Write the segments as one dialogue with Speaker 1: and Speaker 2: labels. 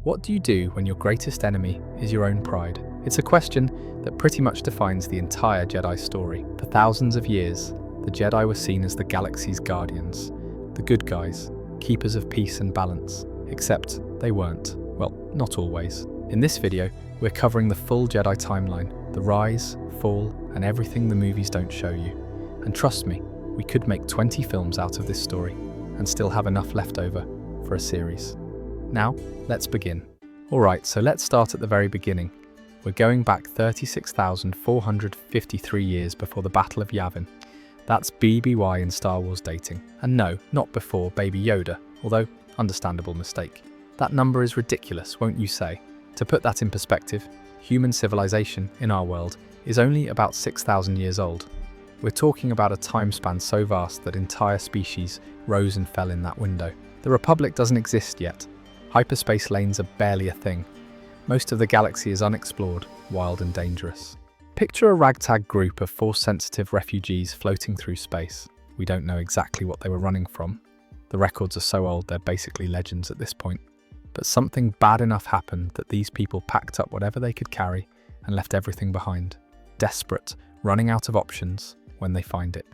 Speaker 1: What do you do when your greatest enemy is your own pride? It's a question that pretty much defines the entire Jedi story. For thousands of years, the Jedi were seen as the galaxy's guardians, the good guys, keepers of peace and balance. Except they weren't. Well, not always. In this video, we're covering the full Jedi timeline, the rise, fall, and everything the movies don't show you. And trust me, we could make 20 films out of this story and still have enough left over for a series. Now, let's begin. Alright, so let's start at the very beginning. We're going back 36,453 years before the Battle of Yavin. That's BBY in Star Wars dating. And no, not before Baby Yoda, although understandable mistake. That number is ridiculous, won't you say? To put that in perspective, human civilization in our world is only about 6,000 years old. We're talking about a time span so vast that entire species rose and fell in that window. The Republic doesn't exist yet. Hyperspace lanes are barely a thing. Most of the galaxy is unexplored, wild and dangerous. Picture a ragtag group of Force-sensitive refugees floating through space. We don't know exactly what they were running from. The records are so old they're basically legends at this point. But something bad enough happened that these people packed up whatever they could carry and left everything behind. Desperate, running out of options when they find it.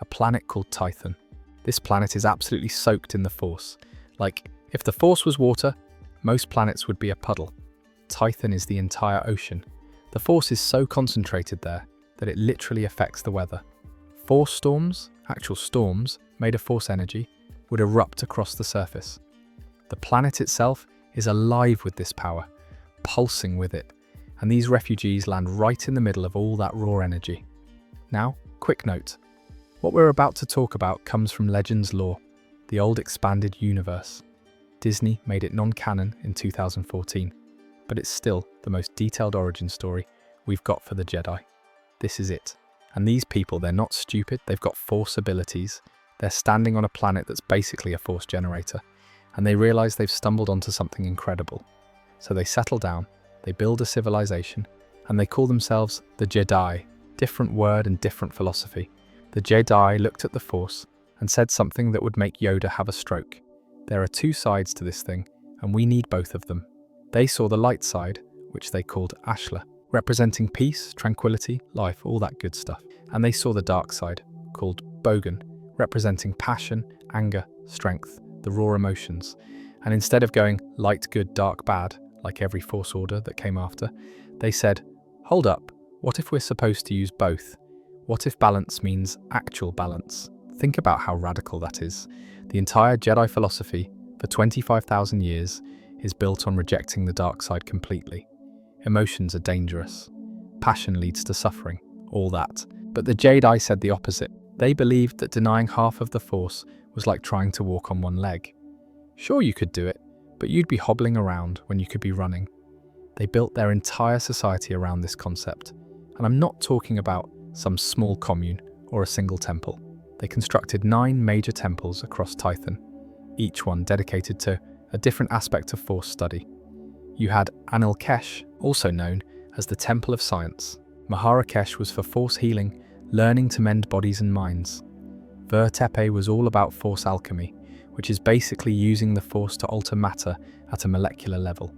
Speaker 1: A planet called Tython. This planet is absolutely soaked in the Force. Like, if the Force was water, most planets would be a puddle. Tython is the entire ocean. The Force is so concentrated there that it literally affects the weather. Force storms, actual storms made of Force energy, would erupt across the surface. The planet itself is alive with this power, pulsing with it, and these refugees land right in the middle of all that raw energy. Now, quick note. What we're about to talk about comes from Legends lore, the old expanded universe. Disney made it non-canon in 2014, but it's still the most detailed origin story we've got for the Jedi. This is it. And these people, they're not stupid, they've got Force abilities. They're standing on a planet that's basically a Force generator, and they realize they've stumbled onto something incredible. So they settle down, they build a civilization, and they call themselves the Jedi. Different word and different philosophy. The Jedi looked at the Force and said something that would make Yoda have a stroke. There are two sides to this thing, and we need both of them. They saw the light side, which they called Ashla, representing peace, tranquility, life, all that good stuff. And they saw the dark side, called Bogan, representing passion, anger, strength, the raw emotions. And instead of going light good, dark bad, like every Force order that came after, they said, hold up, what if we're supposed to use both? What if balance means actual balance? Think about how radical that is. The entire Jedi philosophy, for 25,000 years, is built on rejecting the dark side completely. Emotions are dangerous. Passion leads to suffering. All that. But the Jedi said the opposite. They believed that denying half of the Force was like trying to walk on one leg. Sure, you could do it, but you'd be hobbling around when you could be running. They built their entire society around this concept. And I'm not talking about some small commune or a single temple. They constructed 9 major temples across Tython, each one dedicated to a different aspect of Force study. You had Anil Kesh, also known as the Temple of Science. Mahara Kesh was for Force healing, learning to mend bodies and minds. Ver Tepe was all about Force alchemy, which is basically using the Force to alter matter at a molecular level.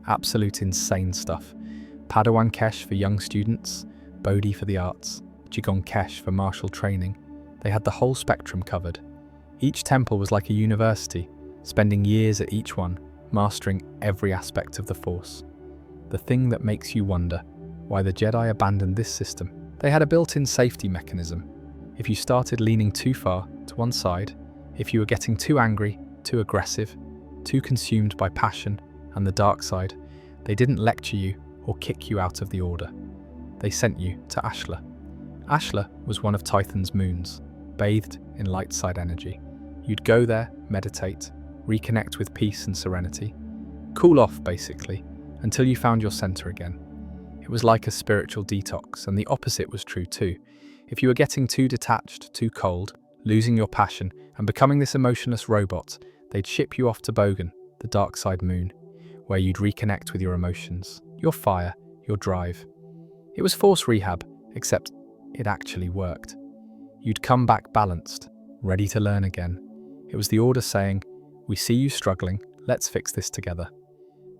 Speaker 1: Absolute insane stuff. Padawan Kesh for young students, Bodhi for the arts, Jigong Kesh for martial training. They had the whole spectrum covered. Each temple was like a university, spending years at each one, mastering every aspect of the Force. The thing that makes you wonder why the Jedi abandoned this system. They had a built-in safety mechanism. If you started leaning too far to one side, if you were getting too angry, too aggressive, too consumed by passion and the dark side, they didn't lecture you or kick you out of the Order. They sent you to Ashla. Ashla was one of Tython's moons, bathed in light side energy. You'd go there, meditate, reconnect with peace and serenity, cool off basically, until you found your center again. It was like a spiritual detox, and the opposite was true too. If you were getting too detached, too cold, losing your passion, and becoming this emotionless robot, they'd ship you off to Bogan, the dark side moon, where you'd reconnect with your emotions, your fire, your drive. It was Force rehab, except it actually worked. You'd come back balanced, ready to learn again. It was the Order saying, we see you struggling, let's fix this together.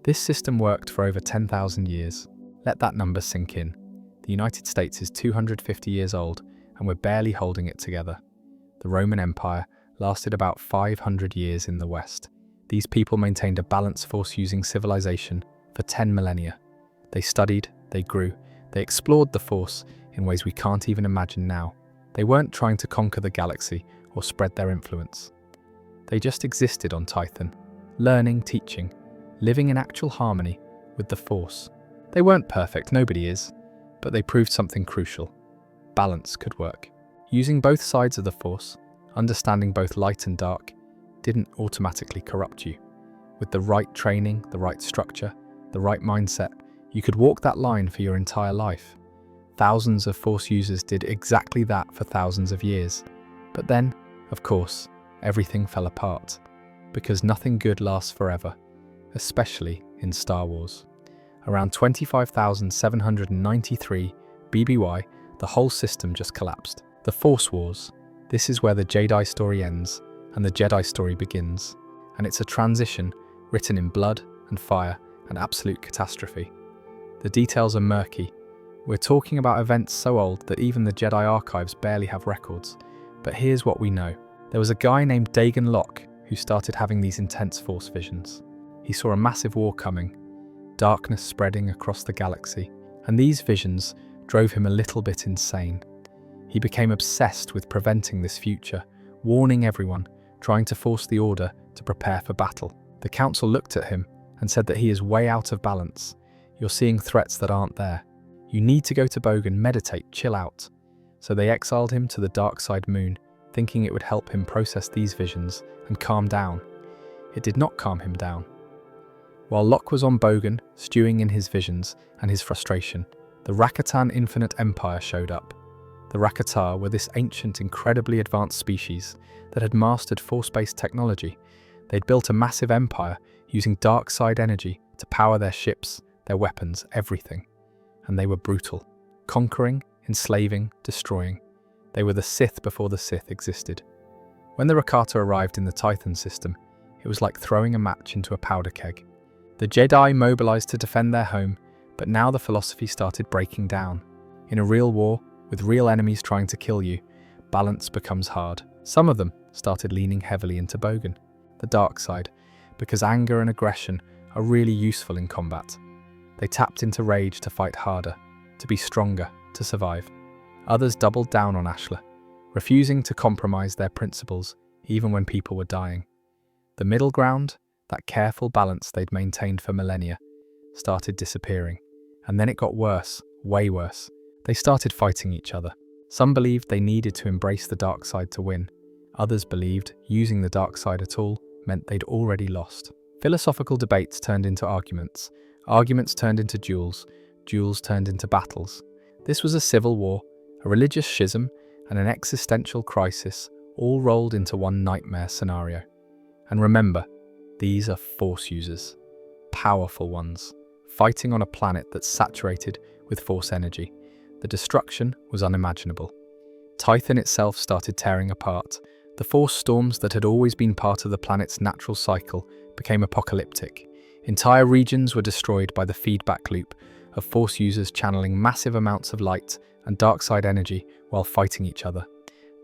Speaker 1: This system worked for over 10,000 years. Let that number sink in. The United States is 250 years old, and we're barely holding it together. The Roman Empire lasted about 500 years in the West. These people maintained a balanced force-using civilization for 10 millennia. They studied, they grew, they explored the Force in ways we can't even imagine now. They weren't trying to conquer the galaxy or spread their influence. They just existed on Tython, learning, teaching, living in actual harmony with the Force. They weren't perfect, nobody is, but they proved something crucial. Balance could work. Using both sides of the Force, understanding both light and dark, didn't automatically corrupt you. With the right training, the right structure, the right mindset, you could walk that line for your entire life. Thousands of Force users did exactly that for thousands of years. But then, of course, everything fell apart. Because nothing good lasts forever, especially in Star Wars. Around 25,793 BBY, the whole system just collapsed. The Force Wars. This is where the Jedi story ends and the Jedi story begins. And it's a transition written in blood and fire and absolute catastrophe. The details are murky. We're talking about events so old that even the Jedi archives barely have records. But here's what we know. There was a guy named Dagon Locke who started having these intense Force visions. He saw a massive war coming, darkness spreading across the galaxy, and these visions drove him a little bit insane. He became obsessed with preventing this future, warning everyone, trying to force the Order to prepare for battle. The Council looked at him and said that he is way out of balance. You're seeing threats that aren't there. You need to go to Bogan, meditate, chill out. So they exiled him to the dark side moon, thinking it would help him process these visions and calm down. It did not calm him down. While Locke was on Bogan, stewing in his visions and his frustration, the Rakatan Infinite Empire showed up. The Rakatar were this ancient, incredibly advanced species that had mastered Force-based technology. They'd built a massive empire using dark side energy to power their ships, their weapons, everything. And they were brutal, conquering, enslaving, destroying. They were the Sith before the Sith existed. When the Rakata arrived in the Tython system, it was like throwing a match into a powder keg. The Jedi mobilized to defend their home, but now the philosophy started breaking down. In a real war, with real enemies trying to kill you, balance becomes hard. Some of them started leaning heavily into Bogan, the dark side, because anger and aggression are really useful in combat. They tapped into rage to fight harder, to be stronger, to survive. Others doubled down on Ashla, refusing to compromise their principles even when people were dying. The middle ground, that careful balance they'd maintained for millennia, started disappearing. And then it got worse, way worse. They started fighting each other. Some believed they needed to embrace the dark side to win. Others believed using the dark side at all meant they'd already lost. Philosophical debates turned into arguments. Arguments turned into duels. Duels turned into battles. This was a civil war, a religious schism, and an existential crisis, all rolled into one nightmare scenario. And remember, these are Force users. Powerful ones, fighting on a planet that's saturated with Force energy. The destruction was unimaginable. Tython itself started tearing apart. The Force storms that had always been part of the planet's natural cycle became apocalyptic. Entire regions were destroyed by the feedback loop of Force users channeling massive amounts of light and dark side energy while fighting each other.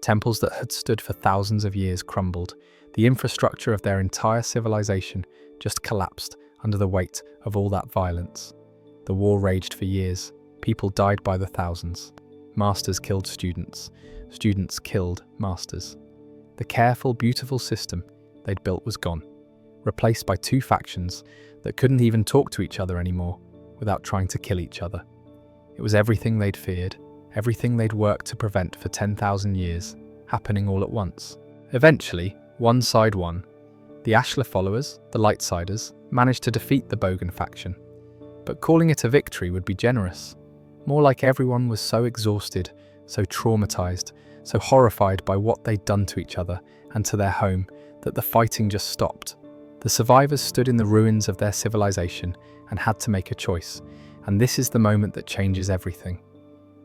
Speaker 1: Temples that had stood for thousands of years crumbled. The infrastructure of their entire civilization just collapsed under the weight of all that violence. The war raged for years. People died by the thousands. Masters killed students. Students killed masters. The careful, beautiful system they'd built was gone, replaced by two factions that couldn't even talk to each other anymore without trying to kill each other. It was everything they'd feared, everything they'd worked to prevent for 10,000 years, happening all at once. Eventually, one side won. The Ashla followers, the Lightsiders, managed to defeat the Bogan faction. But calling it a victory would be generous. More like everyone was so exhausted, so traumatized, so horrified by what they'd done to each other and to their home that the fighting just stopped. The survivors stood in the ruins of their civilization and had to make a choice, and this is the moment that changes everything.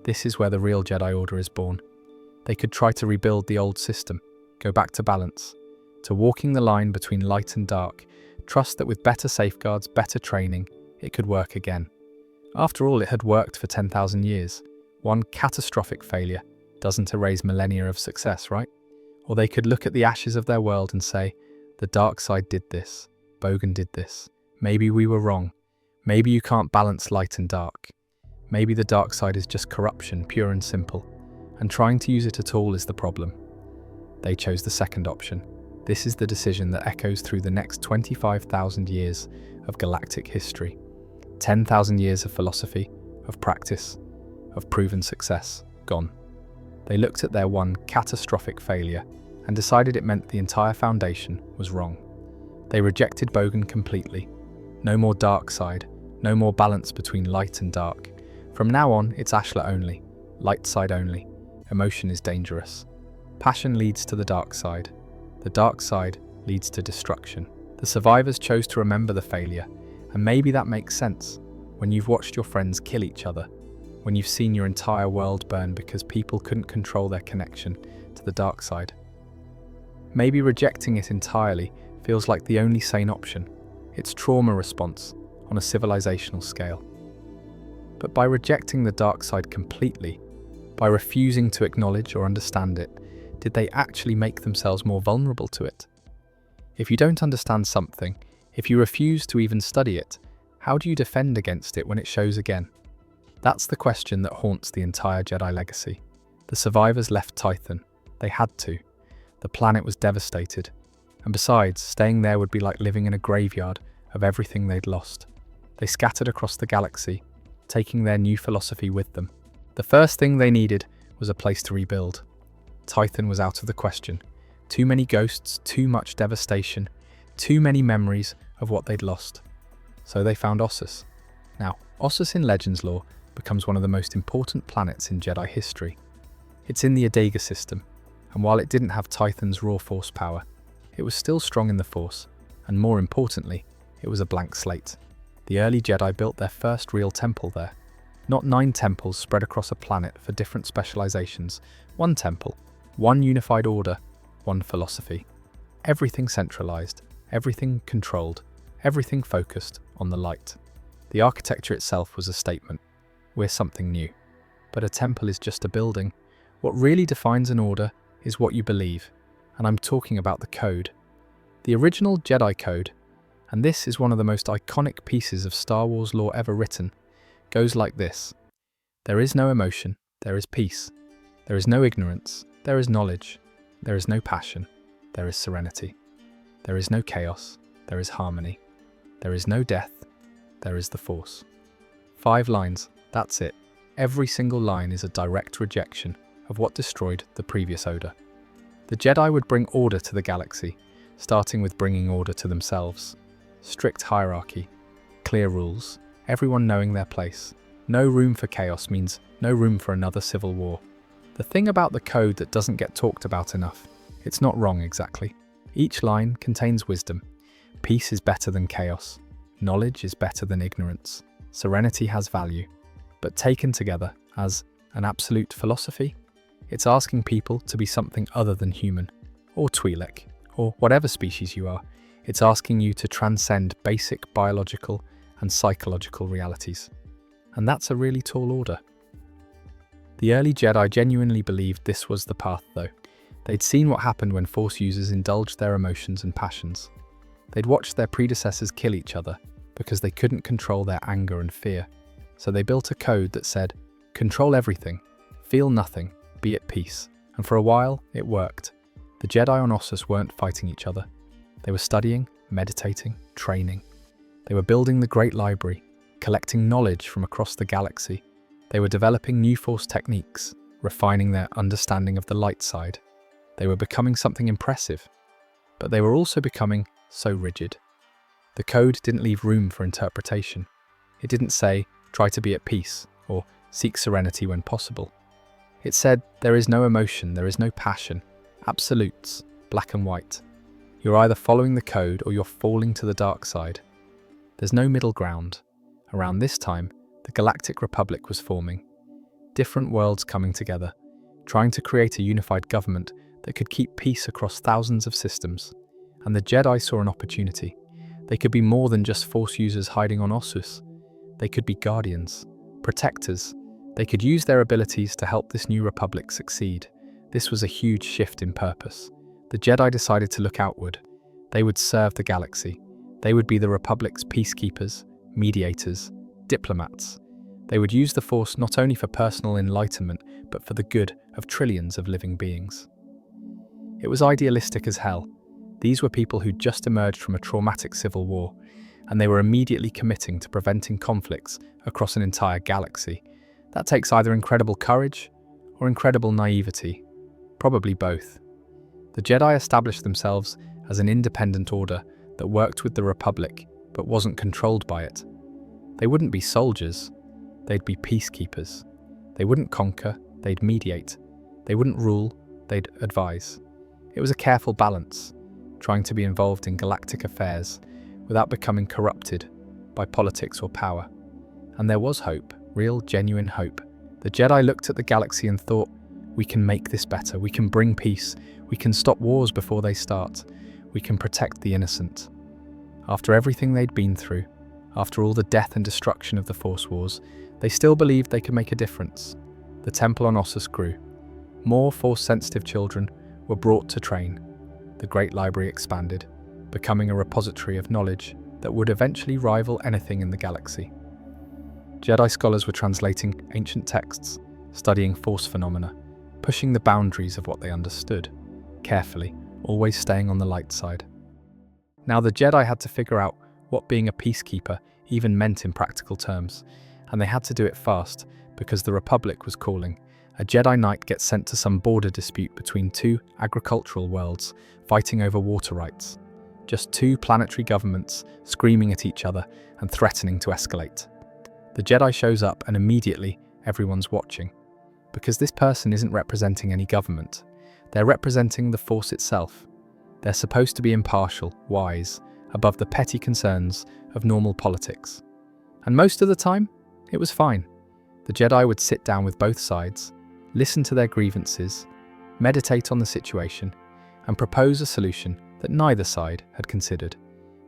Speaker 1: This is where the real Jedi Order is born. They could try to rebuild the old system, go back to balance, to walking the line between light and dark, trust that with better safeguards, better training, it could work again. After all, it had worked for 10,000 years. One catastrophic failure doesn't erase millennia of success, right? Or they could look at the ashes of their world and say, the dark side did this, Bogan did this. Maybe we were wrong. Maybe you can't balance light and dark. Maybe the dark side is just corruption, pure and simple, and trying to use it at all is the problem. They chose the second option. This is the decision that echoes through the next 25,000 years of galactic history. 10,000 years of philosophy, of practice, of proven success, gone. They looked at their one catastrophic failure and decided it meant the entire foundation was wrong. They rejected Bogan completely. No more dark side, no more balance between light and dark. From now on, it's Ashla only, light side only. Emotion is dangerous. Passion leads to the dark side. The dark side leads to destruction. The survivors chose to remember the failure, and maybe that makes sense when you've watched your friends kill each other, when you've seen your entire world burn because people couldn't control their connection to the dark side. Maybe rejecting it entirely feels like the only sane option. It's trauma response on a civilizational scale. But by rejecting the dark side completely, by refusing to acknowledge or understand it, did they actually make themselves more vulnerable to it? If you don't understand something, if you refuse to even study it, how do you defend against it when it shows again? That's the question that haunts the entire Jedi legacy. The survivors left Tython. They had to. The planet was devastated. And besides, staying there would be like living in a graveyard of everything they'd lost. They scattered across the galaxy, taking their new philosophy with them. The first thing they needed was a place to rebuild. Tython was out of the question. Too many ghosts, too much devastation, too many memories of what they'd lost. So they found Ossus. Now, Ossus in Legends lore becomes one of the most important planets in Jedi history. It's in the Adega system, and while it didn't have Tython's raw force power, it was still strong in the Force, and more importantly, it was a blank slate. The early Jedi built their first real temple there. Not 9 temples spread across a planet for different specializations. One temple, one unified order, one philosophy. Everything centralized, everything controlled, everything focused on the light. The architecture itself was a statement. We're something new. But a temple is just a building. What really defines an order is what you believe, and I'm talking about the code. The original Jedi Code, and this is one of the most iconic pieces of Star Wars lore ever written, goes like this. There is no emotion, there is peace. There is no ignorance, there is knowledge. There is no passion, there is serenity. There is no chaos, there is harmony. There is no death, there is the Force. 5 lines, that's it. Every single line is a direct rejection of what destroyed the previous order. The Jedi would bring order to the galaxy, starting with bringing order to themselves. Strict hierarchy, clear rules, everyone knowing their place. No room for chaos means no room for another civil war. The thing about the code that doesn't get talked about enough, it's not wrong exactly. Each line contains wisdom. Peace is better than chaos. Knowledge is better than ignorance. Serenity has value. But taken together as an absolute philosophy, it's asking people to be something other than human, or Twi'lek, or whatever species you are. It's asking you to transcend basic biological and psychological realities. And that's a really tall order. The early Jedi genuinely believed this was the path, though. They'd seen what happened when Force users indulged their emotions and passions. They'd watched their predecessors kill each other because they couldn't control their anger and fear. So they built a code that said, control everything, feel nothing, be at peace. And for a while, it worked. The Jedi on Ossus weren't fighting each other. They were studying, meditating, training. They were building the Great Library, collecting knowledge from across the galaxy. They were developing new Force techniques, refining their understanding of the light side. They were becoming something impressive, but they were also becoming so rigid. The code didn't leave room for interpretation. It didn't say, try to be at peace, or seek serenity when possible. It said, there is no emotion, there is no passion, absolutes, black and white. You're either following the code or you're falling to the dark side. There's no middle ground. Around this time, the Galactic Republic was forming. Different worlds coming together, trying to create a unified government that could keep peace across thousands of systems. And the Jedi saw an opportunity. They could be more than just Force users hiding on Ossus. They could be guardians, protectors. They could use their abilities to help this new republic succeed. This was a huge shift in purpose. The Jedi decided to look outward. They would serve the galaxy. They would be the Republic's peacekeepers, mediators, diplomats. They would use the Force not only for personal enlightenment, but for the good of trillions of living beings. It was idealistic as hell. These were people who'd just emerged from a traumatic civil war, and they were immediately committing to preventing conflicts across an entire galaxy. That takes either incredible courage or incredible naivety, probably both. The Jedi established themselves as an independent order that worked with the Republic but wasn't controlled by it. They wouldn't be soldiers, they'd be peacekeepers. They wouldn't conquer, they'd mediate. They wouldn't rule, they'd advise. It was a careful balance, trying to be involved in galactic affairs without becoming corrupted by politics or power. And there was hope, real, genuine hope. The Jedi looked at the galaxy and thought, we can make this better, we can bring peace, we can stop wars before they start, we can protect the innocent. After everything they'd been through, after all the death and destruction of the Force Wars, they still believed they could make a difference. The temple on Ossus grew. More Force-sensitive children were brought to train. The Great Library expanded, becoming a repository of knowledge that would eventually rival anything in the galaxy. Jedi scholars were translating ancient texts, studying Force phenomena, pushing the boundaries of what they understood, carefully, always staying on the light side. Now the Jedi had to figure out what being a peacekeeper even meant in practical terms, and they had to do it fast because the Republic was calling. A Jedi Knight gets sent to some border dispute between two agricultural worlds fighting over water rights. Just two planetary governments screaming at each other and threatening to escalate. The Jedi shows up and immediately everyone's watching. Because this person isn't representing any government. They're representing the Force itself. They're supposed to be impartial, wise, above the petty concerns of normal politics. And most of the time, it was fine. The Jedi would sit down with both sides, listen to their grievances, meditate on the situation, and propose a solution that neither side had considered.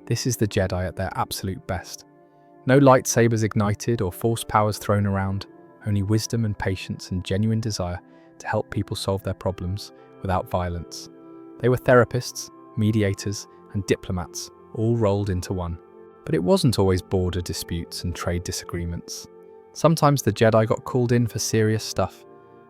Speaker 1: This is the Jedi at their absolute best. No lightsabers ignited or Force powers thrown around, only wisdom and patience and genuine desire to help people solve their problems without violence. They were therapists, mediators, and diplomats, all rolled into one. But it wasn't always border disputes and trade disagreements. Sometimes the Jedi got called in for serious stuff.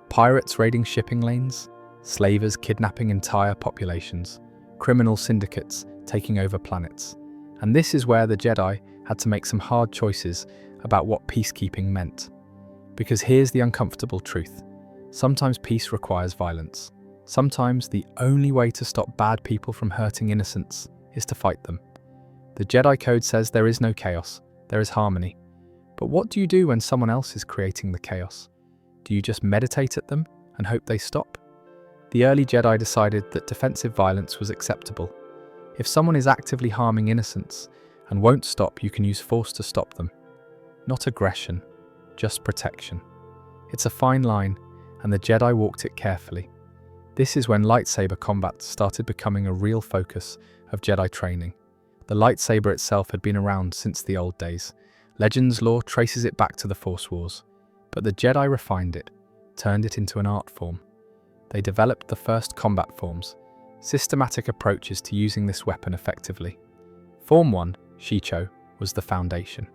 Speaker 1: Pirates raiding shipping lanes, slavers kidnapping entire populations, criminal syndicates taking over planets. And this is where the Jedi had to make some hard choices about what peacekeeping meant. Because here's the uncomfortable truth. Sometimes peace requires violence. Sometimes the only way to stop bad people from hurting innocents is to fight them. The Jedi Code says there is no chaos, there is harmony. But what do you do when someone else is creating the chaos? Do you just meditate at them and hope they stop? The early Jedi decided that defensive violence was acceptable. If someone is actively harming innocents and won't stop, you can use force to stop them. Not aggression, just protection. It's a fine line, and the Jedi walked it carefully. This is when lightsaber combat started becoming a real focus of Jedi training. The lightsaber itself had been around since the old days. Legends lore traces it back to the Force Wars. But the Jedi refined it, turned it into an art form. They developed the first combat forms, systematic approaches to using this weapon effectively. Form 1, Shicho, was the foundation.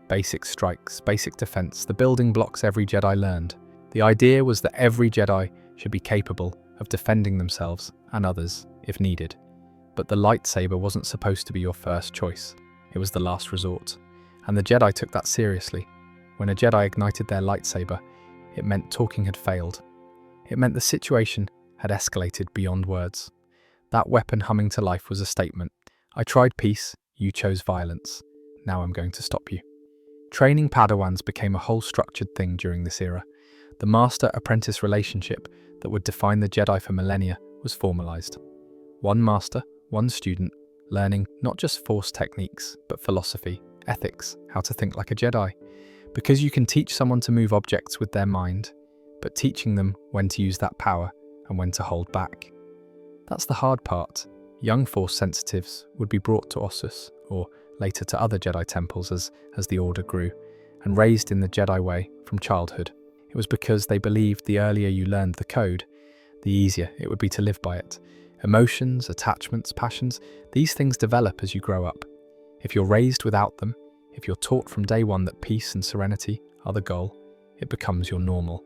Speaker 1: Basic strikes, basic defense, the building blocks every Jedi learned. The idea was that every Jedi should be capable of defending themselves and others if needed. But the lightsaber wasn't supposed to be your first choice. It was the last resort. And the Jedi took that seriously. When a Jedi ignited their lightsaber, it meant talking had failed. It meant the situation had escalated beyond words. That weapon humming to life was a statement. I tried peace, you chose violence. Now I'm going to stop you. Training Padawans became a whole structured thing during this era. The master-apprentice relationship that would define the Jedi for millennia was formalized. One master, one student, learning not just Force techniques, but philosophy, ethics, how to think like a Jedi. Because you can teach someone to move objects with their mind, but teaching them when to use that power and when to hold back. That's the hard part. young Force-sensetives would be brought to Ossus, or later to other Jedi temples as the Order grew, and raised in the Jedi way from childhood. It was because they believed the earlier you learned the code, the easier it would be to live by it. Emotions, attachments, passions, these things develop as you grow up. If you're raised without them, if you're taught from day one that peace and serenity are the goal, it becomes your normal.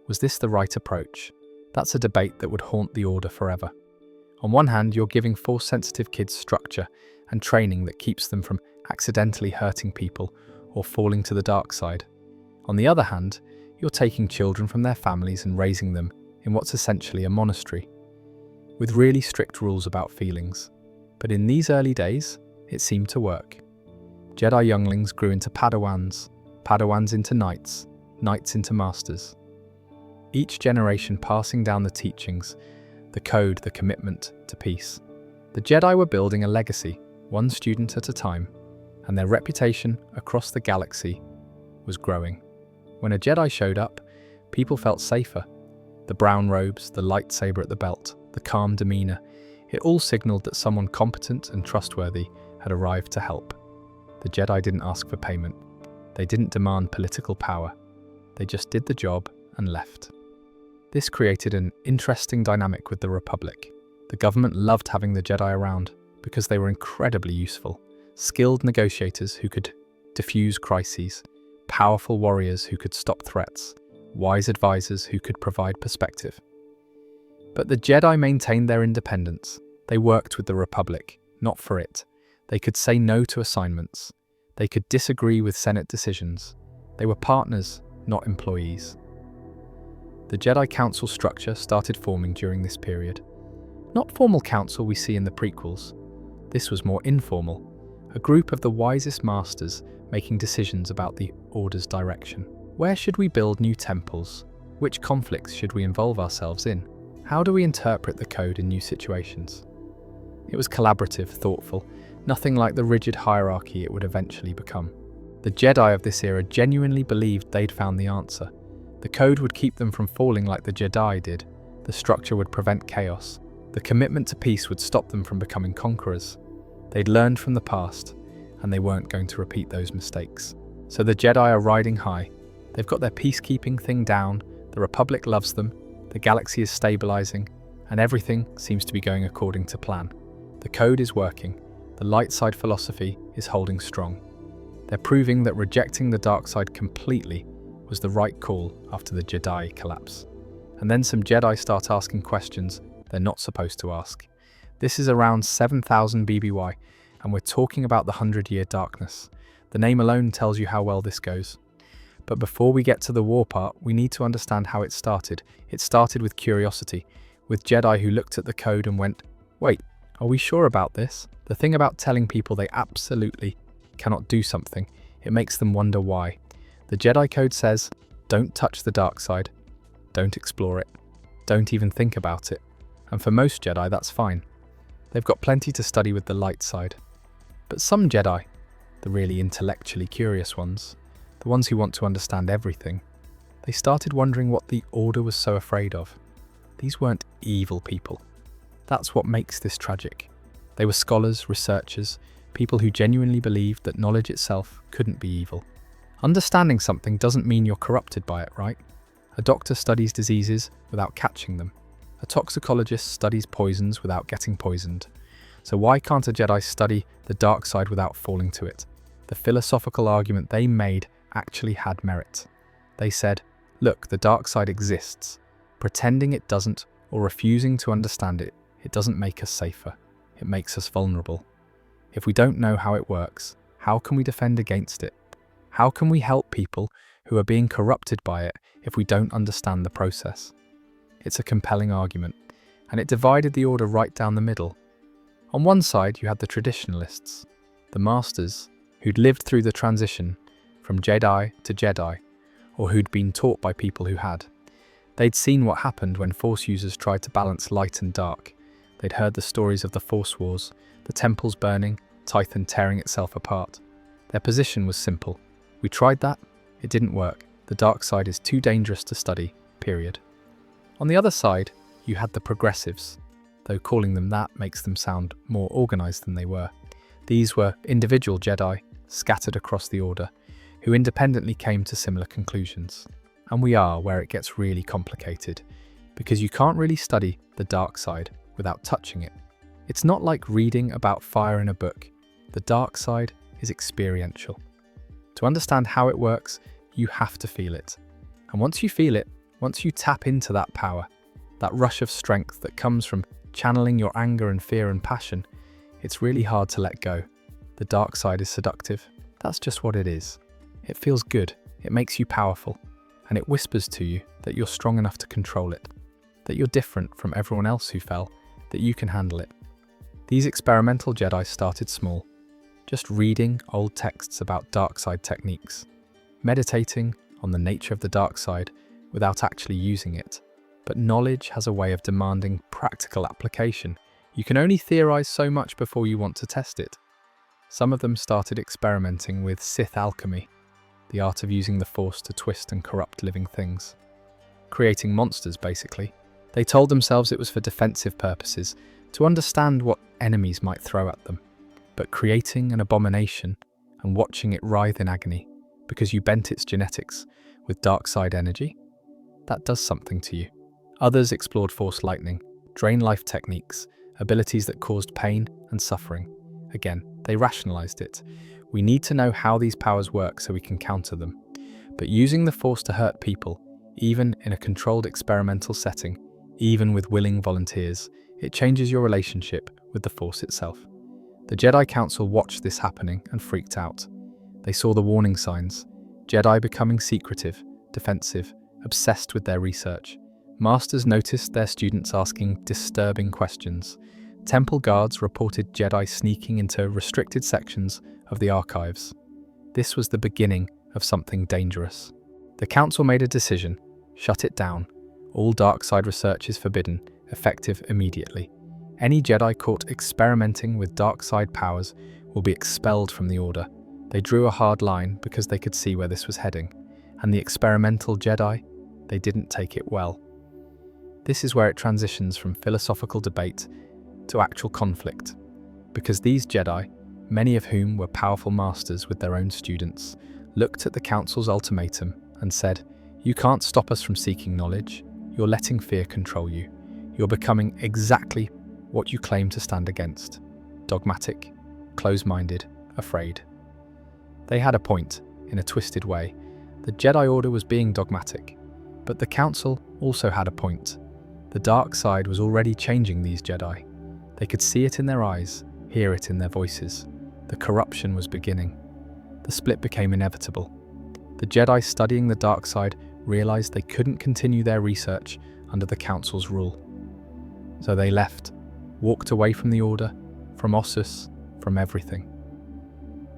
Speaker 1: Was this the right approach? That's a debate that would haunt the Order forever. On one hand, you're giving Force-sensitive kids structure and training that keeps them from accidentally hurting people or falling to the dark side. On the other hand, you're taking children from their families and raising them in what's essentially a monastery, with really strict rules about feelings. But in these early days, it seemed to work. Jedi younglings grew into Padawans, Padawans into knights, knights into masters. Each generation passing down the teachings, the code, the commitment to peace. The Jedi were building a legacy, one student at a time, and their reputation across the galaxy was growing. When a Jedi showed up, people felt safer. The brown robes, the lightsaber at the belt, the calm demeanor, it all signaled that someone competent and trustworthy had arrived to help. The Jedi didn't ask for payment. They didn't demand political power. They just did the job and left. This created an interesting dynamic with the Republic. The government loved having the Jedi around because they were incredibly useful. Skilled negotiators who could diffuse crises, powerful warriors who could stop threats, wise advisors who could provide perspective. But the Jedi maintained their independence. They worked with the Republic, not for it. They could say no to assignments. They could disagree with Senate decisions. They were partners, not employees. The Jedi Council structure started forming during this period. Not formal council we see in the prequels. This was more informal, a group of the wisest masters making decisions about the Order's direction. Where should we build new temples? Which conflicts should we involve ourselves in? How do we interpret the code in new situations? It was collaborative, thoughtful, nothing like the rigid hierarchy it would eventually become. The Jedi of this era genuinely believed they'd found the answer. The code would keep them from falling like the Jedi did. The structure would prevent chaos. The commitment to peace would stop them from becoming conquerors. They'd learned from the past, and they weren't going to repeat those mistakes. So the Jedi are riding high. They've got their peacekeeping thing down, the Republic loves them, the galaxy is stabilizing, and everything seems to be going according to plan. The code is working. The light side philosophy is holding strong. They're proving that rejecting the dark side completely was the right call after the Jedi collapse. And then some Jedi start asking questions they're not supposed to ask. This is around 7,000 BBY, and we're talking about the 100-year darkness. The name alone tells you how well this goes. But before we get to the war part, we need to understand how it started. It started with curiosity, with Jedi who looked at the code and went, wait, are we sure about this? The thing about telling people they absolutely cannot do something, it makes them wonder why. The Jedi Code says, don't touch the dark side, don't explore it, don't even think about it. And for most Jedi, that's fine. They've got plenty to study with the light side. But some Jedi, the really intellectually curious ones, the ones who want to understand everything, they started wondering what the Order was so afraid of. These weren't evil people. That's what makes this tragic. They were scholars, researchers, people who genuinely believed that knowledge itself couldn't be evil. Understanding something doesn't mean you're corrupted by it, right? A doctor studies diseases without catching them. A toxicologist studies poisons without getting poisoned. So why can't a Jedi study the dark side without falling to it? The philosophical argument they made actually had merit. They said, look, the dark side exists. Pretending it doesn't or refusing to understand it, it doesn't make us safer. It makes us vulnerable. If we don't know how it works, how can we defend against it? How can we help people who are being corrupted by it if we don't understand the process? It's a compelling argument, and it divided the Order right down the middle. On one side, you had the traditionalists, the masters who'd lived through the transition from Jedi to Jedi, or who'd been taught by people who had. They'd seen what happened when Force users tried to balance light and dark. They'd heard the stories of the Force Wars, the temples burning, Tython tearing itself apart. Their position was simple. We tried that, it didn't work. The dark side is too dangerous to study, period. On the other side, you had the progressives, though calling them that makes them sound more organized than they were. These were individual Jedi scattered across the Order, who independently came to similar conclusions. And we are where it gets really complicated, because you can't really study the dark side without touching it. It's not like reading about fire in a book. The dark side is experiential. To understand how it works, you have to feel it. And once you feel it, once you tap into that power, that rush of strength that comes from channeling your anger and fear and passion, it's really hard to let go. The dark side is seductive. That's just what it is. It feels good, it makes you powerful, and it whispers to you that you're strong enough to control it, that you're different from everyone else who fell, that you can handle it. These experimental Jedi started small, just reading old texts about dark side techniques, meditating on the nature of the dark side without actually using it. But knowledge has a way of demanding practical application. You can only theorize so much before you want to test it. Some of them started experimenting with Sith alchemy, the art of using the Force to twist and corrupt living things. Creating monsters, basically. They told themselves it was for defensive purposes, to understand what enemies might throw at them. But creating an abomination and watching it writhe in agony because you bent its genetics with dark side energy, that does something to you. Others explored Force lightning, drain life techniques, abilities that caused pain and suffering. Again, they rationalized it. We need to know how these powers work so we can counter them. But using the Force to hurt people, even in a controlled experimental setting, even with willing volunteers, it changes your relationship with the Force itself. The Jedi Council watched this happening and freaked out. They saw the warning signs, Jedi becoming secretive, defensive, obsessed with their research. Masters noticed their students asking disturbing questions. Temple guards reported Jedi sneaking into restricted sections of the archives. This was the beginning of something dangerous. The Council made a decision: shut it down. All dark side research is forbidden, effective immediately. Any Jedi caught experimenting with dark side powers will be expelled from the Order. They drew a hard line because they could see where this was heading, and the experimental Jedi, they didn't take it well. This is where it transitions from philosophical debate to actual conflict, because these Jedi, many of whom were powerful masters with their own students, looked at the Council's ultimatum and said, "You can't stop us from seeking knowledge. You're letting fear control you. You're becoming exactly what you claim to stand against: dogmatic, close-minded, afraid." They had a point, in a twisted way. The Jedi Order was being dogmatic, but the Council also had a point. The dark side was already changing these Jedi. They could see it in their eyes, hear it in their voices. The corruption was beginning. The split became inevitable. The Jedi studying the dark side realized they couldn't continue their research under the Council's rule. So they left, walked away from the Order, from Ossus, from everything.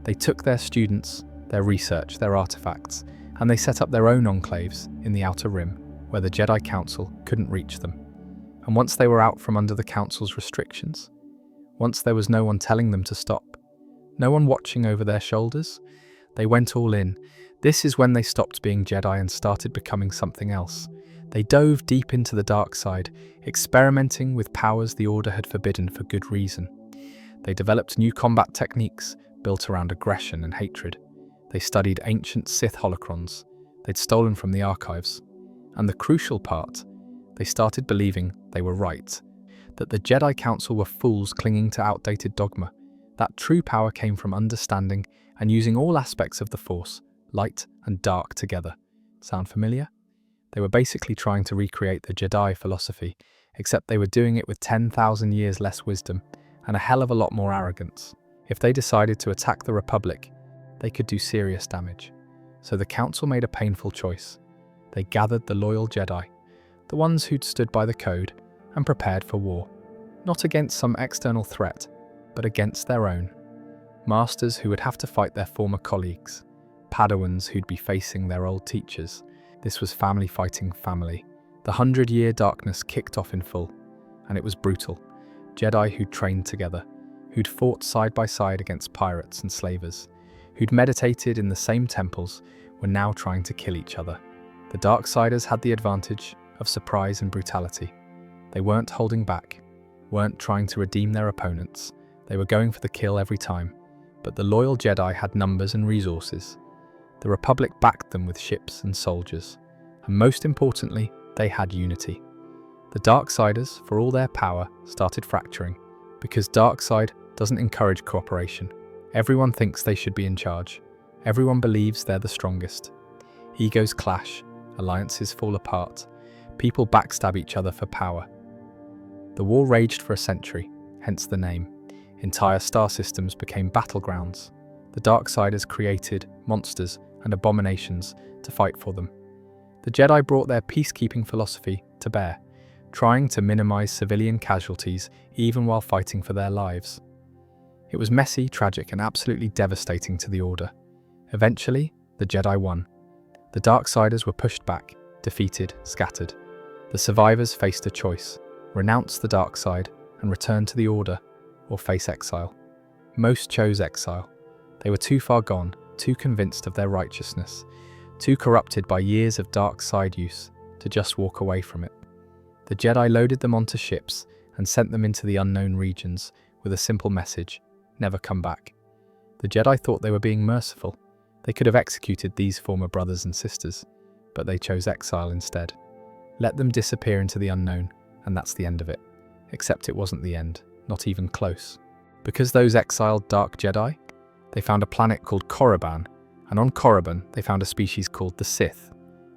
Speaker 1: They took their students, their research, their artifacts, and they set up their own enclaves in the Outer Rim, where the Jedi Council couldn't reach them. And once they were out from under the Council's restrictions, once there was no one telling them to stop, no one watching over their shoulders, they went all in. This is when they stopped being Jedi and started becoming something else. They dove deep into the dark side, experimenting with powers the Order had forbidden for good reason. They developed new combat techniques built around aggression and hatred. They studied ancient Sith holocrons they'd stolen from the archives. And the crucial part, they started believing they were right, that the Jedi Council were fools clinging to outdated dogma. That true power came from understanding and using all aspects of the Force, light and dark, together. Sound familiar? They were basically trying to recreate the Jedi philosophy, except they were doing it with 10,000 years less wisdom and a hell of a lot more arrogance. If they decided to attack the Republic, they could do serious damage. So the Council made a painful choice. They gathered the loyal Jedi, the ones who'd stood by the code, and prepared for war. Not against some external threat, but against their own. Masters who would have to fight their former colleagues. Padawans who'd be facing their old teachers. This was family fighting family. The 100-year darkness kicked off in full, and it was brutal. Jedi who'd trained together, who'd fought side by side against pirates and slavers, who'd meditated in the same temples, were now trying to kill each other. The Darksiders had the advantage of surprise and brutality. They weren't holding back. weren't trying to redeem their opponents. They were going for the kill every time. But the loyal Jedi had numbers and resources. The Republic backed them with ships and soldiers. And most importantly, they had unity. The Darksiders, for all their power, started fracturing. Because Darkside doesn't encourage cooperation. Everyone thinks they should be in charge. Everyone believes they're the strongest. Egos clash, alliances fall apart. People backstab each other for power. The war raged for a century, hence the name. Entire star systems became battlegrounds. The Darksiders created monsters and abominations to fight for them. The Jedi brought their peacekeeping philosophy to bear, trying to minimize civilian casualties even while fighting for their lives. It was messy, tragic, and absolutely devastating to the Order. Eventually, the Jedi won. The Darksiders were pushed back, defeated, scattered. The survivors faced a choice: renounce the dark side and return to the Order, or face exile. Most chose exile. They were too far gone, too convinced of their righteousness, too corrupted by years of dark side use to just walk away from it. The Jedi loaded them onto ships and sent them into the unknown regions with a simple message: never come back. The Jedi thought they were being merciful. They could have executed these former brothers and sisters, but they chose exile instead. Let them disappear into the unknown, and that's the end of it. Except it wasn't the end, not even close. Because those exiled Dark Jedi, they found a planet called Korriban, and on Korriban they found a species called the Sith,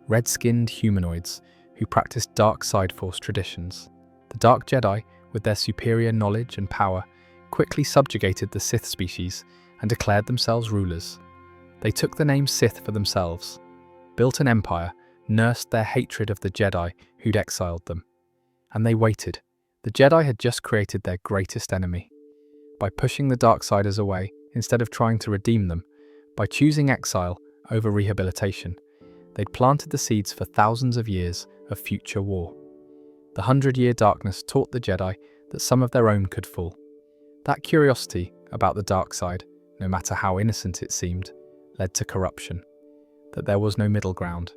Speaker 1: red-skinned humanoids who practiced dark side force traditions. The Dark Jedi, with their superior knowledge and power, quickly subjugated the Sith species and declared themselves rulers. They took the name Sith for themselves, built an empire, nursed their hatred of the Jedi who'd exiled them. And they waited. The Jedi had just created their greatest enemy. By pushing the Darksiders away instead of trying to redeem them, by choosing exile over rehabilitation, they'd planted the seeds for thousands of years of future war. The 100-year darkness taught the Jedi that some of their own could fall. That curiosity about the dark side, no matter how innocent it seemed, led to corruption. That there was no middle ground.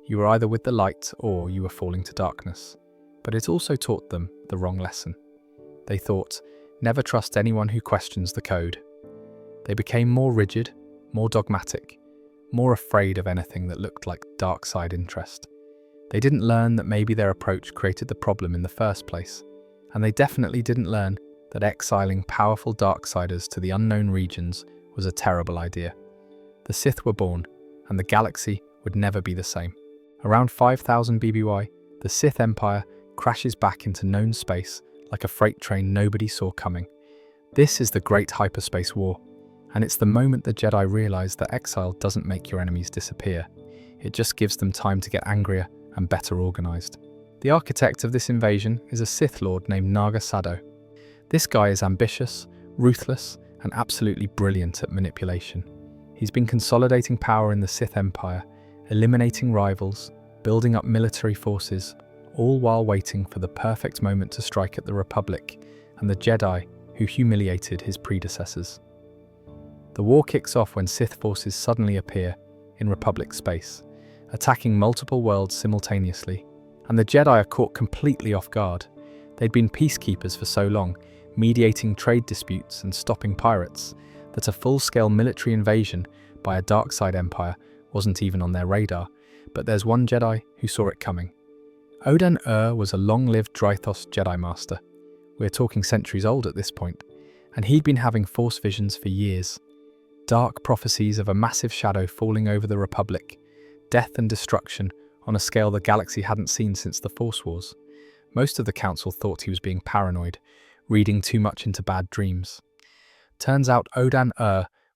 Speaker 1: You were either with the light or you were falling to darkness. But it also taught them the wrong lesson. They thought, never trust anyone who questions the code. They became more rigid, more dogmatic, more afraid of anything that looked like dark side interest. They didn't learn that maybe their approach created the problem in the first place. And they definitely didn't learn that exiling powerful Darksiders to the unknown regions was a terrible idea. The Sith were born, and the galaxy would never be the same. Around 5000 BBY, the Sith Empire crashes back into known space like a freight train nobody saw coming. This is the Great Hyperspace War, and it's the moment the Jedi realize that exile doesn't make your enemies disappear. It just gives them time to get angrier and better organized. The architect of this invasion is a Sith Lord named Naga Sado. This guy is ambitious, ruthless, and absolutely brilliant at manipulation. He's been consolidating power in the Sith Empire, eliminating rivals, building up military forces, all while waiting for the perfect moment to strike at the Republic and the Jedi who humiliated his predecessors. The war kicks off when Sith forces suddenly appear in Republic space, attacking multiple worlds simultaneously, and the Jedi are caught completely off guard. They'd been peacekeepers for so long, mediating trade disputes and stopping pirates, that a full-scale military invasion by a dark side empire wasn't even on their radar. But there's one Jedi who saw it coming. Odan was a long-lived Drythos Jedi Master. We're talking centuries old at this point, and he'd been having Force visions for years. Dark prophecies of a massive shadow falling over the Republic, death and destruction on a scale the galaxy hadn't seen since the Force Wars. Most of the Council thought he was being paranoid, reading too much into bad dreams. Turns out Odan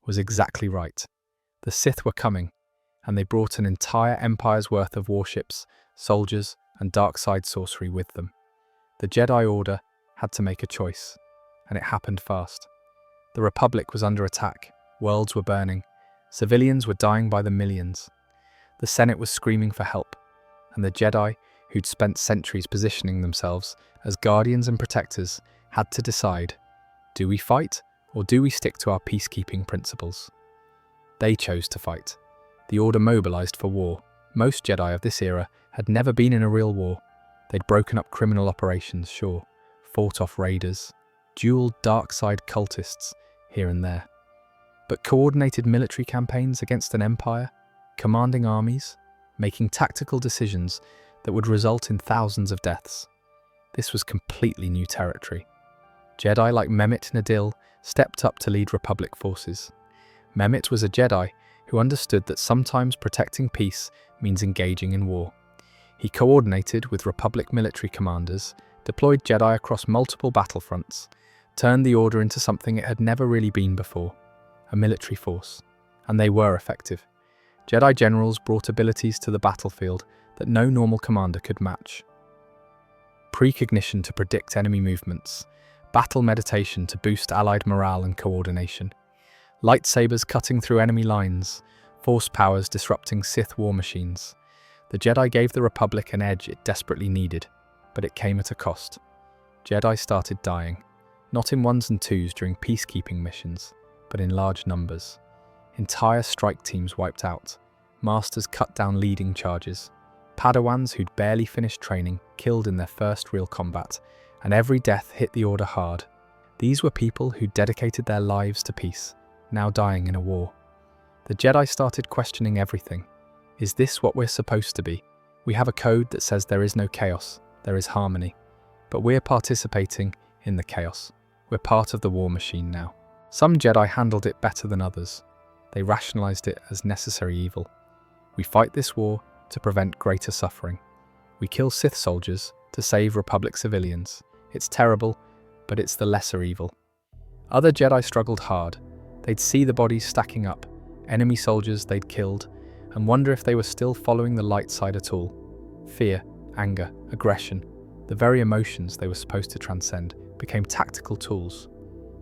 Speaker 1: was exactly right. The Sith were coming, and they brought an entire empire's worth of warships, soldiers, and dark side sorcery with them. The Jedi Order had to make a choice, and it happened fast. The Republic was under attack, worlds were burning, civilians were dying by the millions. The Senate was screaming for help, and the Jedi, who'd spent centuries positioning themselves as guardians and protectors, had to decide, do we fight or do we stick to our peacekeeping principles? They chose to fight. The Order mobilized for war. Most Jedi of this era had never been in a real war. They'd broken up criminal operations, sure, fought off raiders, dual dark side cultists here and there. But coordinated military campaigns against an empire, commanding armies, making tactical decisions that would result in thousands of deaths. This was completely new territory. Jedi like Mehmet Nadil stepped up to lead Republic forces. Mehmet was a Jedi who understood that sometimes protecting peace means engaging in war. He coordinated with Republic military commanders, deployed Jedi across multiple battlefronts, turned the Order into something it had never really been before, a military force. And they were effective. Jedi generals brought abilities to the battlefield that no normal commander could match. Precognition to predict enemy movements, battle meditation to boost allied morale and coordination, lightsabers cutting through enemy lines, force powers disrupting Sith war machines. The Jedi gave the Republic an edge it desperately needed, but it came at a cost. Jedi started dying, not in ones and twos during peacekeeping missions, but in large numbers. Entire strike teams wiped out, masters cut down leading charges, Padawans who'd barely finished training killed in their first real combat, and every death hit the Order hard. These were people who dedicated their lives to peace, now dying in a war. The Jedi started questioning everything. Is this what we're supposed to be? We have a code that says there is no chaos, there is harmony. But we're participating in the chaos. We're part of the war machine now. Some Jedi handled it better than others. They rationalized it as necessary evil. We fight this war to prevent greater suffering. We kill Sith soldiers to save Republic civilians. It's terrible, but it's the lesser evil. Other Jedi struggled hard. They'd see the bodies stacking up, enemy soldiers they'd killed, and wonder if they were still following the light side at all. Fear, anger, aggression, the very emotions they were supposed to transcend, became tactical tools.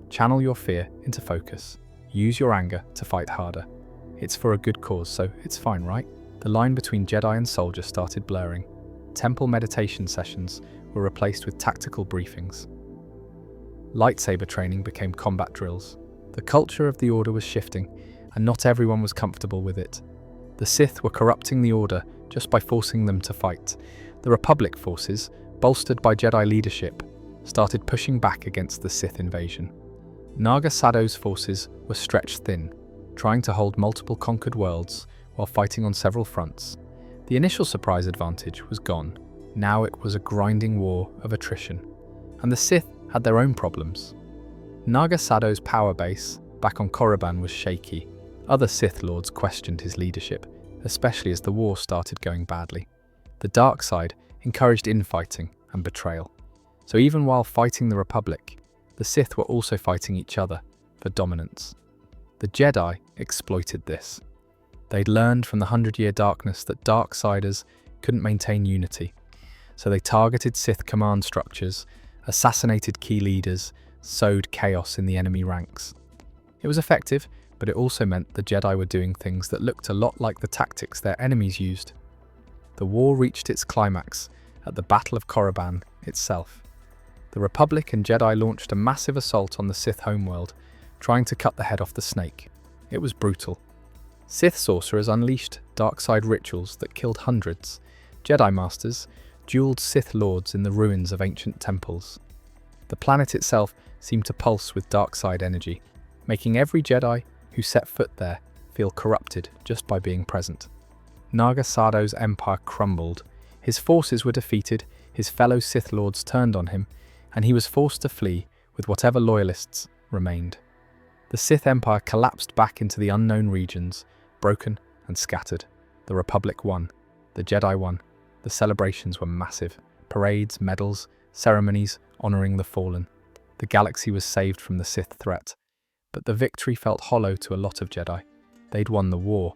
Speaker 1: Channel your fear into focus. Use your anger to fight harder. It's for a good cause, so it's fine, right? The line between Jedi and soldier started blurring. Temple meditation sessions were replaced with tactical briefings. Lightsaber training became combat drills. The culture of the Order was shifting, and not everyone was comfortable with it. The Sith were corrupting the Order just by forcing them to fight. The Republic forces, bolstered by Jedi leadership, started pushing back against the Sith invasion. Naga Sado's forces were stretched thin, trying to hold multiple conquered worlds while fighting on several fronts. The initial surprise advantage was gone. Now it was a grinding war of attrition. And the Sith had their own problems. Naga Sado's power base back on Korriban was shaky. Other Sith lords questioned his leadership, especially as the war started going badly. The dark side encouraged infighting and betrayal. So even while fighting the Republic, the Sith were also fighting each other for dominance. The Jedi exploited this. They'd learned from the 100-Year Darkness that Darksiders couldn't maintain unity, so they targeted Sith command structures, assassinated key leaders, sowed chaos in the enemy ranks. It was effective, but it also meant the Jedi were doing things that looked a lot like the tactics their enemies used. The war reached its climax at the Battle of Korriban itself. The Republic and Jedi launched a massive assault on the Sith homeworld, trying to cut the head off the snake. It was brutal. Sith sorcerers unleashed dark-side rituals that killed hundreds. Jedi masters dueled Sith lords in the ruins of ancient temples. The planet itself seemed to pulse with dark-side energy, making every Jedi who set foot there feel corrupted just by being present. Naga Sado's empire crumbled. His forces were defeated, his fellow Sith lords turned on him, and he was forced to flee with whatever loyalists remained. The Sith Empire collapsed back into the unknown regions, broken and scattered. The Republic won. The Jedi won. The celebrations were massive. Parades, medals, ceremonies honoring the fallen. The galaxy was saved from the Sith threat. But the victory felt hollow to a lot of Jedi. They'd won the war,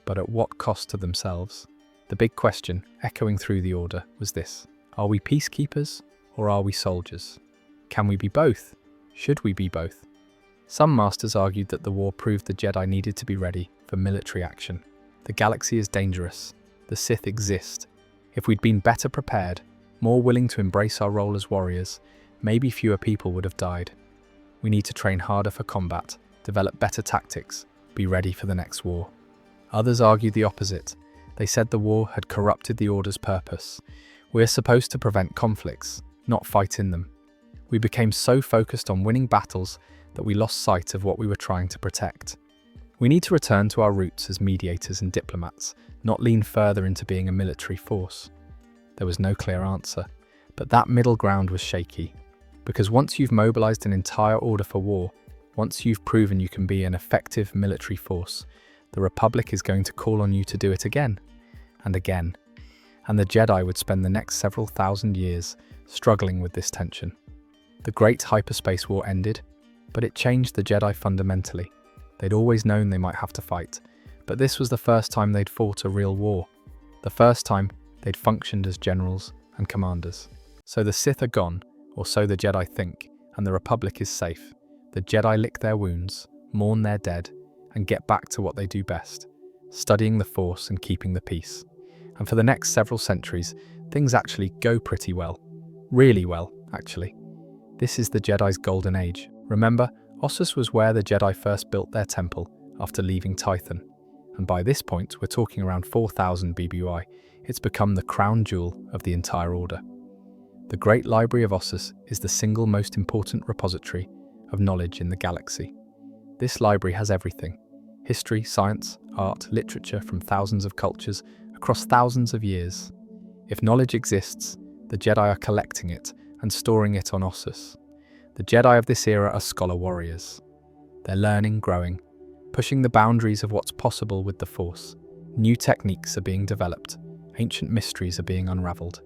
Speaker 1: but at what cost to themselves? The big question, echoing through the Order, was this: are we peacekeepers or are we soldiers? Can we be both? Should we be both? Some masters argued that the war proved the Jedi needed to be ready for military action. The galaxy is dangerous. The Sith exist. If we'd been better prepared, more willing to embrace our role as warriors, maybe fewer people would have died. We need to train harder for combat, develop better tactics, be ready for the next war. Others argued the opposite. They said the war had corrupted the Order's purpose. We're supposed to prevent conflicts, not fight in them. We became so focused on winning battles that we lost sight of what we were trying to protect. We need to return to our roots as mediators and diplomats, not lean further into being a military force. There was no clear answer, but that middle ground was shaky. Because once you've mobilized an entire order for war, once you've proven you can be an effective military force, the Republic is going to call on you to do it again and again. And the Jedi would spend the next several thousand years struggling with this tension. The Great Hyperspace War ended, but it changed the Jedi fundamentally. They'd always known they might have to fight, but this was the first time they'd fought a real war. The first time they'd functioned as generals and commanders. So the Sith are gone, or so the Jedi think, and the Republic is safe. The Jedi lick their wounds, mourn their dead, and get back to what they do best, studying the Force and keeping the peace. And for the next several centuries, things actually go pretty well. Really well, actually. This is the Jedi's golden age. Remember, Ossus was where the Jedi first built their temple after leaving Tython. And by this point, we're talking around 4000 BBY, it's become the crown jewel of the entire order. The Great Library of Ossus is the single most important repository of knowledge in the galaxy. This library has everything: history, science, art, literature from thousands of cultures across thousands of years. If knowledge exists, the Jedi are collecting it and storing it on Ossus. The Jedi of this era are scholar warriors. They're learning, growing, pushing the boundaries of what's possible with the Force. New techniques are being developed, ancient mysteries are being unraveled.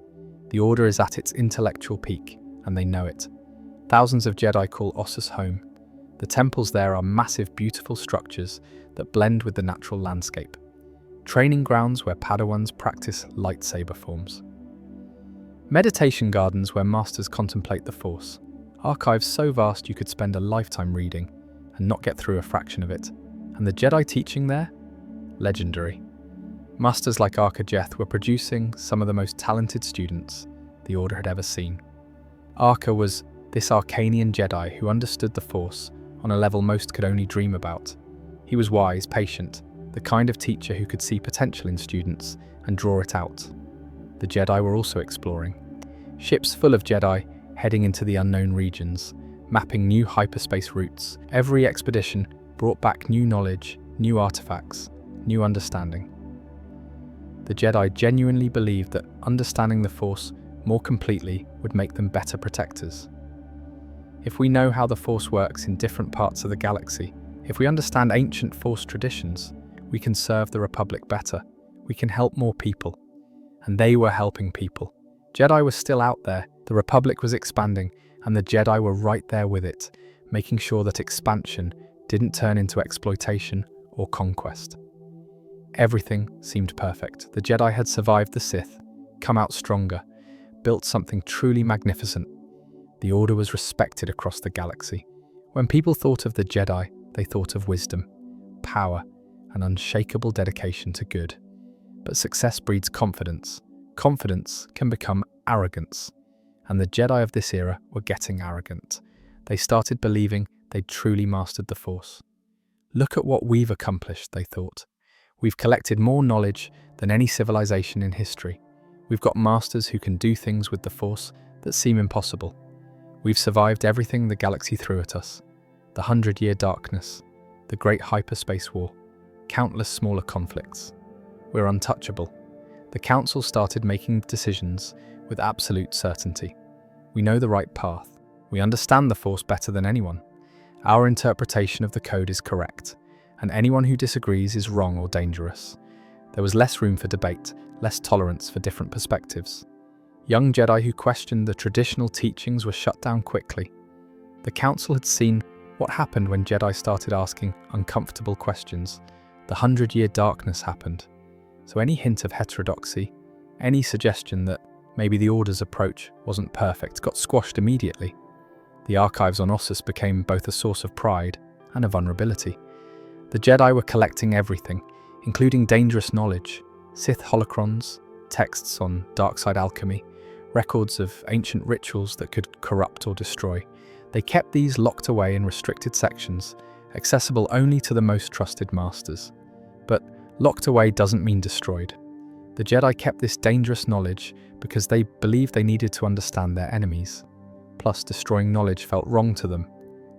Speaker 1: The Order is at its intellectual peak, and they know it. Thousands of Jedi call Ossus home. The temples there are massive, beautiful structures that blend with the natural landscape. Training grounds where Padawans practice lightsaber forms. Meditation gardens where masters contemplate the Force. Archives so vast you could spend a lifetime reading and not get through a fraction of it. And the Jedi teaching there? Legendary. Masters like Arca Jeth were producing some of the most talented students the Order had ever seen. Arca was this Arcanian Jedi who understood the Force on a level most could only dream about. He was wise, patient, the kind of teacher who could see potential in students and draw it out. The Jedi were also exploring. Ships full of Jedi heading into the unknown regions, mapping new hyperspace routes. Every expedition brought back new knowledge, new artifacts, new understanding. The Jedi genuinely believed that understanding the Force more completely would make them better protectors. If we know how the Force works in different parts of the galaxy, if we understand ancient Force traditions, we can serve the Republic better. We can help more people. And they were helping people. Jedi were still out there, the Republic was expanding, and the Jedi were right there with it, making sure that expansion didn't turn into exploitation or conquest. Everything seemed perfect. The Jedi had survived the Sith, come out stronger, built something truly magnificent. The Order was respected across the galaxy. When people thought of the Jedi, they thought of wisdom, power, and unshakable dedication to good. But success breeds confidence. Confidence can become arrogance. And the Jedi of this era were getting arrogant. They started believing they'd truly mastered the Force. Look at what we've accomplished, they thought. We've collected more knowledge than any civilization in history. We've got masters who can do things with the Force that seem impossible. We've survived everything the galaxy threw at us. The 100-year darkness, the Great Hyperspace War, countless smaller conflicts. We're untouchable. The Council started making decisions with absolute certainty. We know the right path. We understand the Force better than anyone. Our interpretation of the code is correct, and anyone who disagrees is wrong or dangerous. There was less room for debate, less tolerance for different perspectives. Young Jedi who questioned the traditional teachings were shut down quickly. The Council had seen what happened when Jedi started asking uncomfortable questions. The 100-year darkness happened. So any hint of heterodoxy, any suggestion that maybe the Order's approach wasn't perfect, got squashed immediately. The archives on Ossus became both a source of pride and a vulnerability. The Jedi were collecting everything, including dangerous knowledge, Sith holocrons, texts on dark side alchemy, records of ancient rituals that could corrupt or destroy. They kept these locked away in restricted sections, accessible only to the most trusted masters. But locked away doesn't mean destroyed. The Jedi kept this dangerous knowledge because they believed they needed to understand their enemies. Plus, destroying knowledge felt wrong to them.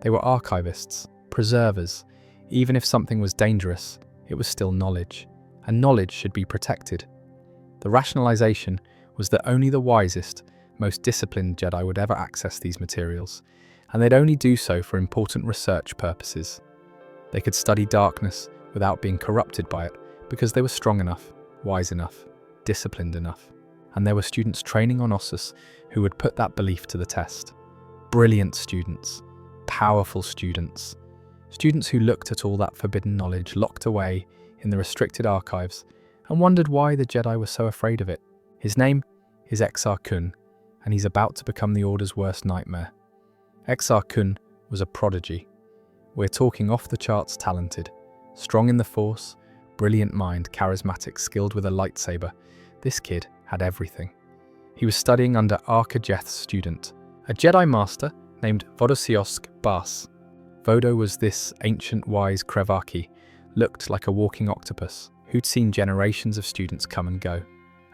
Speaker 1: They were archivists, preservers. Even if something was dangerous, it was still knowledge, and knowledge should be protected. The rationalization was that only the wisest, most disciplined Jedi would ever access these materials, and they'd only do so for important research purposes. They could study darkness without being corrupted by it because they were strong enough, wise enough, disciplined enough. And there were students training on Ossus who would put that belief to the test. Brilliant students, powerful students, students who looked at all that forbidden knowledge locked away in the restricted archives and wondered why the Jedi were so afraid of it. His name is Exar Kun, and he's about to become the Order's worst nightmare. Exar Kun was a prodigy. We're talking off-the-charts talented, strong in the Force, brilliant mind, charismatic, skilled with a lightsaber. This kid had everything. He was studying under Arkajeth's student, a Jedi Master named Vodosiosk Bas. Vodo was this ancient wise Krevaki, looked like a walking octopus, who'd seen generations of students come and go,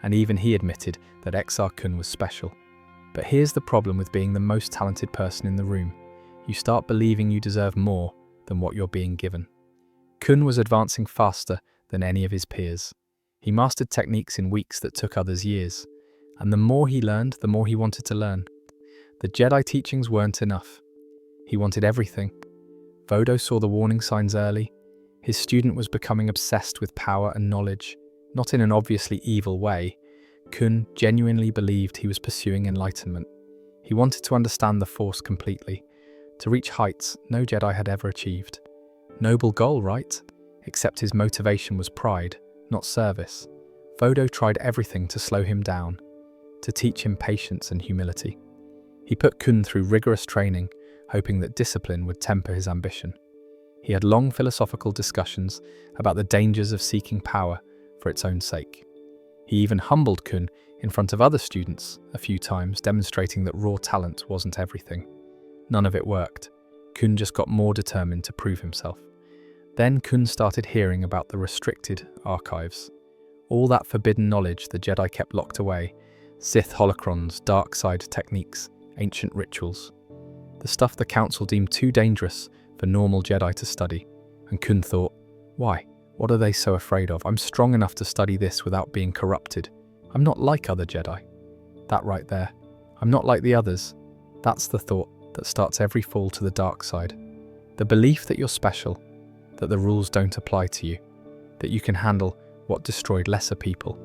Speaker 1: and even he admitted that Exar Kun was special. But here's the problem with being the most talented person in the room. You start believing you deserve more than what you're being given. Kun was advancing faster than any of his peers. He mastered techniques in weeks that took others years, and the more he learned, the more he wanted to learn. The Jedi teachings weren't enough. He wanted everything. Vodo saw the warning signs early. His student was becoming obsessed with power and knowledge, not in an obviously evil way. Kun genuinely believed he was pursuing enlightenment. He wanted to understand the Force completely, to reach heights no Jedi had ever achieved. Noble goal, right? Except his motivation was pride, not service. Vodo tried everything to slow him down, to teach him patience and humility. He put Kun through rigorous training, hoping that discipline would temper his ambition. He had long philosophical discussions about the dangers of seeking power for its own sake. He even humbled Kun in front of other students a few times, demonstrating that raw talent wasn't everything. None of it worked. Kun just got more determined to prove himself. Then Kun started hearing about the restricted archives. All that forbidden knowledge the Jedi kept locked away, Sith holocrons, dark side techniques, ancient rituals. The stuff the Council deemed too dangerous for normal Jedi to study. And Kun thought, why? What are they so afraid of? I'm strong enough to study this without being corrupted. I'm not like other Jedi. That right there. I'm not like the others. That's the thought that starts every fall to the dark side. The belief that you're special, that the rules don't apply to you, that you can handle what destroyed lesser people.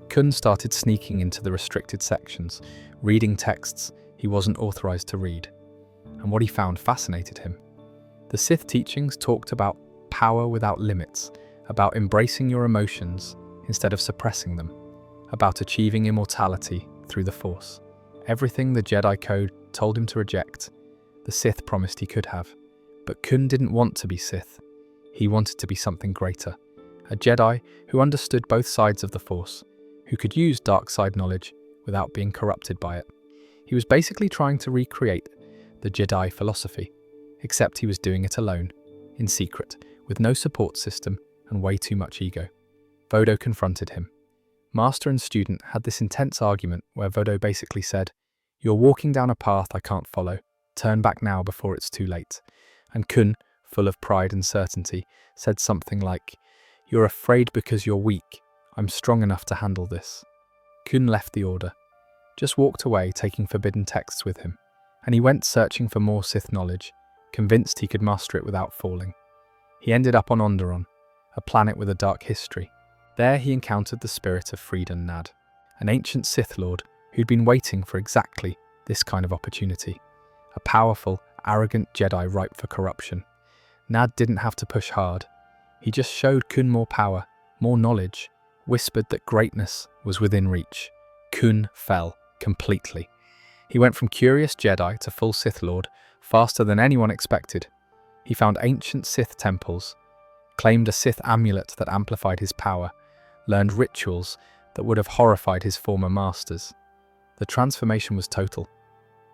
Speaker 1: Kun started sneaking into the restricted sections, reading texts he wasn't authorized to read. And what he found fascinated him. The Sith teachings talked about power without limits, about embracing your emotions instead of suppressing them, about achieving immortality through the Force. Everything the Jedi Code told him to reject, the Sith promised he could have. But Kun didn't want to be Sith. He wanted to be something greater. A Jedi who understood both sides of the Force, who could use dark side knowledge without being corrupted by it. He was basically trying to recreate the Jedi philosophy, except he was doing it alone, in secret, with no support system and way too much ego. Vodo confronted him. Master and student had this intense argument where Vodo basically said, "You're walking down a path I can't follow. Turn back now before it's too late." And Kun, full of pride and certainty, said something like, "You're afraid because you're weak. I'm strong enough to handle this." Kun left the Order, just walked away taking forbidden texts with him, and he went searching for more Sith knowledge, convinced he could master it without falling. He ended up on Onderon, a planet with a dark history. There he encountered the spirit of Freedon Nad, an ancient Sith Lord who'd been waiting for exactly this kind of opportunity. A powerful, arrogant Jedi ripe for corruption. Nad didn't have to push hard. He just showed Kun more power, more knowledge, whispered that greatness was within reach. Kun fell completely. He went from curious Jedi to full Sith Lord faster than anyone expected. He found ancient Sith temples, claimed a Sith amulet that amplified his power, learned rituals that would have horrified his former masters. The transformation was total.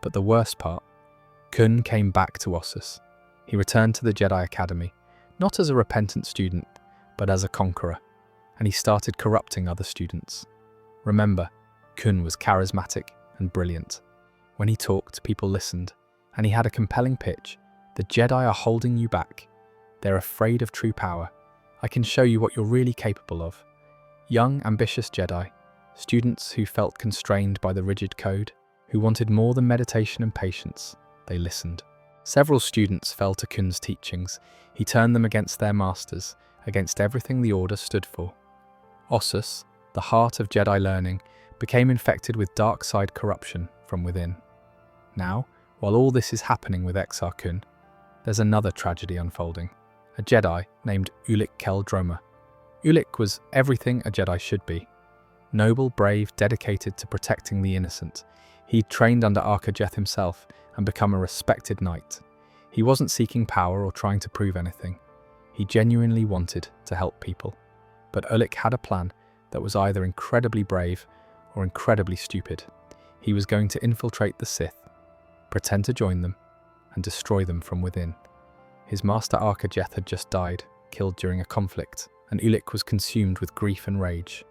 Speaker 1: But the worst part, Kun came back to Ossus. He returned to the Jedi Academy, not as a repentant student, but as a conqueror, and he started corrupting other students. Remember, Kun was charismatic and brilliant. When he talked, people listened, and he had a compelling pitch. The Jedi are holding you back. They're afraid of true power. I can show you what you're really capable of. Young, ambitious Jedi, students who felt constrained by the rigid code, who wanted more than meditation and patience, they listened. Several students fell to Kun's teachings. He turned them against their masters, against everything the Order stood for. Ossus, the heart of Jedi learning, became infected with dark side corruption from within. Now, while all this is happening with Exar Kun, there's another tragedy unfolding. A Jedi named Ulic Droma. Ulic was everything a Jedi should be. Noble, brave, dedicated to protecting the innocent. He'd trained under Archajeth himself and become a respected knight. He wasn't seeking power or trying to prove anything. He genuinely wanted to help people. But Ulic had a plan that was either incredibly brave or incredibly stupid. He was going to infiltrate the Sith, pretend to join them, and destroy them from within. His master Archajeth had just died, killed during a conflict, and Ulic was consumed with grief and rage.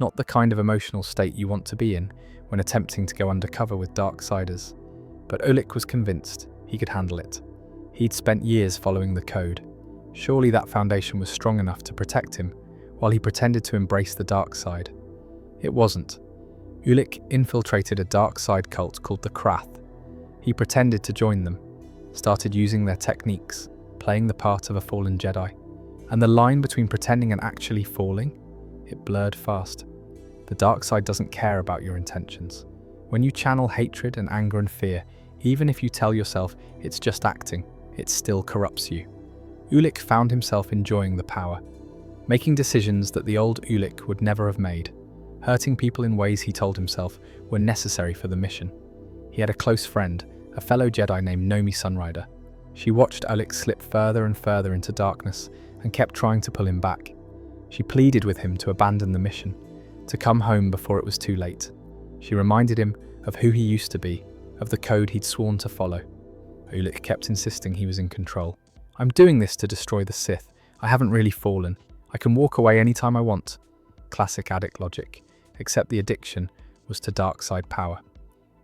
Speaker 1: Not the kind of emotional state you want to be in when attempting to go undercover with Darksiders. But Ulic was convinced he could handle it. He'd spent years following the code. Surely that foundation was strong enough to protect him, while he pretended to embrace the dark side. It wasn't. Ulic infiltrated a dark side cult called the Krath. He pretended to join them, started using their techniques, playing the part of a fallen Jedi. And the line between pretending and actually falling, it blurred fast. The dark side doesn't care about your intentions. When you channel hatred and anger and fear, even if you tell yourself it's just acting, it still corrupts you. Ulic found himself enjoying the power, making decisions that the old Ulic would never have made, hurting people in ways he told himself were necessary for the mission. He had a close friend, a fellow Jedi named Nomi Sunrider. She watched Ulic slip further and further into darkness and kept trying to pull him back. She pleaded with him to abandon the mission, to come home before it was too late. She reminded him of who he used to be, of the code he'd sworn to follow. Ulic kept insisting he was in control. "I'm doing this to destroy the Sith. I haven't really fallen. I can walk away anytime I want." Classic addict logic, except the addiction was to dark side power.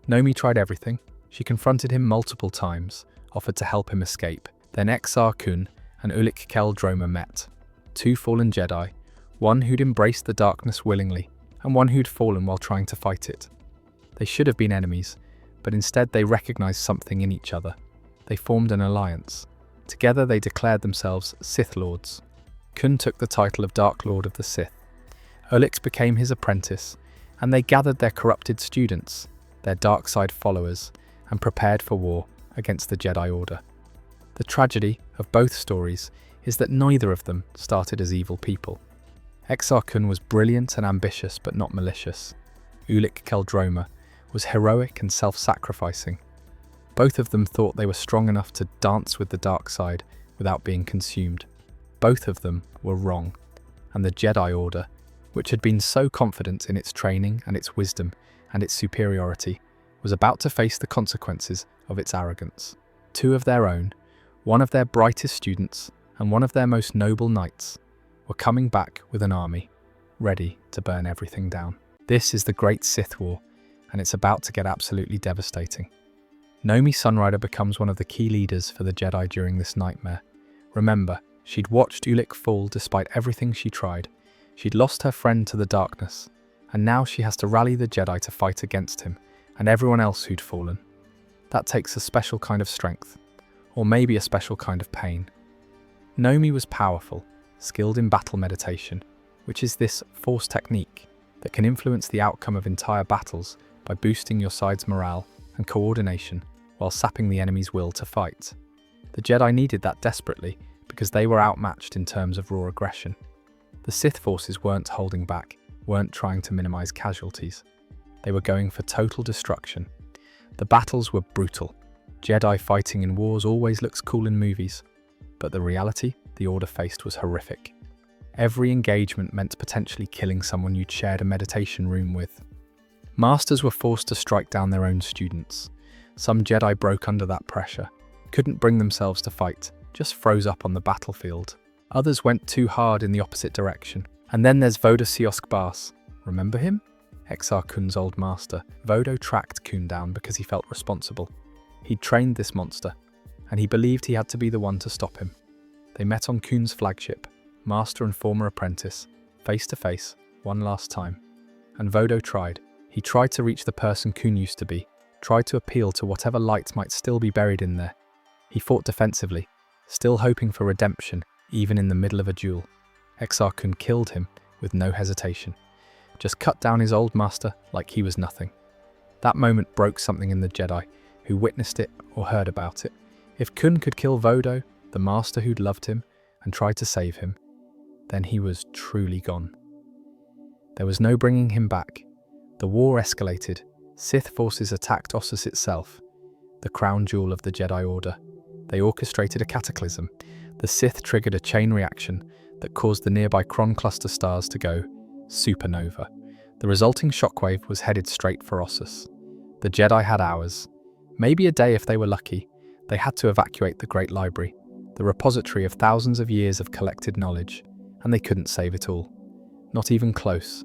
Speaker 1: Nomi tried everything. She confronted him multiple times, offered to help him escape. Then Exar Kun and Ulic Droma met. Two fallen Jedi, one who'd embraced the darkness willingly, and one who'd fallen while trying to fight it. They should have been enemies, but instead they recognized something in each other. They formed an alliance. Together they declared themselves Sith Lords. Kun took the title of Dark Lord of the Sith. Ulic became his apprentice, and they gathered their corrupted students, their dark side followers, and prepared for war against the Jedi Order. The tragedy of both stories is that neither of them started as evil people. Exar Kun was brilliant and ambitious but not malicious. Ulic Droma was heroic and self-sacrificing. Both of them thought they were strong enough to dance with the dark side without being consumed. Both of them were wrong, and the Jedi Order, which had been so confident in its training and its wisdom and its superiority, was about to face the consequences of its arrogance. Two of their own, one of their brightest students and one of their most noble knights, were coming back with an army, ready to burn everything down. This is the Great Sith War, and it's about to get absolutely devastating. Nomi Sunrider becomes one of the key leaders for the Jedi during this nightmare. Remember, she'd watched Ulic fall despite everything she tried. She'd lost her friend to the darkness, and now she has to rally the Jedi to fight against him and everyone else who'd fallen. That takes a special kind of strength, or maybe a special kind of pain. Nomi was powerful, skilled in battle meditation, which is this Force technique that can influence the outcome of entire battles by boosting your side's morale and coordination while sapping the enemy's will to fight. The Jedi needed that desperately because they were outmatched in terms of raw aggression. The Sith forces weren't holding back, weren't trying to minimize casualties. They were going for total destruction. The battles were brutal. Jedi fighting in wars always looks cool in movies, but the reality the Order faced was horrific. Every engagement meant potentially killing someone you'd shared a meditation room with. Masters were forced to strike down their own students. Some Jedi broke under that pressure, couldn't bring themselves to fight, just froze up on the battlefield. Others went too hard in the opposite direction. And then there's Voda Siosk Bas. Remember him? Exar Kun's old master, Vodo tracked Kun down because he felt responsible. He'd trained this monster, and he believed he had to be the one to stop him. They met on Kun's flagship, master and former apprentice, face to face, one last time. And Vodo tried. He tried to reach the person Kun used to be, tried to appeal to whatever light might still be buried in there. He fought defensively, still hoping for redemption, even in the middle of a duel. Exar Kun killed him with no hesitation. Just cut down his old master like he was nothing. That moment broke something in the Jedi, who witnessed it or heard about it. If Kun could kill Vodo, the master who'd loved him and tried to save him, then he was truly gone. There was no bringing him back. The war escalated. Sith forces attacked Ossus itself, the crown jewel of the Jedi Order. They orchestrated a cataclysm. The Sith triggered a chain reaction that caused the nearby Kron cluster stars to go supernova. The resulting shockwave was headed straight for Ossus. The Jedi had hours, maybe a day if they were lucky. They had to evacuate the Great Library, the repository of thousands of years of collected knowledge, and they couldn't save it all. Not even close.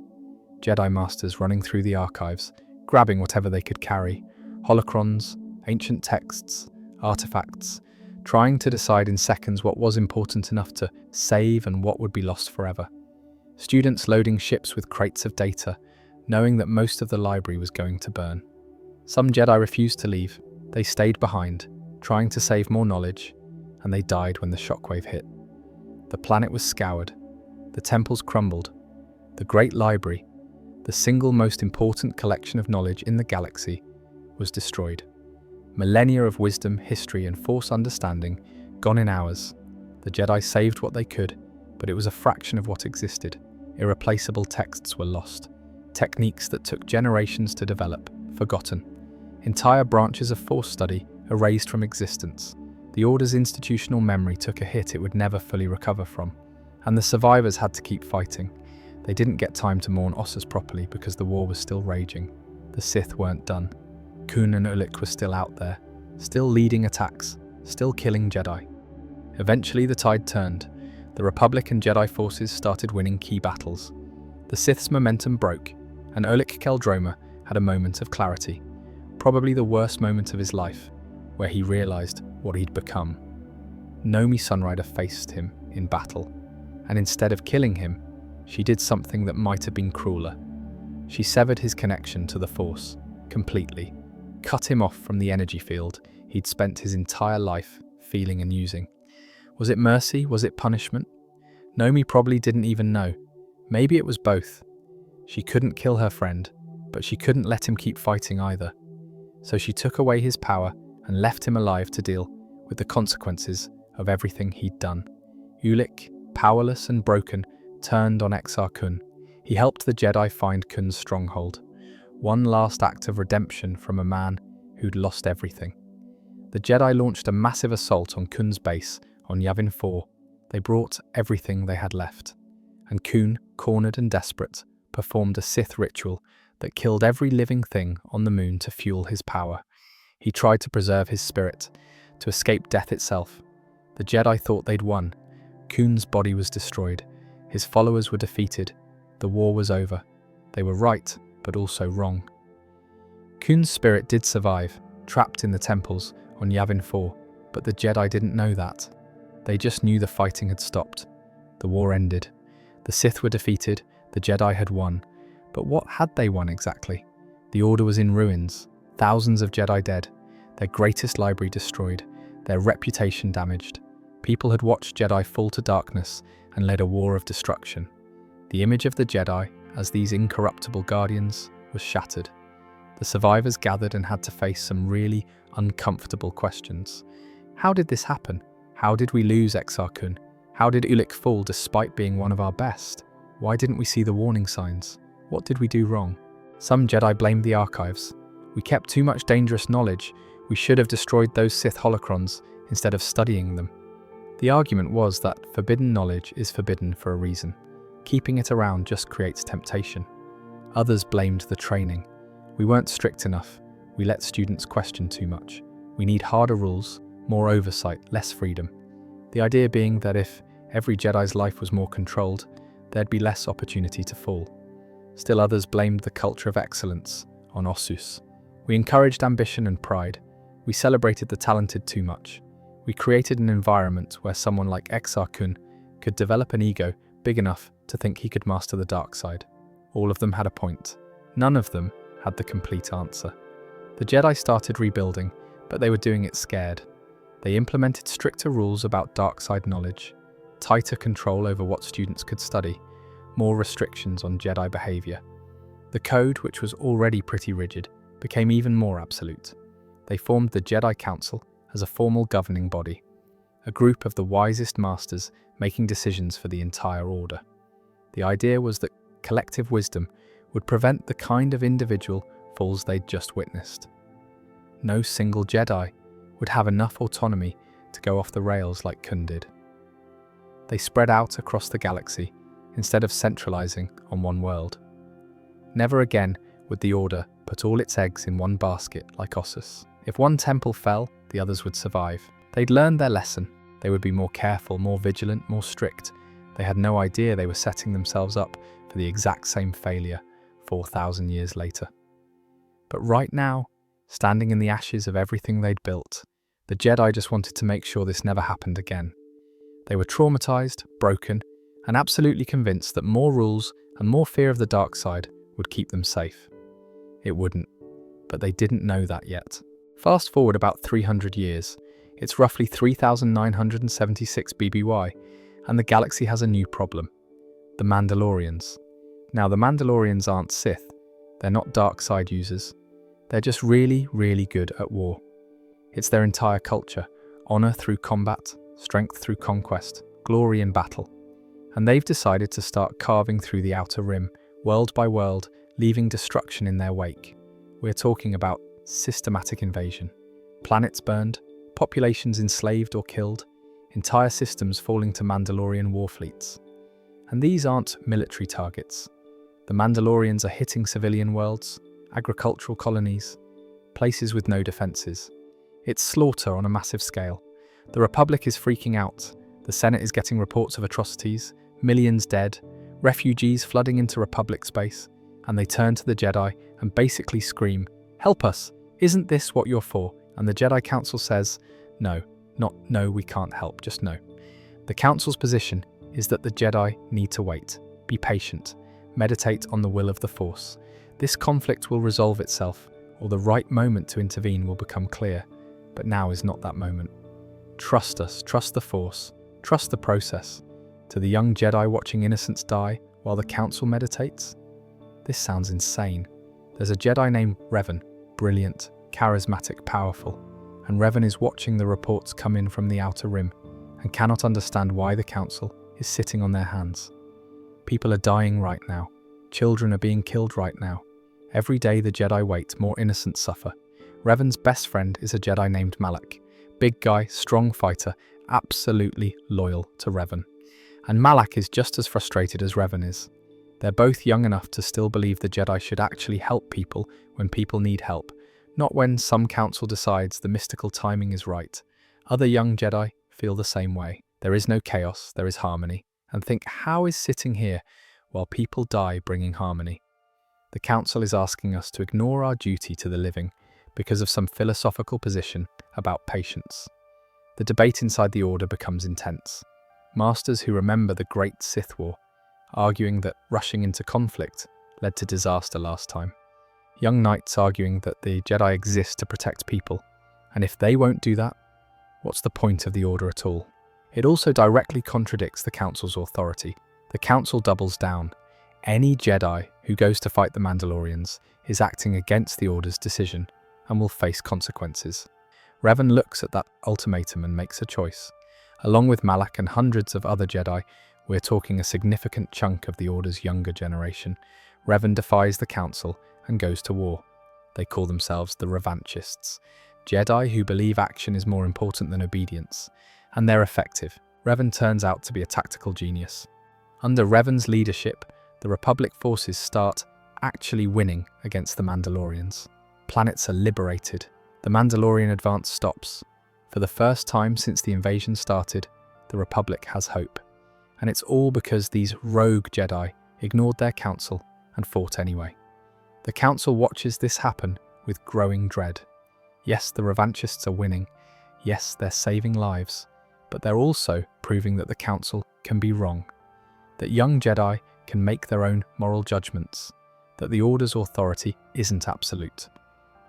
Speaker 1: Jedi Masters running through the archives, grabbing whatever they could carry, holocrons, ancient texts, artifacts, trying to decide in seconds what was important enough to save and what would be lost forever. Students loading ships with crates of data, knowing that most of the library was going to burn. Some Jedi refused to leave. They stayed behind, trying to save more knowledge, and they died when the shockwave hit. The planet was scoured. The temples crumbled. The Great Library, the single most important collection of knowledge in the galaxy, was destroyed. Millennia of wisdom, history, and Force understanding gone in hours. The Jedi saved what they could, but it was a fraction of what existed. Irreplaceable texts were lost. Techniques that took generations to develop, forgotten. Entire branches of Force study erased from existence. The Order's institutional memory took a hit it would never fully recover from. And the survivors had to keep fighting. They didn't get time to mourn Ossus properly because the war was still raging. The Sith weren't done. Kun and Ulic were still out there, still leading attacks, still killing Jedi. Eventually the tide turned. The Republic and Jedi forces started winning key battles. The Sith's momentum broke, and Ulic Droma had a moment of clarity. Probably the worst moment of his life, where he realized what he'd become. Nomi Sunrider faced him in battle, and instead of killing him, she did something that might have been crueler. She severed his connection to the Force, completely. Cut him off from the energy field he'd spent his entire life feeling and using. Was it mercy? Was it punishment? Nomi probably didn't even know. Maybe it was both. She couldn't kill her friend, but she couldn't let him keep fighting either. So she took away his power and left him alive to deal with the consequences of everything he'd done. Ulic, powerless and broken, turned on Exar Kun. He helped the Jedi find Kun's stronghold. One last act of redemption from a man who'd lost everything. The Jedi launched a massive assault on Kun's base on Yavin 4. They brought everything they had left. And Kun, cornered and desperate, performed a Sith ritual that killed every living thing on the moon to fuel his power. He tried to preserve his spirit, to escape death itself. The Jedi thought they'd won. Kun's body was destroyed. His followers were defeated. The war was over. They were right, but also wrong. Kun's spirit did survive, trapped in the temples on Yavin 4, but the Jedi didn't know that. They just knew the fighting had stopped. The war ended. The Sith were defeated. The Jedi had won. But what had they won exactly? The Order was in ruins. Thousands of Jedi dead. Their greatest library destroyed. Their reputation damaged. People had watched Jedi fall to darkness and led a war of destruction. The image of the Jedi, as these incorruptible guardians, was shattered. The survivors gathered and had to face some really uncomfortable questions. How did this happen? How did we lose Exar Kun? How did Ulic fall despite being one of our best? Why didn't we see the warning signs? What did we do wrong? Some Jedi blamed the archives. We kept too much dangerous knowledge. We should have destroyed those Sith holocrons instead of studying them. The argument was that forbidden knowledge is forbidden for a reason. Keeping it around just creates temptation. Others blamed the training. We weren't strict enough. We let students question too much. We need harder rules, more oversight, less freedom. The idea being that if every Jedi's life was more controlled, there'd be less opportunity to fall. Still others blamed the culture of excellence on Ossus. We encouraged ambition and pride. We celebrated the talented too much. We created an environment where someone like Exar could develop an ego big enough to think he could master the dark side. All of them had a point. None of them had the complete answer. The Jedi started rebuilding, but they were doing it scared. They implemented stricter rules about dark side knowledge, tighter control over what students could study, more restrictions on Jedi behavior. The code, which was already pretty rigid, became even more absolute. They formed the Jedi Council as a formal governing body, a group of the wisest masters making decisions for the entire order. The idea was that collective wisdom would prevent the kind of individual falls they'd just witnessed. No single Jedi would have enough autonomy to go off the rails like Kun did. They spread out across the galaxy instead of centralizing on one world. Never again would the Order put all its eggs in one basket like Ossus. If one temple fell, the others would survive. They'd learned their lesson. They would be more careful, more vigilant, more strict. They had no idea they were setting themselves up for the exact same failure 4,000 years later. But right now, standing in the ashes of everything they'd built, the Jedi just wanted to make sure this never happened again. They were traumatized, broken, and absolutely convinced that more rules and more fear of the dark side would keep them safe. It wouldn't, but they didn't know that yet. Fast forward about 300 years, it's roughly 3,976 BBY, and the galaxy has a new problem: the Mandalorians. Now, the Mandalorians aren't Sith, they're not dark side users, they're just really, really good at war. It's their entire culture: honor through combat, strength through conquest, glory in battle. And they've decided to start carving through the Outer Rim, world by world, leaving destruction in their wake. We're talking about systematic invasion. Planets burned, populations enslaved or killed, entire systems falling to Mandalorian war fleets. And these aren't military targets. The Mandalorians are hitting civilian worlds, agricultural colonies, places with no defenses. It's slaughter on a massive scale. The Republic is freaking out. The Senate is getting reports of atrocities, millions dead, refugees flooding into Republic space, and they turn to the Jedi and basically scream, "Help us! Isn't this what you're for?" And the Jedi Council says, no, not no, we can't help, just no. The Council's position is that the Jedi need to wait, be patient, meditate on the will of the Force. This conflict will resolve itself, or the right moment to intervene will become clear, but now is not that moment. Trust us, trust the Force, trust the process. To the young Jedi watching innocents die while the Council meditates? This sounds insane. There's a Jedi named Revan, brilliant, charismatic, powerful, and Revan is watching the reports come in from the Outer Rim and cannot understand why the Council is sitting on their hands. People are dying right now. Children are being killed right now. Every day the Jedi wait, more innocents suffer. Revan's best friend is a Jedi named Malak. Big guy, strong fighter, absolutely loyal to Revan. And Malak is just as frustrated as Revan is. They're both young enough to still believe the Jedi should actually help people when people need help, not when some council decides the mystical timing is right. Other young Jedi feel the same way. There is no chaos, there is harmony, and think, how is sitting here while people die bringing harmony? The council is asking us to ignore our duty to the living because of some philosophical position about patience. The debate inside the Order becomes intense. Masters who remember the Great Sith War, arguing that rushing into conflict led to disaster last time. Young knights arguing that the Jedi exist to protect people, and if they won't do that, what's the point of the Order at all? It also directly contradicts the Council's authority. The Council doubles down. Any Jedi who goes to fight the Mandalorians is acting against the Order's decision and will face consequences. Revan looks at that ultimatum and makes a choice. Along with Malak and hundreds of other Jedi, we're talking a significant chunk of the Order's younger generation. Revan defies the Council and goes to war. They call themselves the Revanchists, Jedi who believe action is more important than obedience, and they're effective. Revan turns out to be a tactical genius. Under Revan's leadership, the Republic forces start actually winning against the Mandalorians. Planets are liberated. The Mandalorian advance stops. For the first time since the invasion started, the Republic has hope. And it's all because these rogue Jedi ignored their council and fought anyway. The Council watches this happen with growing dread. Yes, the revanchists are winning. Yes, they're saving lives. But they're also proving that the Council can be wrong. That young Jedi can make their own moral judgments. That the Order's authority isn't absolute.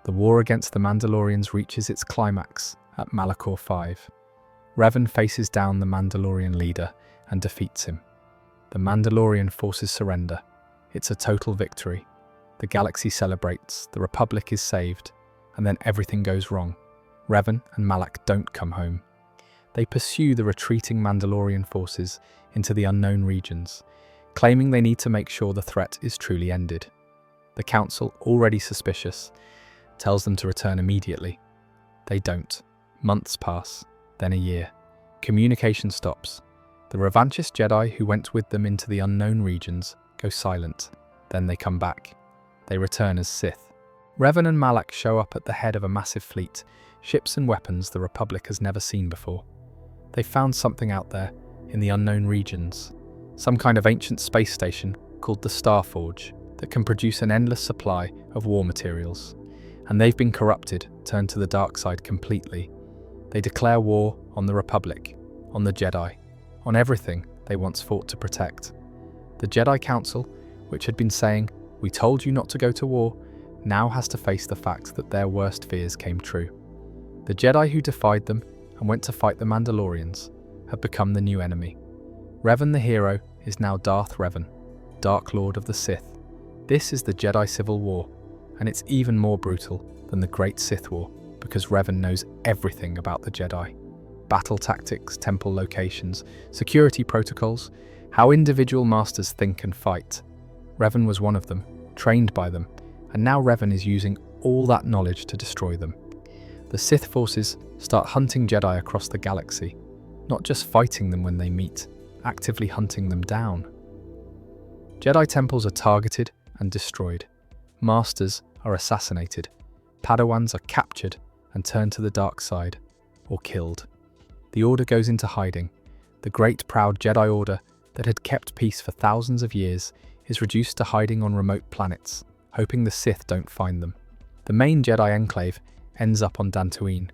Speaker 1: The war against the Mandalorians reaches its climax at Malachor 5. Revan faces down the Mandalorian leader and defeats him. The Mandalorian forces surrender. It's a total victory. The galaxy celebrates, the Republic is saved, and then everything goes wrong. Revan and Malak don't come home. They pursue the retreating Mandalorian forces into the unknown regions, claiming they need to make sure the threat is truly ended. The Council, already suspicious, tells them to return immediately. They don't. Months pass, then a year. Communication stops. The revanchist Jedi who went with them into the unknown regions go silent. Then they come back. They return as Sith. Revan and Malak show up at the head of a massive fleet, ships and weapons the Republic has never seen before. They found something out there, in the unknown regions. Some kind of ancient space station called the Starforge that can produce an endless supply of war materials. And they've been corrupted, turned to the dark side completely. They declare war on the Republic, on the Jedi, on everything they once fought to protect. The Jedi Council, which had been saying, "We told you not to go to war," now has to face the fact that their worst fears came true. The Jedi who defied them and went to fight the Mandalorians have become the new enemy. Revan the hero is now Darth Revan, Dark Lord of the Sith. This is the Jedi Civil War, and it's even more brutal than the Great Sith War because Revan knows everything about the Jedi. Battle tactics, temple locations, security protocols, how individual masters think and fight. Revan was one of them, trained by them, and now Revan is using all that knowledge to destroy them. The Sith forces start hunting Jedi across the galaxy, not just fighting them when they meet, actively hunting them down. Jedi temples are targeted and destroyed. Masters are assassinated. Padawans are captured and turned to the dark side, or killed. The Order goes into hiding. The great proud Jedi Order that had kept peace for thousands of years is reduced to hiding on remote planets, hoping the Sith don't find them. The main Jedi enclave ends up on Dantooine.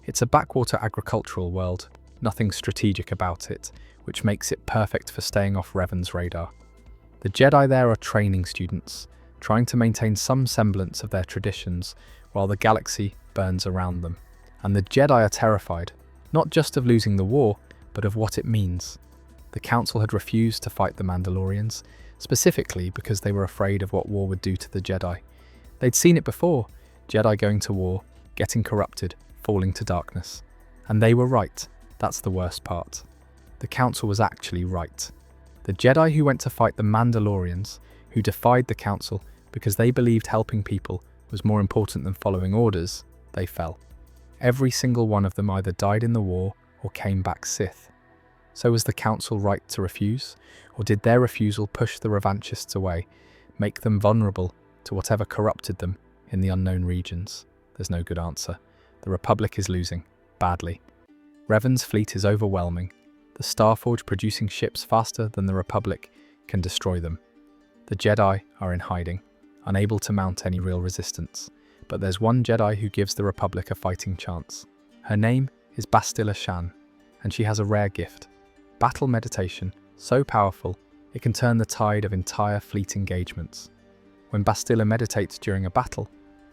Speaker 1: It's a backwater agricultural world, nothing strategic about it, which makes it perfect for staying off Revan's radar. The Jedi there are training students, trying to maintain some semblance of their traditions while the galaxy burns around them. And the Jedi are terrified, not just of losing the war, but of what it means. The Council had refused to fight the Mandalorians, specifically because they were afraid of what war would do to the Jedi. They'd seen it before, Jedi going to war, getting corrupted, falling to darkness. And they were right. That's the worst part. The Council was actually right. The Jedi who went to fight the Mandalorians, who defied the Council because they believed helping people was more important than following orders, they fell. Every single one of them either died in the war or came back Sith. So was the Council right to refuse? Or did their refusal push the revanchists away, make them vulnerable to whatever corrupted them in the unknown regions? There's no good answer. The Republic is losing, badly. Revan's fleet is overwhelming. The Starforge producing ships faster than the Republic can destroy them. The Jedi are in hiding, unable to mount any real resistance. But there's one Jedi who gives the Republic a fighting chance. Her name is Bastila Shan, and she has a rare gift. Battle meditation, so powerful, it can turn the tide of entire fleet engagements. When Bastila meditates during a battle,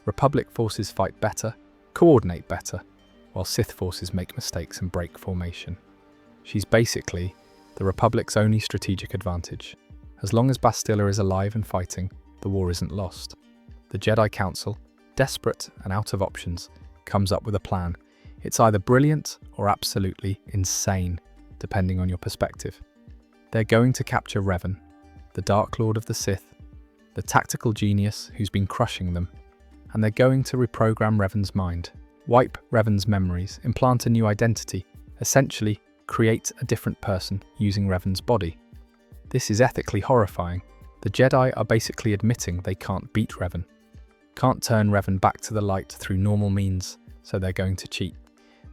Speaker 1: Republic forces fight better, coordinate better, while Sith forces make mistakes and break formation. She's basically the Republic's only strategic advantage. As long as Bastila is alive and fighting, the war isn't lost. The Jedi Council, desperate and out of options, comes up with a plan. It's either brilliant or absolutely insane, depending on your perspective. They're going to capture Revan, the Dark Lord of the Sith, the tactical genius who's been crushing them, and they're going to reprogram Revan's mind, wipe Revan's memories, implant a new identity, essentially create a different person using Revan's body. This is ethically horrifying. The Jedi are basically admitting they can't beat Revan, can't turn Revan back to the light through normal means, so they're going to cheat.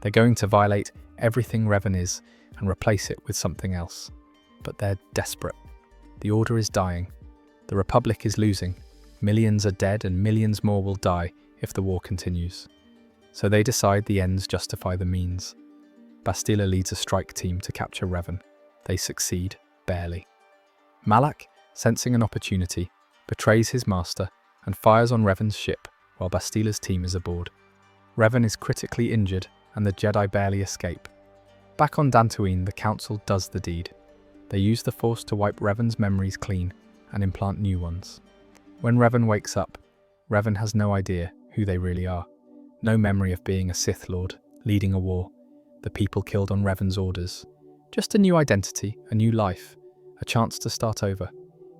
Speaker 1: They're going to violate everything Revan is and replace it with something else. But they're desperate. The Order is dying. The Republic is losing. Millions are dead and millions more will die if the war continues. So they decide the ends justify the means. Bastila leads a strike team to capture Revan. They succeed, barely. Malak, sensing an opportunity, betrays his master and fires on Revan's ship while Bastila's team is aboard. Revan is critically injured and the Jedi barely escape. Back on Dantooine, the Council does the deed. They use the Force to wipe Revan's memories clean and implant new ones. When Revan wakes up, Revan has no idea who they really are. No memory of being a Sith Lord, leading a war, the people killed on Revan's orders. Just a new identity, a new life, a chance to start over.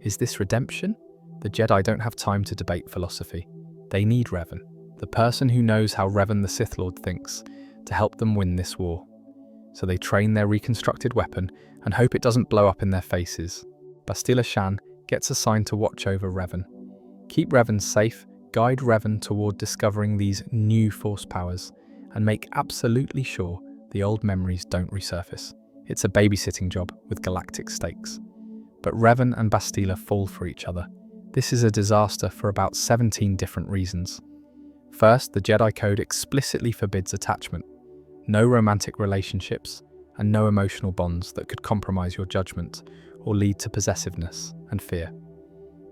Speaker 1: Is this redemption? The Jedi don't have time to debate philosophy. They need Revan, the person who knows how Revan the Sith Lord thinks, to help them win this war. So they train their reconstructed weapon and hope it doesn't blow up in their faces. Bastila Shan gets assigned to watch over Revan. Keep Revan safe, guide Revan toward discovering these new Force powers, and make absolutely sure the old memories don't resurface. It's a babysitting job with galactic stakes. But Revan and Bastila fall for each other. This is a disaster for about 17 different reasons. First, the Jedi Code explicitly forbids attachment. No romantic relationships, and no emotional bonds that could compromise your judgment or lead to possessiveness and fear.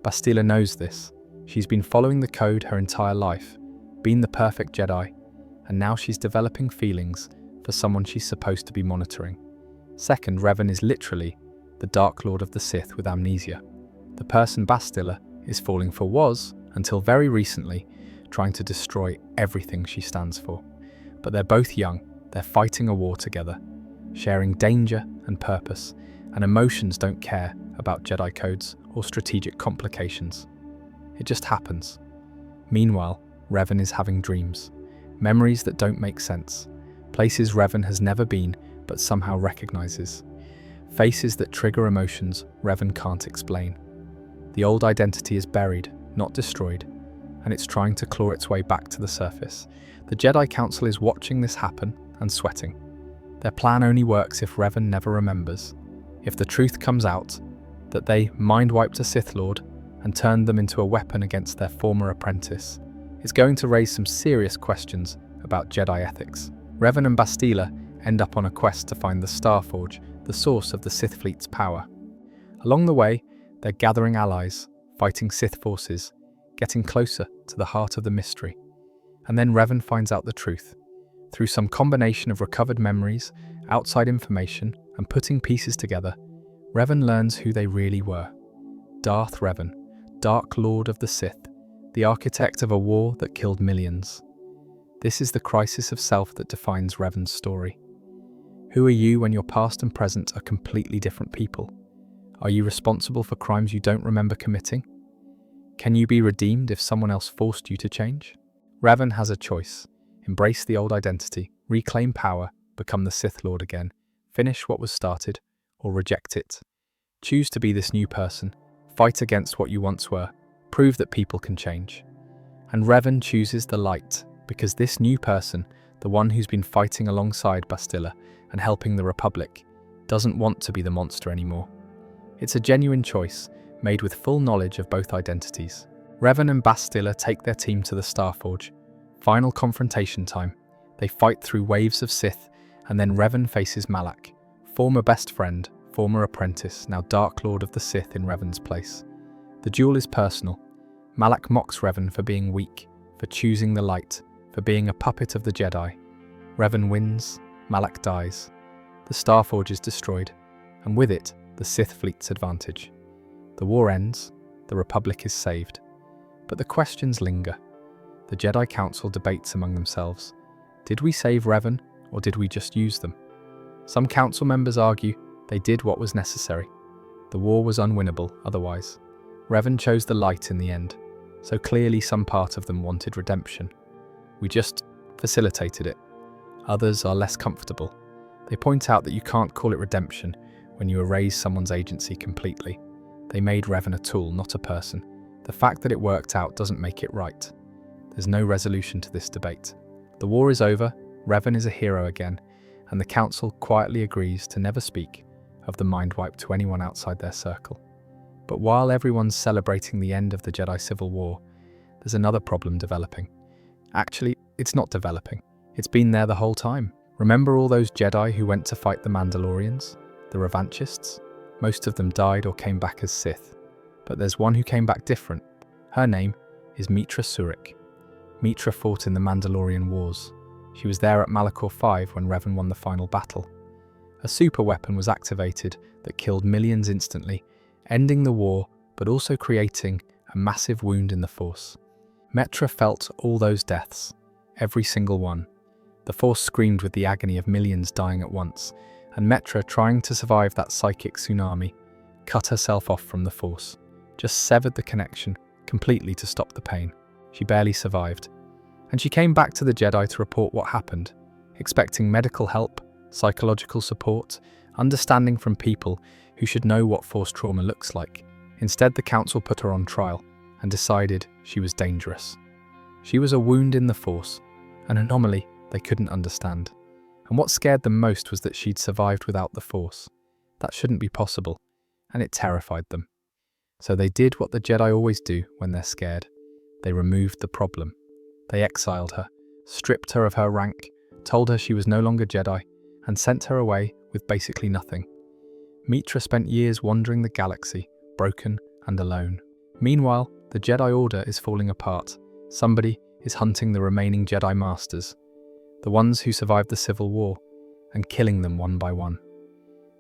Speaker 1: Bastila knows this. She's been following the code her entire life, been the perfect Jedi, and now she's developing feelings for someone she's supposed to be monitoring. Second, Revan is literally the Dark Lord of the Sith with amnesia. The person Bastila is falling for was, until very recently, trying to destroy everything she stands for. But they're both young, they're fighting a war together, sharing danger and purpose, and emotions don't care about Jedi codes or strategic complications. It just happens. Meanwhile, Revan is having dreams, memories that don't make sense, places Revan has never been but somehow recognizes, faces that trigger emotions Revan can't explain. The old identity is buried, not destroyed, and it's trying to claw its way back to the surface. The Jedi Council is watching this happen and sweating. Their plan only works if Revan never remembers. If the truth comes out that they mind-wiped a Sith Lord and turned them into a weapon against their former apprentice, it's going to raise some serious questions about Jedi ethics. Revan and Bastila end up on a quest to find the Starforge, the source of the Sith fleet's power. Along the way, they're gathering allies, fighting Sith forces, getting closer to the heart of the mystery. And then Revan finds out the truth. Through some combination of recovered memories, outside information, and putting pieces together, Revan learns who they really were. Darth Revan, Dark Lord of the Sith, the architect of a war that killed millions. This is the crisis of self that defines Revan's story. Who are you when your past and present are completely different people? Are you responsible for crimes you don't remember committing? Can you be redeemed if someone else forced you to change? Revan has a choice. Embrace the old identity, reclaim power, become the Sith Lord again, finish what was started, or reject it. Choose to be this new person, fight against what you once were, prove that people can change. And Revan chooses the light, because this new person, the one who's been fighting alongside Bastila and helping the Republic, doesn't want to be the monster anymore. It's a genuine choice, made with full knowledge of both identities. Revan and Bastila take their team to the Starforge. Final confrontation time. They fight through waves of Sith, and then Revan faces Malak, former best friend, former apprentice, now Dark Lord of the Sith in Revan's place. The duel is personal. Malak mocks Revan for being weak, for choosing the light, for being a puppet of the Jedi. Revan wins, Malak dies. The Starforge is destroyed, and with it, the Sith fleet's advantage. The war ends, the Republic is saved. But the questions linger. The Jedi Council debates among themselves. Did we save Revan, or did we just use them? Some council members argue they did what was necessary. The war was unwinnable otherwise. Revan chose the light in the end, so clearly some part of them wanted redemption. We just facilitated it. Others are less comfortable. They point out that you can't call it redemption when you erase someone's agency completely. They made Revan a tool, not a person. The fact that it worked out doesn't make it right. There's no resolution to this debate. The war is over, Revan is a hero again, and the council quietly agrees to never speak of the mind wipe to anyone outside their circle. But while everyone's celebrating the end of the Jedi Civil War, there's another problem developing. Actually, it's not developing. It's been there the whole time. Remember all those Jedi who went to fight the Mandalorians? The Revanchists? Most of them died or came back as Sith. But there's one who came back different. Her name is Meetra Surik. Meetra fought in the Mandalorian Wars. She was there at Malak 5 when Revan won the final battle. A super weapon was activated that killed millions instantly, ending the war but also creating a massive wound in the Force. Meetra felt all those deaths, every single one. The Force screamed with the agony of millions dying at once, and Meetra, trying to survive that psychic tsunami, cut herself off from the Force, just severed the connection completely to stop the pain. She barely survived, and she came back to the Jedi to report what happened, expecting medical help, psychological support, understanding from people who should know what Force trauma looks like. Instead, the Council put her on trial and decided she was dangerous. She was a wound in the Force, an anomaly they couldn't understand. And what scared them most was that she'd survived without the Force. That shouldn't be possible, and it terrified them. So they did what the Jedi always do when they're scared. They removed the problem. They exiled her, stripped her of her rank, told her she was no longer Jedi, and sent her away with basically nothing. Meetra spent years wandering the galaxy, broken and alone. Meanwhile, the Jedi Order is falling apart. Somebody is hunting the remaining Jedi Masters, the ones who survived the Civil War, and killing them one by one.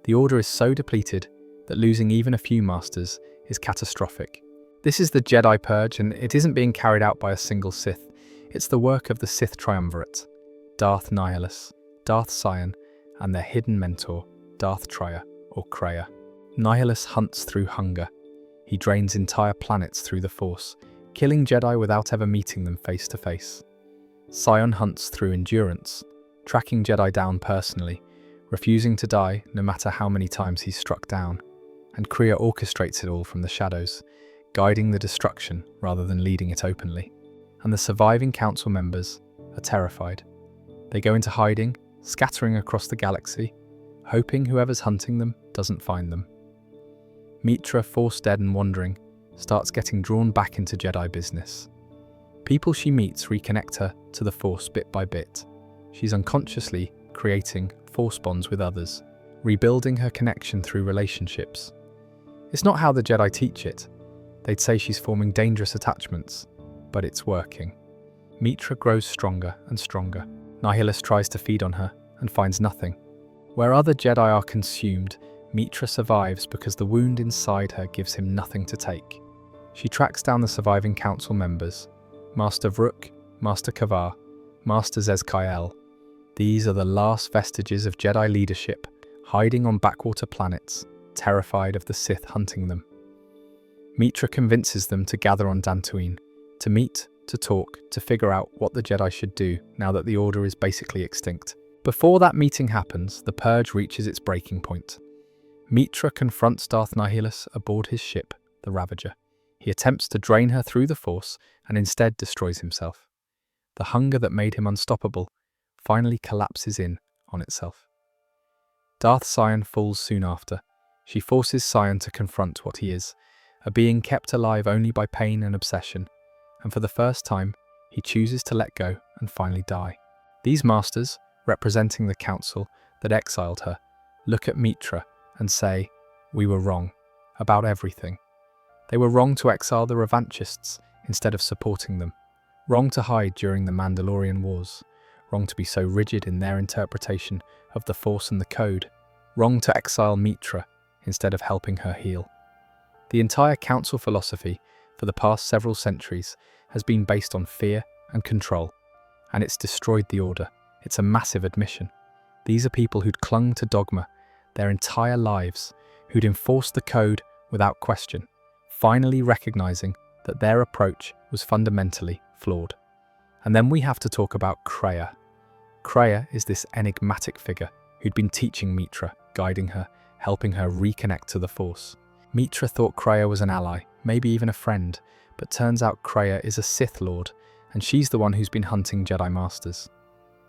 Speaker 1: The Order is so depleted that losing even a few Masters is catastrophic. This is the Jedi Purge, and it isn't being carried out by a single Sith. It's the work of the Sith Triumvirate, Darth Nihilus, Darth Sion, and their hidden mentor, Darth Traya, or Kreia. Nihilus hunts through hunger. He drains entire planets through the Force, killing Jedi without ever meeting them face to face. Sion hunts through endurance, tracking Jedi down personally, refusing to die no matter how many times he's struck down. And Kreia orchestrates it all from the shadows, guiding the destruction rather than leading it openly. And the surviving Council members are terrified. They go into hiding, scattering across the galaxy, hoping whoever's hunting them doesn't find them. Meetra, Force dead and wandering, starts getting drawn back into Jedi business. People she meets reconnect her to the Force bit by bit. She's unconsciously creating Force bonds with others, rebuilding her connection through relationships. It's not how the Jedi teach it. They'd say she's forming dangerous attachments, but it's working. Meetra grows stronger and stronger. Nihilus tries to feed on her and finds nothing. Where other Jedi are consumed, Meetra survives because the wound inside her gives him nothing to take. She tracks down the surviving Council members, Master Vrook, Master Kavar, Master Zezkael. These are the last vestiges of Jedi leadership, hiding on backwater planets, terrified of the Sith hunting them. Meetra convinces them to gather on Dantooine, to meet, to talk, to figure out what the Jedi should do now that the Order is basically extinct. Before that meeting happens, the Purge reaches its breaking point. Meetra confronts Darth Nihilus aboard his ship, the Ravager. He attempts to drain her through the Force and instead destroys himself. The hunger that made him unstoppable finally collapses in on itself. Darth Sion falls soon after. She forces Sion to confront what he is, a being kept alive only by pain and obsession, and for the first time, he chooses to let go and finally die. These masters, representing the Council that exiled her, look at Meetra and say, "We were wrong about everything." They were wrong to exile the Revanchists instead of supporting them, wrong to hide during the Mandalorian Wars, wrong to be so rigid in their interpretation of the Force and the Code, wrong to exile Meetra instead of helping her heal. The entire Council philosophy for the past several centuries has been based on fear and control, and it's destroyed the Order. It's a massive admission. These are people who'd clung to dogma their entire lives, who'd enforced the Code without question, finally recognizing that their approach was fundamentally flawed. And then we have to talk about Kreia. Kreia is this enigmatic figure who'd been teaching Meetra, guiding her, helping her reconnect to the Force. Meetra thought Kreia was an ally, maybe even a friend, but turns out Kreia is a Sith Lord, and she's the one who's been hunting Jedi Masters.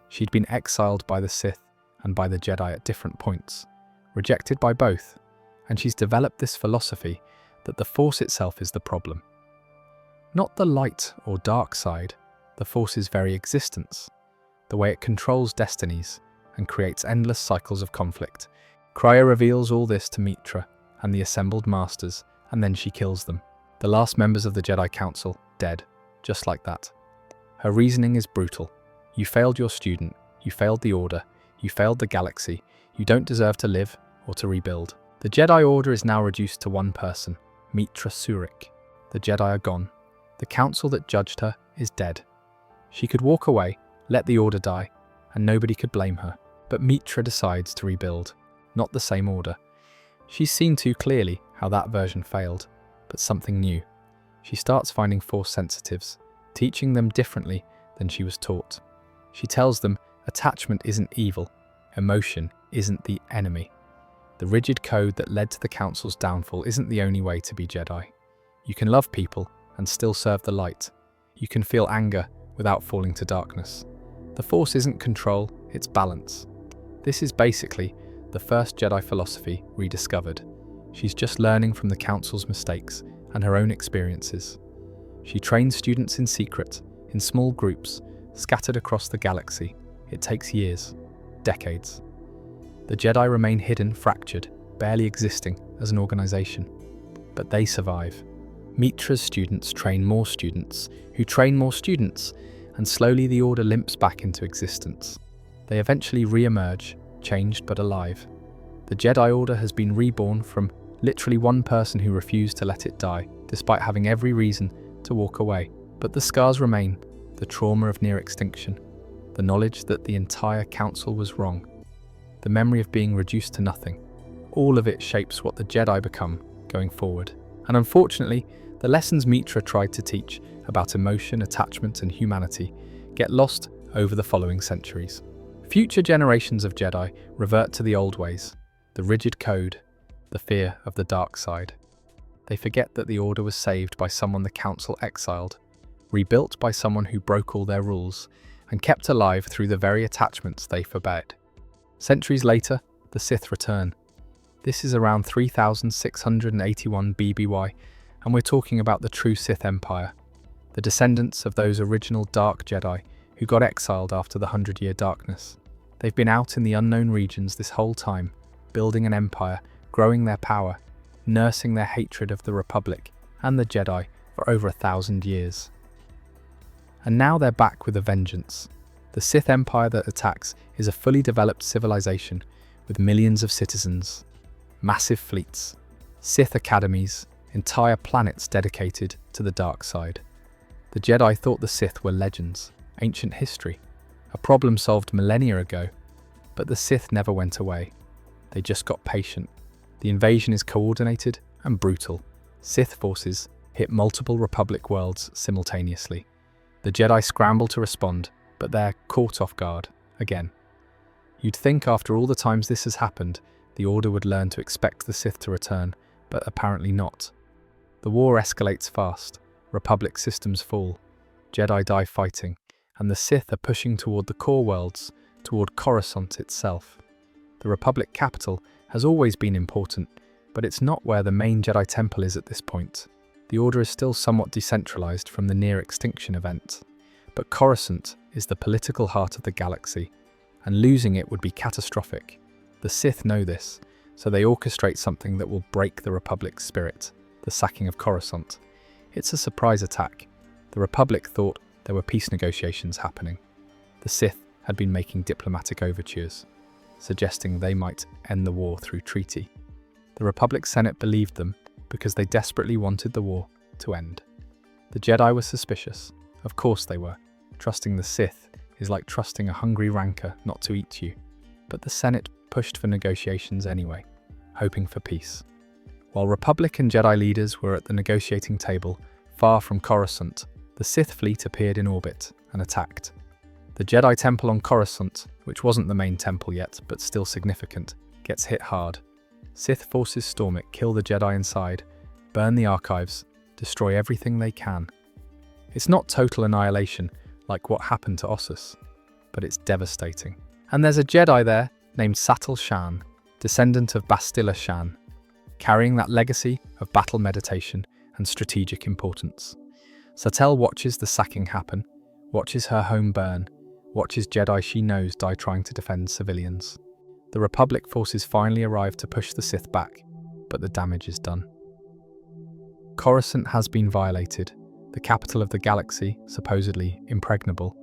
Speaker 1: She'd been exiled by the Sith and by the Jedi at different points, rejected by both, and she's developed this philosophy that the Force itself is the problem. Not the light or dark side, the Force's very existence, the way it controls destinies and creates endless cycles of conflict. Cryo reveals all this to Meetra and the assembled masters, and then she kills them. The last members of the Jedi Council, dead, just like that. Her reasoning is brutal. You failed your student, you failed the Order, you failed the galaxy, you don't deserve to live or to rebuild. The Jedi Order is now reduced to one person, Meetra Surik. The Jedi are gone. The council that judged her is dead. She could walk away, let the Order die, and nobody could blame her. But Meetra decides to rebuild, not the same Order. She's seen too clearly how that version failed, but something new. She starts finding Force-sensetives, teaching them differently than she was taught. She tells them attachment isn't evil, emotion isn't the enemy. The rigid code that led to the Council's downfall isn't the only way to be Jedi. You can love people and still serve the light. You can feel anger without falling to darkness. The Force isn't control, it's balance. This is basically the first Jedi philosophy rediscovered. She's just learning from the Council's mistakes and her own experiences. She trains students in secret, in small groups, scattered across the galaxy. It takes years, decades. The Jedi remain hidden, fractured, barely existing as an organization. But they survive. Meetra's students train more students, who train more students, and slowly the Order limps back into existence. They eventually re-emerge, changed but alive. The Jedi Order has been reborn from literally one person who refused to let it die, despite having every reason to walk away. But the scars remain, the trauma of near extinction, the knowledge that the entire council was wrong, the memory of being reduced to nothing. All of it shapes what the Jedi become going forward. And unfortunately, the lessons Meetra tried to teach about emotion, attachment, and humanity get lost over the following centuries. Future generations of Jedi revert to the old ways, the rigid code, the fear of the dark side. They forget that the Order was saved by someone the Council exiled, rebuilt by someone who broke all their rules, and kept alive through the very attachments they forbade. Centuries later, the Sith return. This is around 3681 BBY, and we're talking about the true Sith Empire, the descendants of those original Dark Jedi who got exiled after the 100-year darkness. They've been out in the unknown regions this whole time, building an empire, growing their power, nursing their hatred of the Republic and the Jedi for over 1,000 years. And now they're back with a vengeance. The Sith Empire that attacks is a fully developed civilization with millions of citizens, massive fleets, Sith academies, entire planets dedicated to the dark side. The Jedi thought the Sith were legends, ancient history, a problem solved millennia ago, but the Sith never went away. They just got patient. The invasion is coordinated and brutal. Sith forces hit multiple Republic worlds simultaneously. The Jedi scramble to respond, but they're caught off guard again. You'd think after all the times this has happened, the Order would learn to expect the Sith to return, but apparently not. The war escalates fast, Republic systems fall, Jedi die fighting, and the Sith are pushing toward the core worlds, toward Coruscant itself. The Republic capital has always been important, but it's not where the main Jedi temple is at this point. The Order is still somewhat decentralized from the near-extinction event, but Coruscant is the political heart of the galaxy, and losing it would be catastrophic. The Sith know this, so they orchestrate something that will break the Republic's spirit, the sacking of Coruscant. It's a surprise attack. The Republic thought there were peace negotiations happening. The Sith had been making diplomatic overtures, suggesting they might end the war through treaty. The Republic Senate believed them because they desperately wanted the war to end. The Jedi were suspicious. Of course they were. Trusting the Sith is like trusting a hungry rancor not to eat you. But the Senate pushed for negotiations anyway, hoping for peace. While Republic and Jedi leaders were at the negotiating table, far from Coruscant, the Sith fleet appeared in orbit and attacked. The Jedi temple on Coruscant, which wasn't the main temple yet, but still significant, gets hit hard. Sith forces storm it, kill the Jedi inside, burn the archives, destroy everything they can. It's not total annihilation like what happened to Ossus, but it's devastating. And there's a Jedi there named Sattel Shan, descendant of Bastila Shan. carrying that legacy of battle meditation and strategic importance. Satele watches the sacking happen, watches her home burn, watches Jedi she knows die trying to defend civilians. The Republic forces finally arrive to push the Sith back, but the damage is done. Coruscant has been violated. The capital of the galaxy, supposedly impregnable,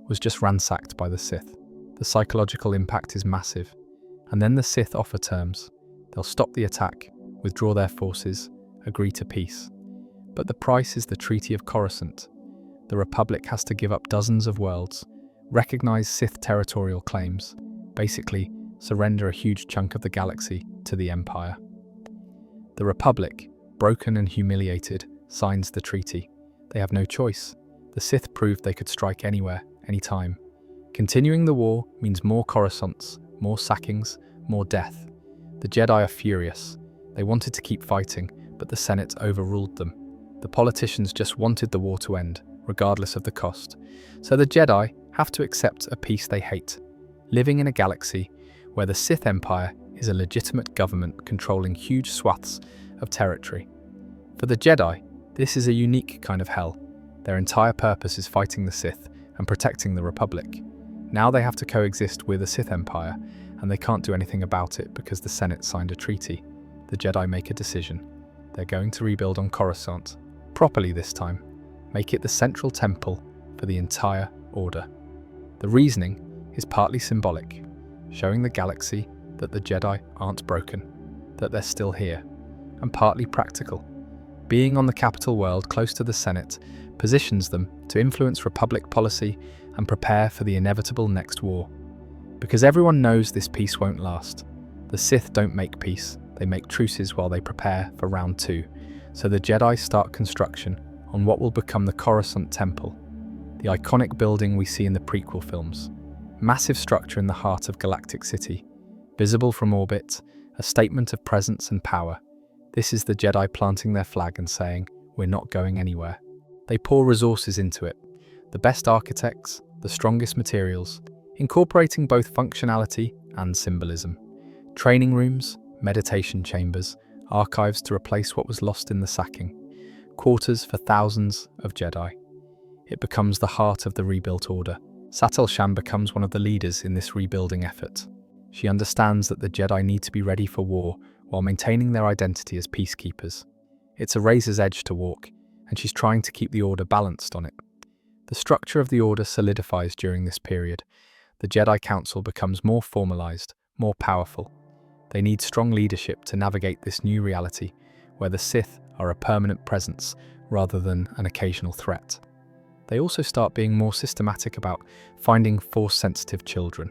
Speaker 1: was just ransacked by the Sith. The psychological impact is massive. And then the Sith offer terms. They'll stop the attack, withdraw their forces, agree to peace. But the price is the Treaty of Coruscant. The Republic has to give up dozens of worlds, recognize Sith territorial claims, basically surrender a huge chunk of the galaxy to the Empire. The Republic, broken and humiliated, signs the treaty. They have no choice. The Sith proved they could strike anywhere, anytime. Continuing the war means more Coruscants, more sackings, more death. The Jedi are furious. They wanted to keep fighting, but the Senate overruled them. The politicians just wanted the war to end, regardless of the cost. So the Jedi have to accept a peace they hate, living in a galaxy where the Sith Empire is a legitimate government controlling huge swaths of territory. For the Jedi, this is a unique kind of hell. Their entire purpose is fighting the Sith and protecting the Republic. Now they have to coexist with the Sith Empire, and they can't do anything about it because the Senate signed a treaty. The Jedi make a decision. They're going to rebuild on Coruscant, properly this time, make it the central temple for the entire Order. The reasoning is partly symbolic, showing the galaxy that the Jedi aren't broken, that they're still here, and partly practical. Being on the capital world close to the Senate positions them to influence Republic policy and prepare for the inevitable next war. Because everyone knows this peace won't last. The Sith don't make peace, they make truces while they prepare for round 2. So the Jedi start construction on what will become the Coruscant Temple, the iconic building we see in the prequel films. Massive structure in the heart of Galactic City, visible from orbit, a statement of presence and power. This is the Jedi planting their flag and saying, "We're not going anywhere." They pour resources into it, the best architects, the strongest materials, incorporating both functionality and symbolism. Training rooms, meditation chambers, archives to replace what was lost in the sacking, quarters for thousands of Jedi. It becomes the heart of the rebuilt order. Satele Shan becomes one of the leaders in this rebuilding effort. She understands that the Jedi need to be ready for war while maintaining their identity as peacekeepers. It's a razor's edge to walk, and she's trying to keep the Order balanced on it. The structure of the Order solidifies during this period. The Jedi Council becomes more formalized, more powerful. They need strong leadership to navigate this new reality, where the Sith are a permanent presence rather than an occasional threat. They also start being more systematic about finding Force-sensitive children.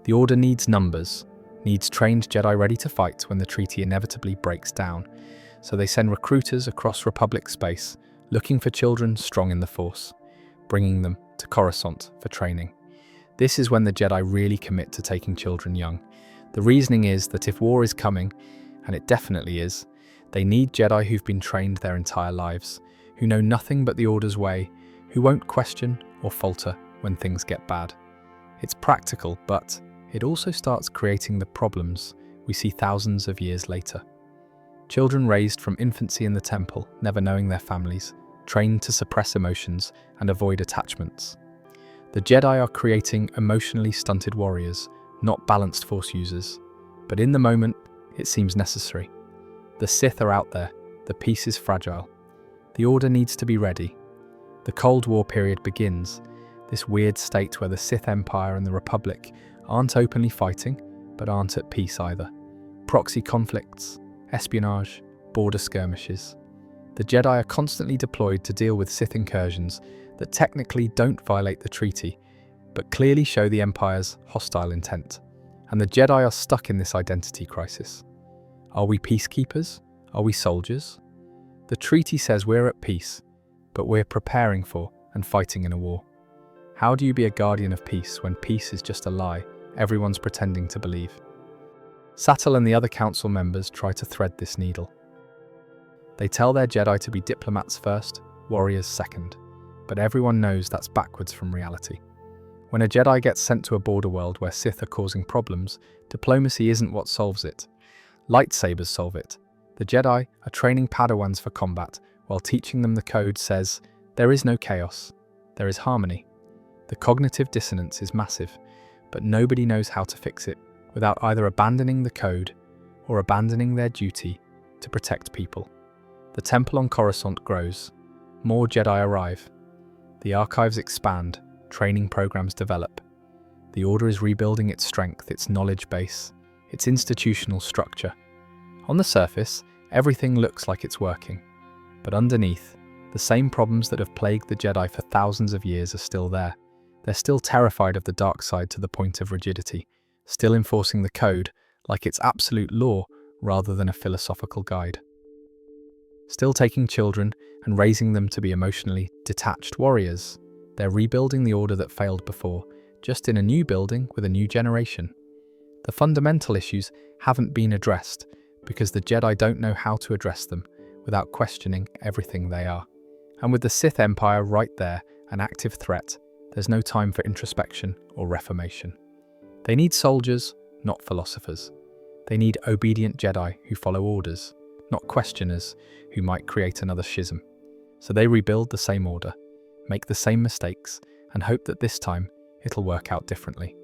Speaker 1: The Order needs numbers, needs trained Jedi ready to fight when the treaty inevitably breaks down, so they send recruiters across Republic space looking for children strong in the Force, bringing them to Coruscant for training. This is when the Jedi really commit to taking children young. The reasoning is that if war is coming, and it definitely is, they need Jedi who've been trained their entire lives, who know nothing but the Order's way, who won't question or falter when things get bad. It's practical, but it also starts creating the problems we see thousands of years later. Children raised from infancy in the temple, never knowing their families, trained to suppress emotions and avoid attachments. The Jedi are creating emotionally stunted warriors, not balanced Force users. But in the moment, it seems necessary. The Sith are out there, the peace is fragile. The Order needs to be ready. The Cold War period begins, this weird state where the Sith Empire and the Republic aren't openly fighting, but aren't at peace either. Proxy conflicts, espionage, border skirmishes. The Jedi are constantly deployed to deal with Sith incursions that technically don't violate the treaty, but clearly show the Empire's hostile intent. And the Jedi are stuck in this identity crisis. Are we peacekeepers? Are we soldiers? The treaty says we're at peace, but we're preparing for and fighting in a war. How do you be a guardian of peace when peace is just a lie everyone's pretending to believe? Satele and the other council members try to thread this needle. They tell their Jedi to be diplomats first, warriors second, but everyone knows that's backwards from reality. When a Jedi gets sent to a border world where Sith are causing problems, diplomacy isn't what solves it. Lightsabers solve it. The Jedi are training Padawans for combat while teaching them the code says, there is no chaos, there is harmony. The cognitive dissonance is massive, but nobody knows how to fix it without either abandoning the code or abandoning their duty to protect people. The temple on Coruscant grows. More Jedi arrive. The archives expand, training programs develop. The Order is rebuilding its strength, its knowledge base, its institutional structure. On the surface, everything looks like it's working. But underneath, the same problems that have plagued the Jedi for thousands of years are still there. They're still terrified of the dark side to the point of rigidity, still enforcing the code like it's absolute law rather than a philosophical guide. Still taking children and raising them to be emotionally detached warriors. They're rebuilding the Order that failed before, just in a new building with a new generation. The fundamental issues haven't been addressed because the Jedi don't know how to address them without questioning everything they are. And with the Sith Empire right there, an active threat, there's no time for introspection or reformation. They need soldiers, not philosophers. They need obedient Jedi who follow orders, not questioners who might create another schism. So they rebuild the same Order, make the same mistakes, and hope that this time it'll work out differently.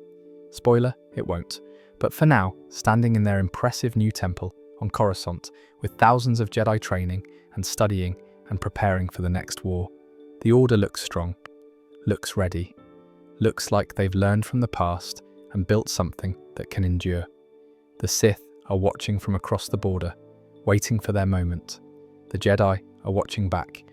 Speaker 1: Spoiler, it won't. But for now, standing in their impressive new temple on Coruscant with thousands of Jedi training and studying and preparing for the next war, the Order looks strong, looks ready, looks like they've learned from the past and built something that can endure. The Sith are watching from across the border, waiting for their moment. The Jedi are watching back,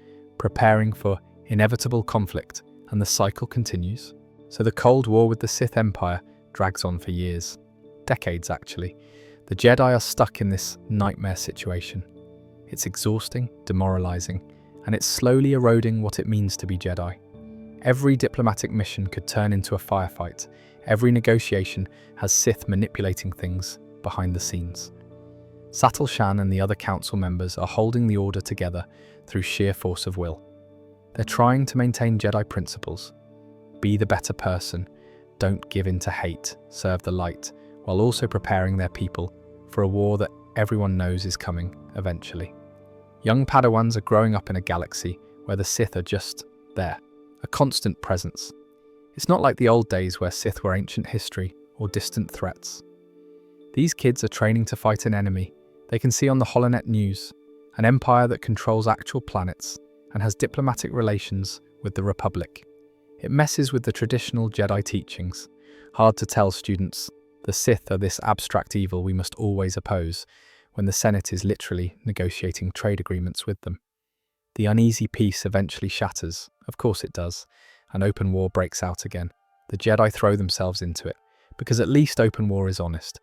Speaker 1: preparing for inevitable conflict, and the cycle continues. So the Cold War with the Sith Empire drags on for years. Decades, actually. The Jedi are stuck in this nightmare situation. It's exhausting, demoralizing, and it's slowly eroding what it means to be Jedi. Every diplomatic mission could turn into a firefight. Every negotiation has Sith manipulating things behind the scenes. Sattel Shan and the other council members are holding the Order together through sheer force of will. They're trying to maintain Jedi principles. Be the better person, don't give in to hate, serve the light, while also preparing their people for a war that everyone knows is coming eventually. Young Padawans are growing up in a galaxy where the Sith are just there, a constant presence. It's not like the old days where Sith were ancient history or distant threats. These kids are training to fight an enemy they can see on the HoloNet news, an empire that controls actual planets and has diplomatic relations with the Republic. It messes with the traditional Jedi teachings. Hard to tell students the Sith are this abstract evil we must always oppose, when the Senate is literally negotiating trade agreements with them. The uneasy peace eventually shatters, of course it does, and open war breaks out again. The Jedi throw themselves into it, because at least open war is honest,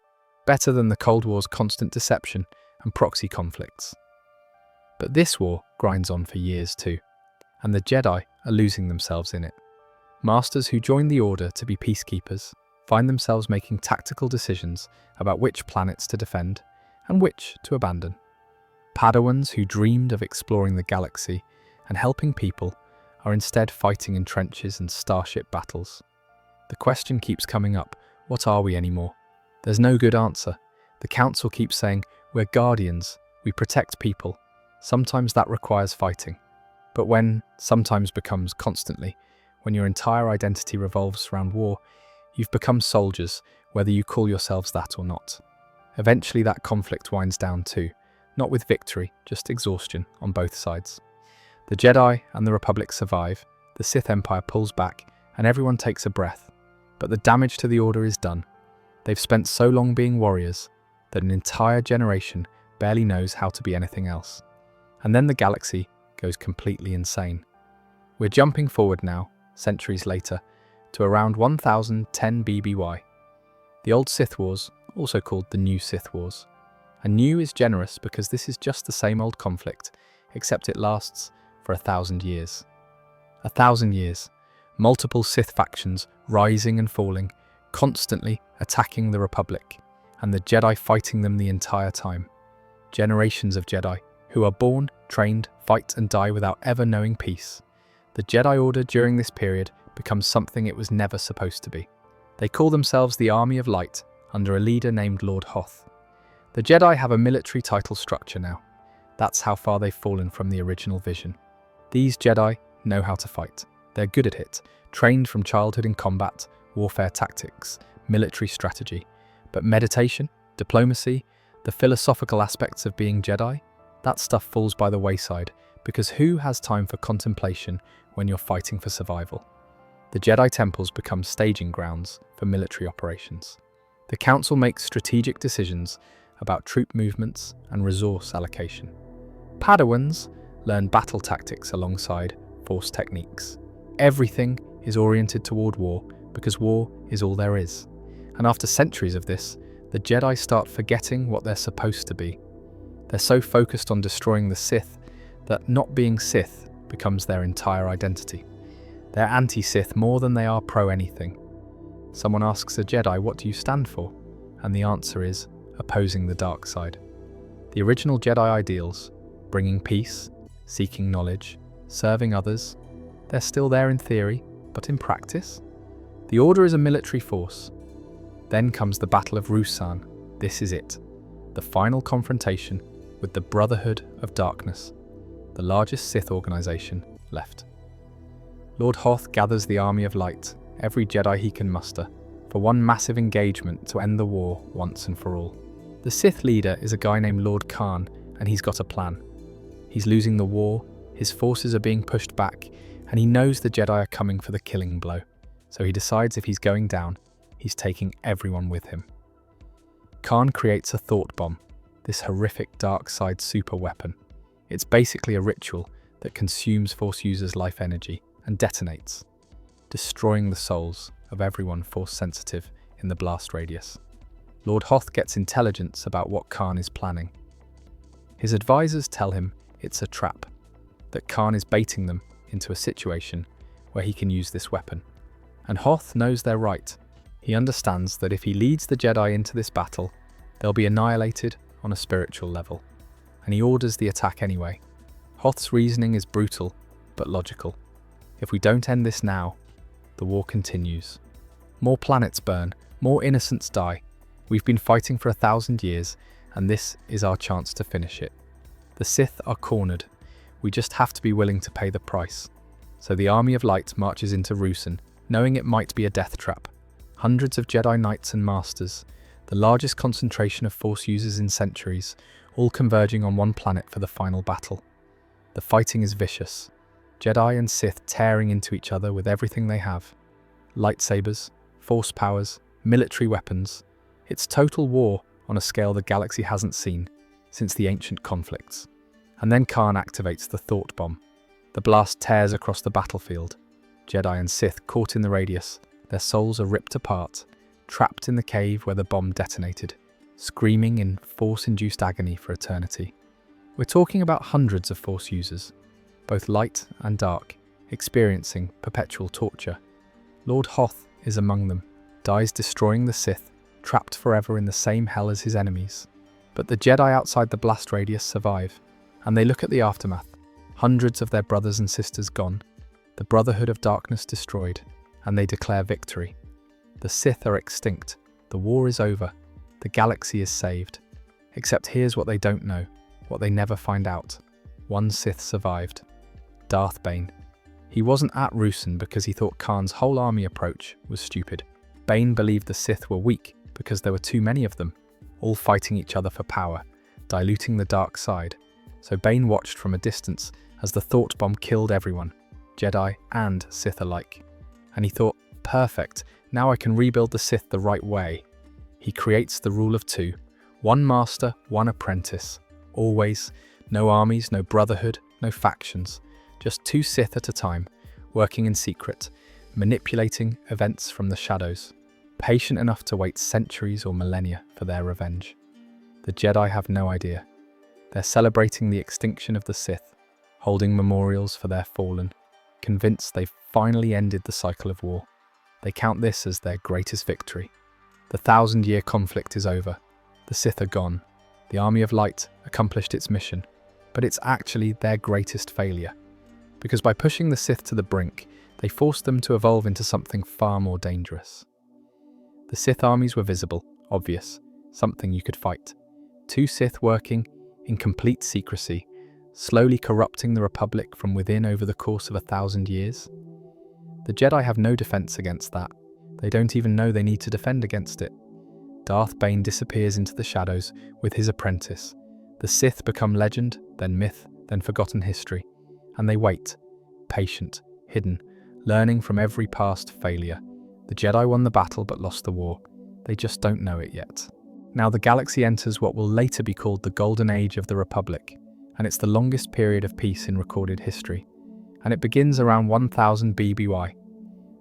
Speaker 1: better than the Cold War's constant deception and proxy conflicts. But this war grinds on for years too, and the Jedi are losing themselves in it. Masters who join the Order to be peacekeepers find themselves making tactical decisions about which planets to defend and which to abandon. Padawans who dreamed of exploring the galaxy and helping people are instead fighting in trenches and starship battles. The question keeps coming up, what are we anymore? There's no good answer. The Council keeps saying, we're guardians, we protect people. Sometimes that requires fighting. But when sometimes becomes constantly, when your entire identity revolves around war, you've become soldiers, whether you call yourselves that or not. Eventually that conflict winds down too, not with victory, just exhaustion on both sides. The Jedi and the Republic survive, the Sith Empire pulls back, and everyone takes a breath. But the damage to the Order is done. They've spent so long being warriors that an entire generation barely knows how to be anything else. And then the galaxy goes completely insane. We're jumping forward now, centuries later, to around 1010 BBY. The old Sith Wars, also called the New Sith Wars. And new is generous because this is just the same old conflict, except it lasts for 1,000 years. 1,000 years. Multiple Sith factions rising and falling, constantly attacking the Republic, and the Jedi fighting them the entire time. Generations of Jedi who are born, trained, fight and die without ever knowing peace. The Jedi Order during this period becomes something it was never supposed to be. They call themselves the Army of Light, under a leader named Lord Hoth. The Jedi have a military title structure now. That's how far they've fallen from the original vision. These Jedi know how to fight. They're good at it, trained from childhood in combat, warfare tactics, military strategy. But meditation, diplomacy, the philosophical aspects of being Jedi, that stuff falls by the wayside, because who has time for contemplation when you're fighting for survival? The Jedi temples become staging grounds for military operations. The Council makes strategic decisions about troop movements and resource allocation. Padawans learn battle tactics alongside Force techniques. Everything is oriented toward war because war is all there is. And after centuries of this, the Jedi start forgetting what they're supposed to be. They're so focused on destroying the Sith that not being Sith becomes their entire identity. They're anti-Sith more than they are pro-anything. Someone asks a Jedi, "What do you stand for?" And the answer is opposing the dark side. The original Jedi ideals, bringing peace, seeking knowledge, serving others, they're still there in theory, but in practice? The Order is a military force. Then comes the Battle of Ruusan. This is it. The final confrontation with the Brotherhood of Darkness, the largest Sith organization left. Lord Hoth gathers the Army of Light, every Jedi he can muster, for one massive engagement to end the war once and for all. The Sith leader is a guy named Lord Khan, and he's got a plan. He's losing the war, his forces are being pushed back, and he knows the Jedi are coming for the killing blow. So he decides if he's going down, he's taking everyone with him. Khan creates a thought bomb, this horrific dark side super weapon. It's basically a ritual that consumes Force users' life energy and detonates, destroying the souls of everyone Force-sensitive in the blast radius. Lord Hoth gets intelligence about what Khan is planning. His advisors tell him it's a trap, that Khan is baiting them into a situation where he can use this weapon. And Hoth knows they're right. He understands that if he leads the Jedi into this battle, they'll be annihilated on a spiritual level. And he orders the attack anyway. Hoth's reasoning is brutal, but logical. If we don't end this now, the war continues. More planets burn, more innocents die. We've been fighting for 1,000 years, and this is our chance to finish it. The Sith are cornered. We just have to be willing to pay the price. So the Army of Light marches into Ruusan, knowing it might be a death trap. Hundreds of Jedi Knights and Masters, the largest concentration of Force users in centuries, all converging on one planet for the final battle. The fighting is vicious. Jedi and Sith tearing into each other with everything they have. Lightsabers, Force powers, military weapons. It's total war on a scale the galaxy hasn't seen since the ancient conflicts. And then Khan activates the thought bomb. The blast tears across the battlefield. Jedi and Sith caught in the radius, their souls are ripped apart, trapped in the cave where the bomb detonated, screaming in Force-induced agony for eternity. We're talking about hundreds of Force users, both light and dark, experiencing perpetual torture. Lord Hoth is among them, dies destroying the Sith, trapped forever in the same hell as his enemies. But the Jedi outside the blast radius survive, and they look at the aftermath. Hundreds of their brothers and sisters gone, the Brotherhood of Darkness destroyed, and they declare victory. The Sith are extinct, the war is over, the galaxy is saved. Except here's what they don't know, what they never find out. One Sith survived. Darth Bane. He wasn't at Ruusan because he thought Khan's whole army approach was stupid. Bane believed the Sith were weak because there were too many of them, all fighting each other for power, diluting the dark side. So Bane watched from a distance as the thought bomb killed everyone, Jedi and Sith alike. And he thought, perfect, now I can rebuild the Sith the right way. He creates the rule of two, one master, one apprentice. Always, no armies, no brotherhood, no factions. Just two Sith at a time, working in secret, manipulating events from the shadows, patient enough to wait centuries or millennia for their revenge. The Jedi have no idea. They're celebrating the extinction of the Sith, holding memorials for their fallen, convinced they've finally ended the cycle of war. They count this as their greatest victory. The 1,000-year conflict is over. The Sith are gone. The Army of Light accomplished its mission, but it's actually their greatest failure. Because by pushing the Sith to the brink, they forced them to evolve into something far more dangerous. The Sith armies were visible, obvious, something you could fight. Two Sith working in complete secrecy, slowly corrupting the Republic from within over the course of 1,000 years? The Jedi have no defense against that. They don't even know they need to defend against it. Darth Bane disappears into the shadows with his apprentice. The Sith become legend, then myth, then forgotten history. And they wait, patient, hidden, learning from every past failure. The Jedi won the battle but lost the war. They just don't know it yet. Now the galaxy enters what will later be called the Golden Age of the Republic, and it's the longest period of peace in recorded history. And it begins around 1000 BBY.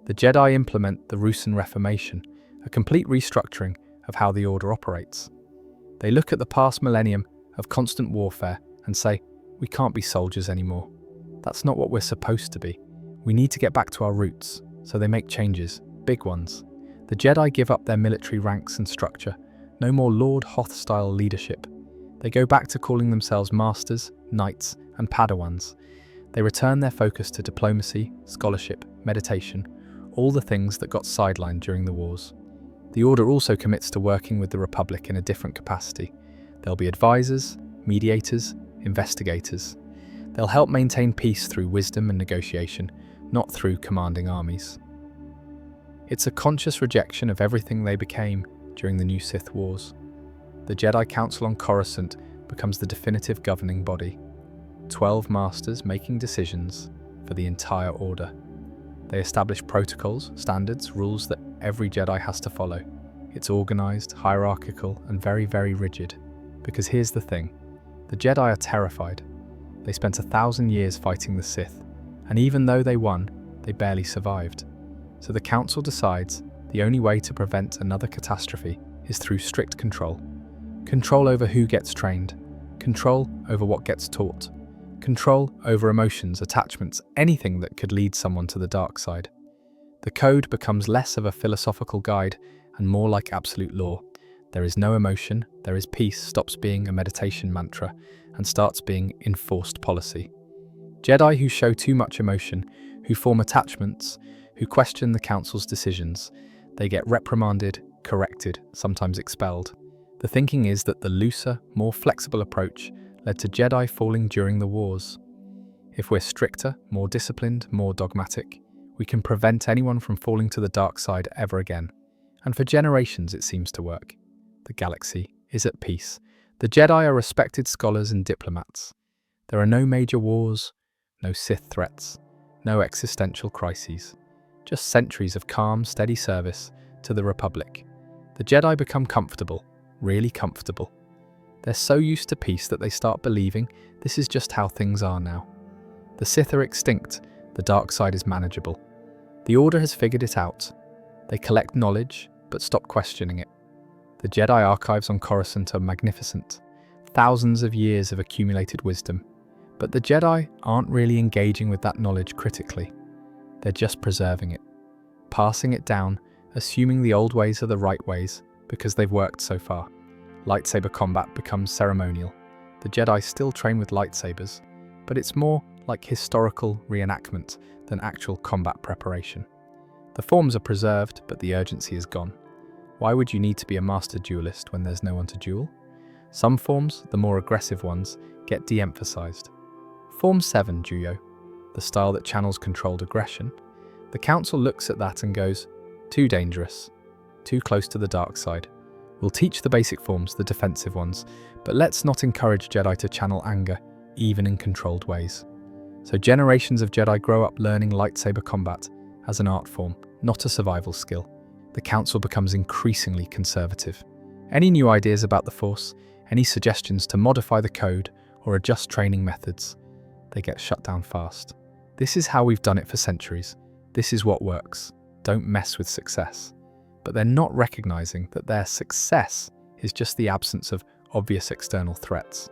Speaker 1: The Jedi implement the Ruusan Reformation, a complete restructuring of how the Order operates. They look at the past millennium of constant warfare and say, we can't be soldiers anymore. That's not what we're supposed to be. We need to get back to our roots, so they make changes, big ones. The Jedi give up their military ranks and structure. No more Lord Hoth-style leadership. They go back to calling themselves masters, knights, and padawans. They return their focus to diplomacy, scholarship, meditation, all the things that got sidelined during the wars. The Order also commits to working with the Republic in a different capacity. They'll be advisors, mediators, investigators. They'll help maintain peace through wisdom and negotiation, not through commanding armies. It's a conscious rejection of everything they became during the New Sith Wars. The Jedi Council on Coruscant becomes the definitive governing body. 12 masters making decisions for the entire Order. They establish protocols, standards, rules that every Jedi has to follow. It's organized, hierarchical, and very, very rigid. Because here's the thing, the Jedi are terrified. They spent 1,000 years fighting the Sith, and even though they won, they barely survived. So the Council decides the only way to prevent another catastrophe is through strict control. Control over who gets trained, control over what gets taught, control over emotions, attachments, anything that could lead someone to the dark side. The code becomes less of a philosophical guide and more like absolute law. There is no emotion, there is peace, stops being a meditation mantra and starts being enforced policy. Jedi who show too much emotion, who form attachments, who question the Council's decisions, they get reprimanded, corrected, sometimes expelled. The thinking is that the looser, more flexible approach led to Jedi falling during the wars. If we're stricter, more disciplined, more dogmatic, we can prevent anyone from falling to the dark side ever again. And for generations it seems to work. The galaxy is at peace. The Jedi are respected scholars and diplomats. There are no major wars, no Sith threats, no existential crises. Just centuries of calm, steady service to the Republic. The Jedi become comfortable, really comfortable. They're so used to peace that they start believing this is just how things are now. The Sith are extinct, the dark side is manageable. The Order has figured it out. They collect knowledge, but stop questioning it. The Jedi archives on Coruscant are magnificent. Thousands of years of accumulated wisdom. But the Jedi aren't really engaging with that knowledge critically. They're just preserving it, passing it down, assuming the old ways are the right ways because they've worked so far. Lightsaber combat becomes ceremonial. The Jedi still train with lightsabers, but it's more like historical reenactment than actual combat preparation. The forms are preserved, but the urgency is gone. Why would you need to be a master duelist when there's no one to duel? Some forms, the more aggressive ones, get de-emphasized. Form 7 Juyo, the style that channels controlled aggression. The Council looks at that and goes, too dangerous, too close to the dark side. We'll teach the basic forms, the defensive ones, but let's not encourage Jedi to channel anger, even in controlled ways. So generations of Jedi grow up learning lightsaber combat as an art form, not a survival skill. The Council becomes increasingly conservative. Any new ideas about the Force, any suggestions to modify the code or adjust training methods, they get shut down fast. This is how we've done it for centuries. This is what works. Don't mess with success. But they're not recognizing that their success is just the absence of obvious external threats.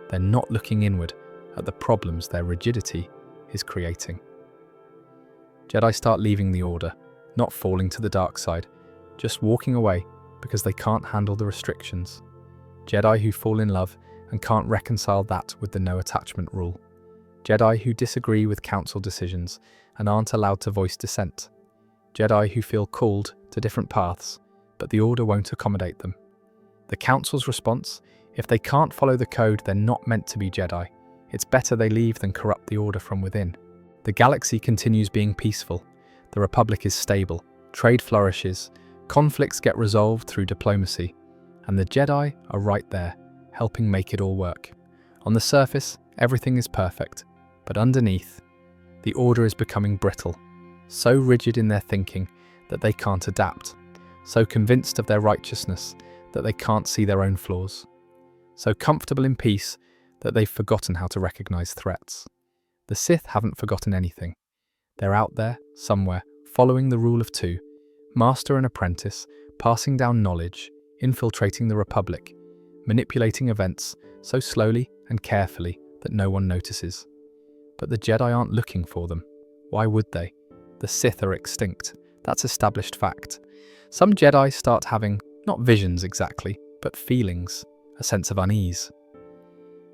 Speaker 1: They're not looking inward at the problems their rigidity is creating. Jedi start leaving the Order, not falling to the dark side, just walking away because they can't handle the restrictions. Jedi who fall in love and can't reconcile that with the no attachment rule. Jedi who disagree with Council decisions and aren't allowed to voice dissent. Jedi who feel called to different paths, but the Order won't accommodate them. The Council's response, If they can't follow the code, they're not meant to be Jedi. It's better they leave than corrupt the Order from within. The galaxy continues being peaceful. The Republic is stable. Trade flourishes. Conflicts get resolved through diplomacy. And the Jedi are right there, helping make it all work. On the surface, everything is perfect. But underneath, the Order is becoming brittle. So rigid in their thinking that they can't adapt. So convinced of their righteousness that they can't see their own flaws. So comfortable in peace that they've forgotten how to recognize threats. The Sith haven't forgotten anything. They're out there, somewhere, following the rule of two, master and apprentice, passing down knowledge, infiltrating the Republic, manipulating events so slowly and carefully that no one notices. But the Jedi aren't looking for them. Why would they? The Sith are extinct. That's established fact. Some Jedi start having, not visions exactly, but feelings, a sense of unease.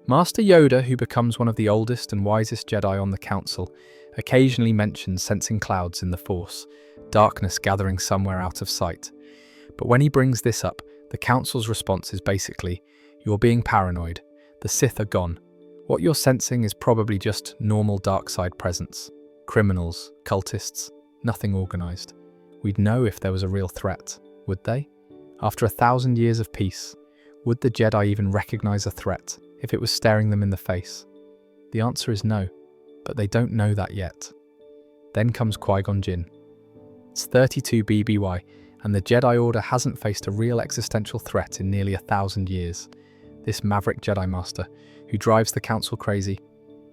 Speaker 1: Master Yoda, who becomes one of the oldest and wisest Jedi on the Council, occasionally mentions sensing clouds in the Force, darkness gathering somewhere out of sight. But when he brings this up, the Council's response is basically, "You're being paranoid. The Sith are gone. What you're sensing is probably just normal dark side presence. Criminals, cultists, nothing organized. We'd know if there was a real threat, would they? After 1,000 years of peace, would the Jedi even recognize a threat if it was staring them in the face? The answer is no, but they don't know that yet." Then comes Qui-Gon Jinn. It's 32 BBY, and the Jedi Order hasn't faced a real existential threat in nearly 1,000 years. This maverick Jedi Master, who drives the Council crazy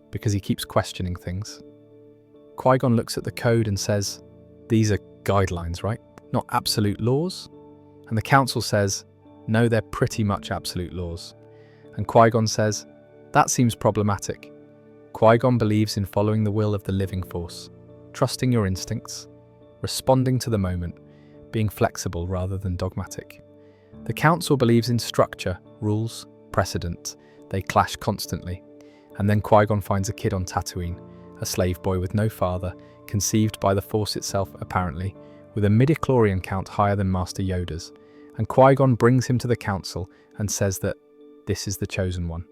Speaker 1: because he keeps questioning things. Qui-Gon looks at the code and says, "These are guidelines, right? Not absolute laws?" And the Council says, "No, they're pretty much absolute laws." And Qui-Gon says, "That seems problematic." Qui-Gon believes in following the will of the living Force, trusting your instincts, responding to the moment, being flexible rather than dogmatic. The Council believes in structure, rules, precedent. They clash constantly. And then Qui-Gon finds a kid on Tatooine, a slave boy with no father, conceived by the Force itself apparently, with a midi-chlorian count higher than Master Yoda's. And Qui-Gon brings him to the Council and says that this is the chosen one.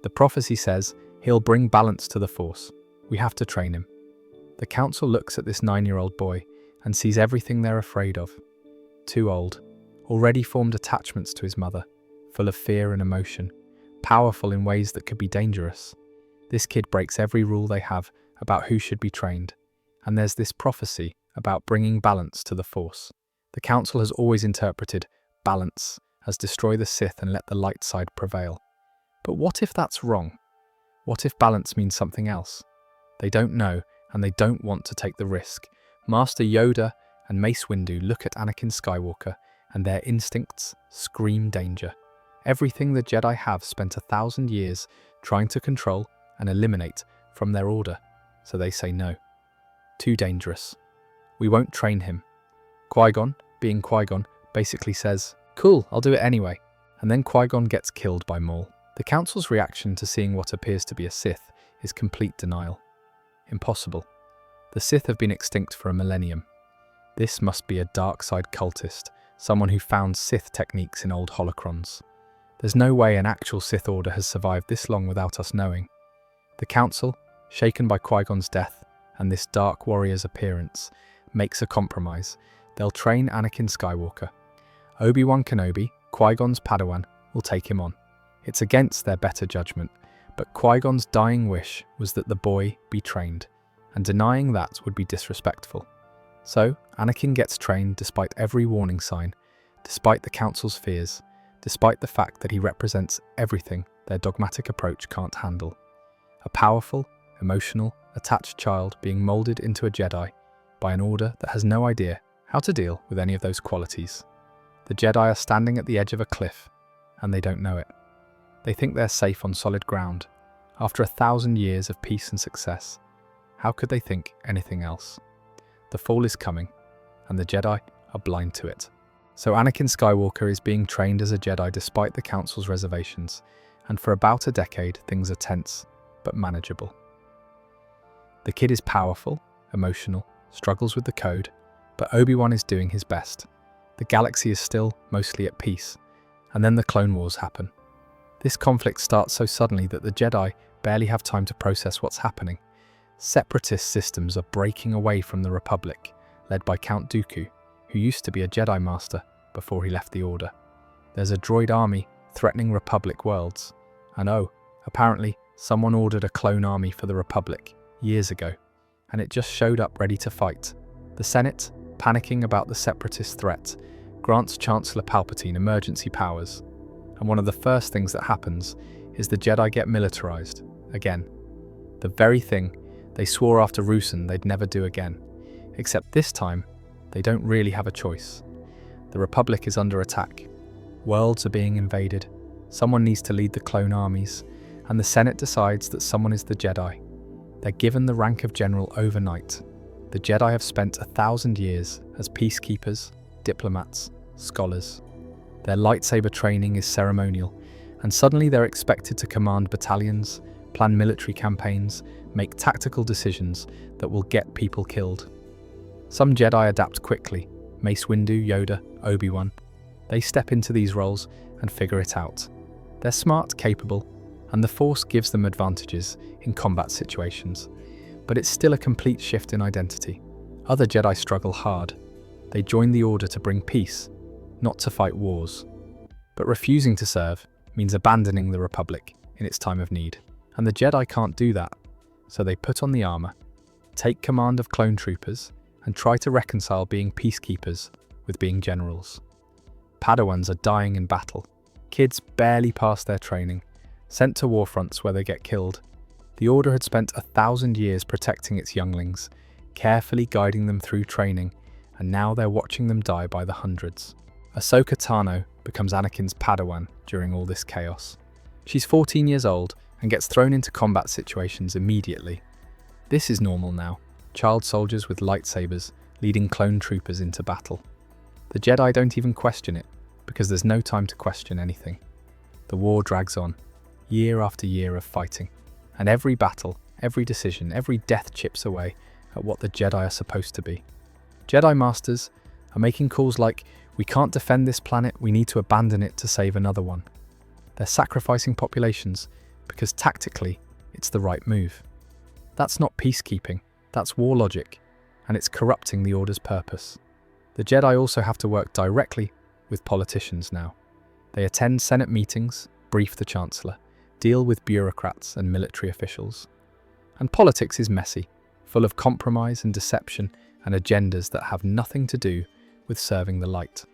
Speaker 1: The prophecy says he'll bring balance to the Force. We have to train him. The Council looks at this 9-year-old boy and sees everything they're afraid of. Too old, already formed attachments to his mother, full of fear and emotion, powerful in ways that could be dangerous. This kid breaks every rule they have about who should be trained. And there's this prophecy about bringing balance to the Force. The Council has always interpreted balance as destroy the Sith and let the light side prevail. But what if that's wrong? What if balance means something else? They don't know, and they don't want to take the risk. Master Yoda and Mace Windu look at Anakin Skywalker, and their instincts scream danger. Everything the Jedi have spent 1,000 years trying to control and eliminate from their order, so they say no. Too dangerous. We won't train him. Qui-Gon, being Qui-Gon, basically says, "Cool, I'll do it anyway." And then Qui-Gon gets killed by Maul. The Council's reaction to seeing what appears to be a Sith is complete denial. Impossible. The Sith have been extinct for a millennium. This must be a dark side cultist, someone who found Sith techniques in old holocrons. There's no way an actual Sith Order has survived this long without us knowing. The Council, shaken by Qui-Gon's death and this dark warrior's appearance, makes a compromise. They'll train Anakin Skywalker. Obi-Wan Kenobi, Qui-Gon's Padawan, will take him on. It's against their better judgment, but Qui-Gon's dying wish was that the boy be trained, and denying that would be disrespectful. So, Anakin gets trained despite every warning sign, despite the Council's fears, despite the fact that he represents everything their dogmatic approach can't handle. A powerful, emotional, attached child being moulded into a Jedi by an order that has no idea how to deal with any of those qualities. The Jedi are standing at the edge of a cliff, and they don't know it. They think they're safe on solid ground. After 1,000 years of peace and success, how could they think anything else? The fall is coming, and the Jedi are blind to it. So Anakin Skywalker is being trained as a Jedi despite the Council's reservations, and for about a decade things are tense, but manageable. The kid is powerful, emotional, struggles with the code, but Obi-Wan is doing his best. The galaxy is still mostly at peace, And then the Clone Wars happen. This conflict starts so suddenly that the Jedi barely have time to process what's happening. Separatist systems are breaking away from the Republic, led by Count Dooku, who used to be a Jedi Master before he left the Order. There's a droid army threatening Republic worlds. And apparently someone ordered a clone army for the Republic years ago, and it just showed up ready to fight. The Senate, panicking about the separatist threat, grants Chancellor Palpatine emergency powers. And one of the first things that happens is the Jedi get militarized again. The very thing they swore after Ruusan they'd never do again. Except this time, they don't really have a choice. The Republic is under attack. Worlds are being invaded. Someone needs to lead the clone armies, and the Senate decides that someone is the Jedi. They're given the rank of general overnight. The Jedi have spent 1,000 years as peacekeepers, diplomats, scholars. Their lightsaber training is ceremonial, and suddenly they're expected to command battalions, plan military campaigns, make tactical decisions that will get people killed. Some Jedi adapt quickly. Mace Windu, Yoda, Obi-Wan. They step into these roles and figure it out. They're smart, capable, and the Force gives them advantages in combat situations. But it's still a complete shift in identity. Other Jedi struggle hard. They join the Order to bring peace, not to fight wars. But refusing to serve means abandoning the Republic in its time of need. And the Jedi can't do that, so they put on the armor, take command of clone troopers, and try to reconcile being peacekeepers with being generals. Padawans are dying in battle. Kids barely pass their training, sent to war fronts where they get killed. The Order had spent 1,000 years protecting its younglings, carefully guiding them through training, and now they're watching them die by the hundreds. Ahsoka Tano becomes Anakin's Padawan during all this chaos. She's 14 years old and gets thrown into combat situations immediately. This is normal now. Child soldiers with lightsabers leading clone troopers into battle. The Jedi don't even question it, because there's no time to question anything. The war drags on, year after year of fighting, and every battle, every decision, every death chips away at what the Jedi are supposed to be. Jedi Masters are making calls like, "We can't defend this planet, we need to abandon it to save another one." They're sacrificing populations because tactically it's the right move. That's not peacekeeping, that's war logic, and it's corrupting the Order's purpose. The Jedi also have to work directly with politicians now. They attend Senate meetings, brief the Chancellor, deal with bureaucrats and military officials. And politics is messy, full of compromise and deception and agendas that have nothing to do with serving the light.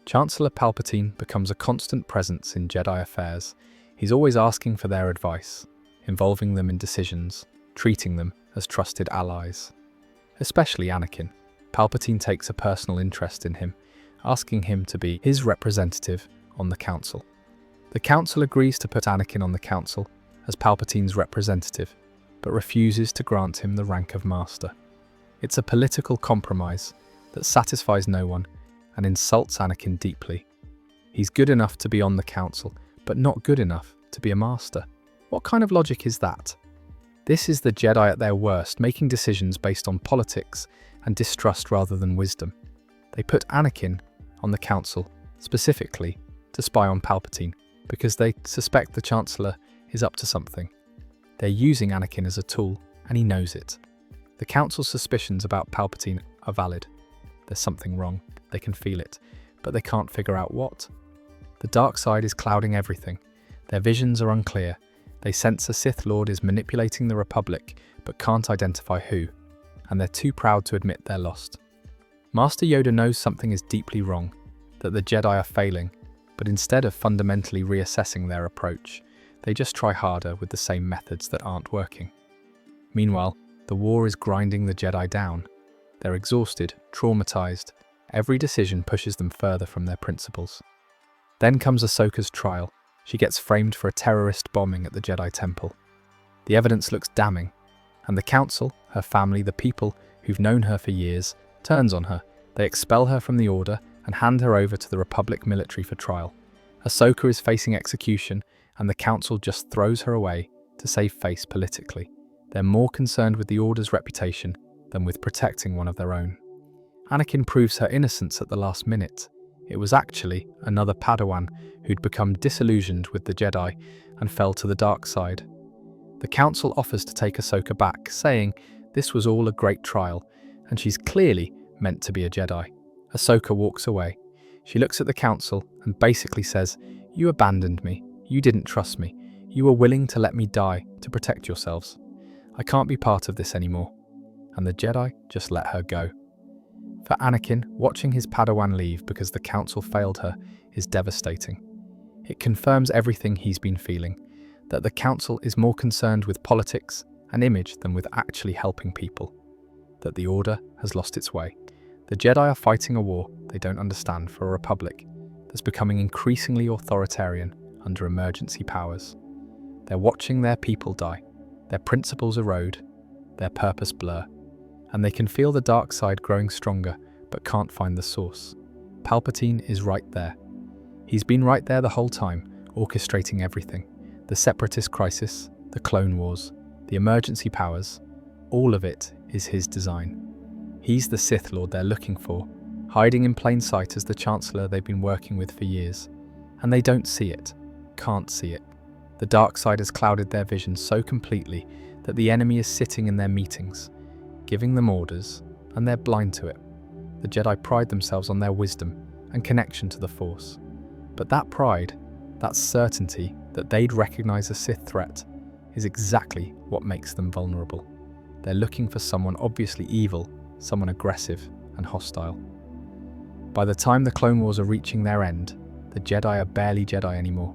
Speaker 1: Chancellor Palpatine becomes a constant presence in Jedi affairs. He's always asking for their advice, involving them in decisions, treating them as trusted allies. Especially Anakin. Palpatine takes a personal interest in him, asking him to be his representative on the Council. The Council agrees to put Anakin on the Council as Palpatine's representative, but refuses to grant him the rank of Master. It's a political compromise that satisfies no one and insults Anakin deeply. He's good enough to be on the Council, but not good enough to be a Master. What kind of logic is that? This is the Jedi at their worst, making decisions based on politics and distrust rather than wisdom. They put Anakin on the Council specifically to spy on Palpatine because they suspect the Chancellor is up to something. They're using Anakin as a tool, and he knows it. The Council's suspicions about Palpatine are valid. There's something wrong, they can feel it, but they can't figure out what. The dark side is clouding everything. Their visions are unclear. They sense a Sith Lord is manipulating the Republic, but can't identify who, and they're too proud to admit they're lost. Master Yoda knows something is deeply wrong, that the Jedi are failing, but instead of fundamentally reassessing their approach, they just try harder with the same methods that aren't working. Meanwhile, the war is grinding the Jedi down. They're exhausted, traumatized. Every decision pushes them further from their principles. Then comes Ahsoka's trial. She gets framed for a terrorist bombing at the Jedi Temple. The evidence looks damning, and the Council, her family, the people who've known her for years, turns on her. They expel her from the Order and hand her over to the Republic military for trial. Ahsoka is facing execution, and the Council just throws her away to save face politically. They're more concerned with the Order's reputation than with protecting one of their own. Anakin proves her innocence at the last minute. It was actually another Padawan who'd become disillusioned with the Jedi and fell to the dark side. The Council offers to take Ahsoka back, saying this was all a great trial, and she's clearly meant to be a Jedi. Ahsoka walks away. She looks at the Council and basically says, "You abandoned me. You didn't trust me. You were willing to let me die to protect yourselves. I can't be part of this anymore." And the Jedi just let her go. For Anakin, watching his Padawan leave because the Council failed her is devastating. It confirms everything he's been feeling, that the Council is more concerned with politics and image than with actually helping people, that the Order has lost its way. The Jedi are fighting a war they don't understand for a republic that's becoming increasingly authoritarian under emergency powers. They're watching their people die, their principles erode, their purpose blur, and they can feel the dark side growing stronger but can't find the source. Palpatine is right there. He's been right there the whole time, orchestrating everything. The Separatist crisis, the Clone Wars, the emergency powers, all of it is his design. He's the Sith Lord they're looking for, hiding in plain sight as the Chancellor they've been working with for years. And they don't see it, can't see it. The dark side has clouded their vision so completely that the enemy is sitting in their meetings, giving them orders, and they're blind to it. The Jedi pride themselves on their wisdom and connection to the Force. But that pride, that certainty that they'd recognize a Sith threat, is exactly what makes them vulnerable. They're looking for someone obviously evil, someone aggressive and hostile. By the time the Clone Wars are reaching their end, the Jedi are barely Jedi anymore.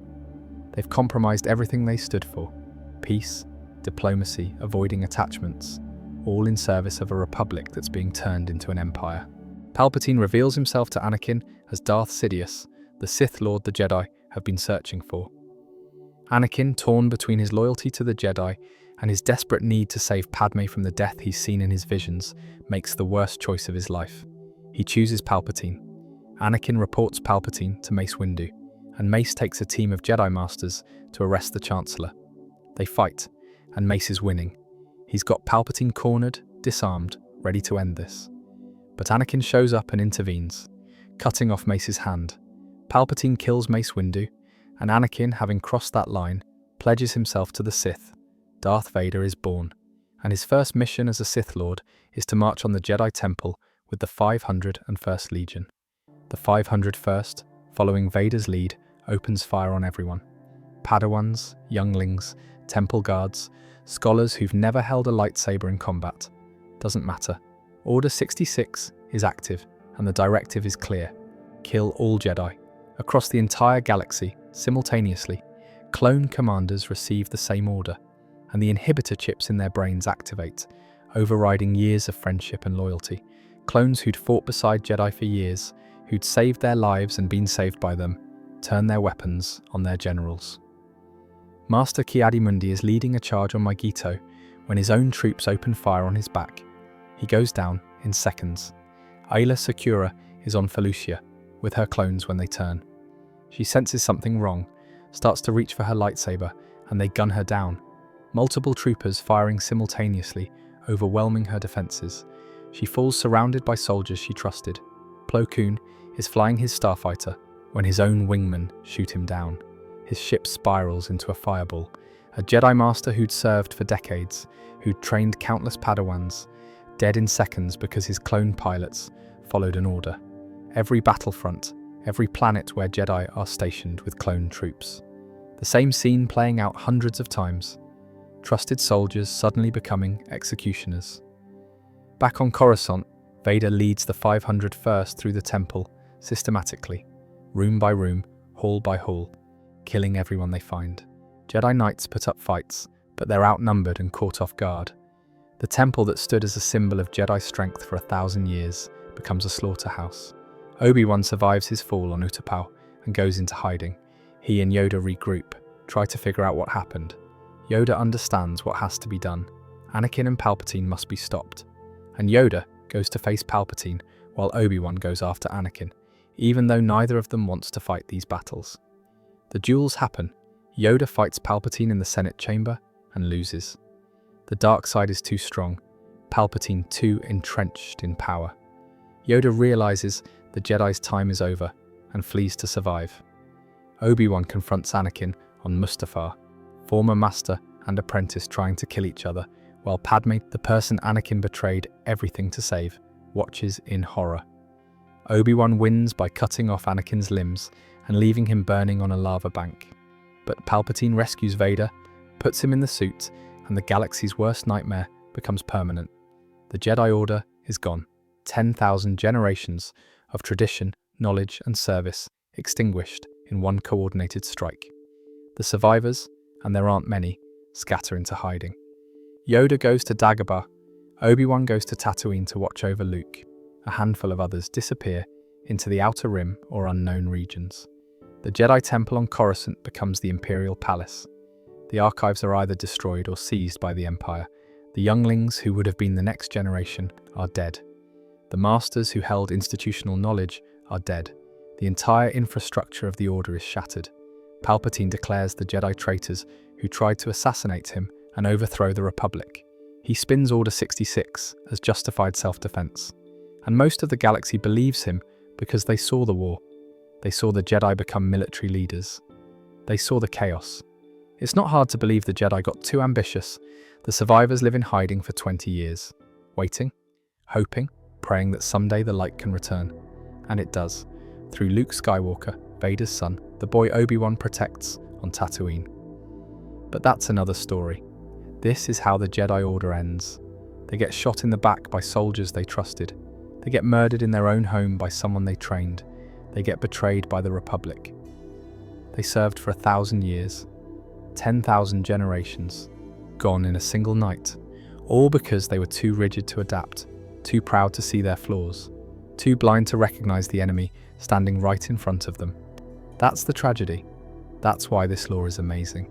Speaker 1: They've compromised everything they stood for: peace, diplomacy, avoiding attachments, all in service of a republic that's being turned into an empire. Palpatine reveals himself to Anakin as Darth Sidious, the Sith Lord the Jedi have been searching for. Anakin, torn between his loyalty to the Jedi and his desperate need to save Padme from the death he's seen in his visions, makes the worst choice of his life. He chooses Palpatine. Anakin reports Palpatine to Mace Windu, and Mace takes a team of Jedi Masters to arrest the Chancellor. They fight, and Mace is winning. He's got Palpatine cornered, disarmed, ready to end this. But Anakin shows up and intervenes, cutting off Mace's hand. Palpatine kills Mace Windu, and Anakin, having crossed that line, pledges himself to the Sith. Darth Vader is born, and his first mission as a Sith Lord is to march on the Jedi Temple with the 501st Legion. The 501st, following Vader's lead, opens fire on everyone. Padawans, younglings, temple guards, scholars who've never held a lightsaber in combat. Doesn't matter. Order 66 is active, and the directive is clear. Kill all Jedi. Across the entire galaxy, simultaneously, clone commanders receive the same order, and the inhibitor chips in their brains activate, overriding years of friendship and loyalty. Clones who'd fought beside Jedi for years, who'd saved their lives and been saved by them, turn their weapons on their generals. Master Ki-Adi-Mundi is leading a charge on Megiddo when his own troops open fire on his back. He goes down in seconds. Aayla Secura is on Felucia with her clones when they turn. She senses something wrong, starts to reach for her lightsaber, and they gun her down. Multiple troopers firing simultaneously, overwhelming her defenses. She falls surrounded by soldiers she trusted. Plo Koon is flying his starfighter when his own wingmen shoot him down. His ship spirals into a fireball. A Jedi Master who'd served for decades, who'd trained countless Padawans, dead in seconds because his clone pilots followed an order. Every battlefront, every planet where Jedi are stationed with clone troops. The same scene playing out hundreds of times. Trusted soldiers suddenly becoming executioners. Back on Coruscant, Vader leads the 501st through the temple, systematically, room by room, hall by hall, killing everyone they find. Jedi Knights put up fights, but they're outnumbered and caught off guard. The temple that stood as a symbol of Jedi strength for 1,000 years becomes a slaughterhouse. Obi-Wan survives his fall on Utapau and goes into hiding. He and Yoda regroup, try to figure out what happened. Yoda understands what has to be done. Anakin and Palpatine must be stopped. And Yoda goes to face Palpatine while Obi-Wan goes after Anakin, even though neither of them wants to fight these battles. The duels happen. Yoda fights Palpatine in the Senate chamber and loses. The dark side is too strong, Palpatine too entrenched in power. Yoda realizes the Jedi's time is over, and flees to survive. Obi-Wan confronts Anakin on Mustafar, former master and apprentice trying to kill each other, while Padme, the person Anakin betrayed everything to save, watches in horror. Obi-Wan wins by cutting off Anakin's limbs and leaving him burning on a lava bank. But Palpatine rescues Vader, puts him in the suit, and the galaxy's worst nightmare becomes permanent. The Jedi Order is gone. 10,000 generations of tradition, knowledge, and service extinguished in one coordinated strike. The survivors, and there aren't many, scatter into hiding. Yoda goes to Dagobah, Obi-Wan goes to Tatooine to watch over Luke. A handful of others disappear into the Outer Rim or unknown regions. The Jedi Temple on Coruscant becomes the Imperial Palace. The archives are either destroyed or seized by the Empire. The younglings who would have been the next generation are dead. The masters who held institutional knowledge are dead. The entire infrastructure of the Order is shattered. Palpatine declares the Jedi traitors who tried to assassinate him and overthrow the Republic. He spins Order 66 as justified self-defense. And most of the galaxy believes him because they saw the war. They saw the Jedi become military leaders. They saw the chaos. It's not hard to believe the Jedi got too ambitious. The survivors live in hiding for 20 years, waiting, hoping, praying that someday the light can return. And it does, through Luke Skywalker, Vader's son, the boy Obi-Wan protects on Tatooine. But that's another story. This is how the Jedi Order ends. They get shot in the back by soldiers they trusted. They get murdered in their own home by someone they trained. They get betrayed by the Republic. They served for 1,000 years, 10,000 generations, gone in a single night, all because they were too rigid to adapt, too proud to see their flaws, too blind to recognize the enemy standing right in front of them. That's the tragedy. That's why this lore is amazing.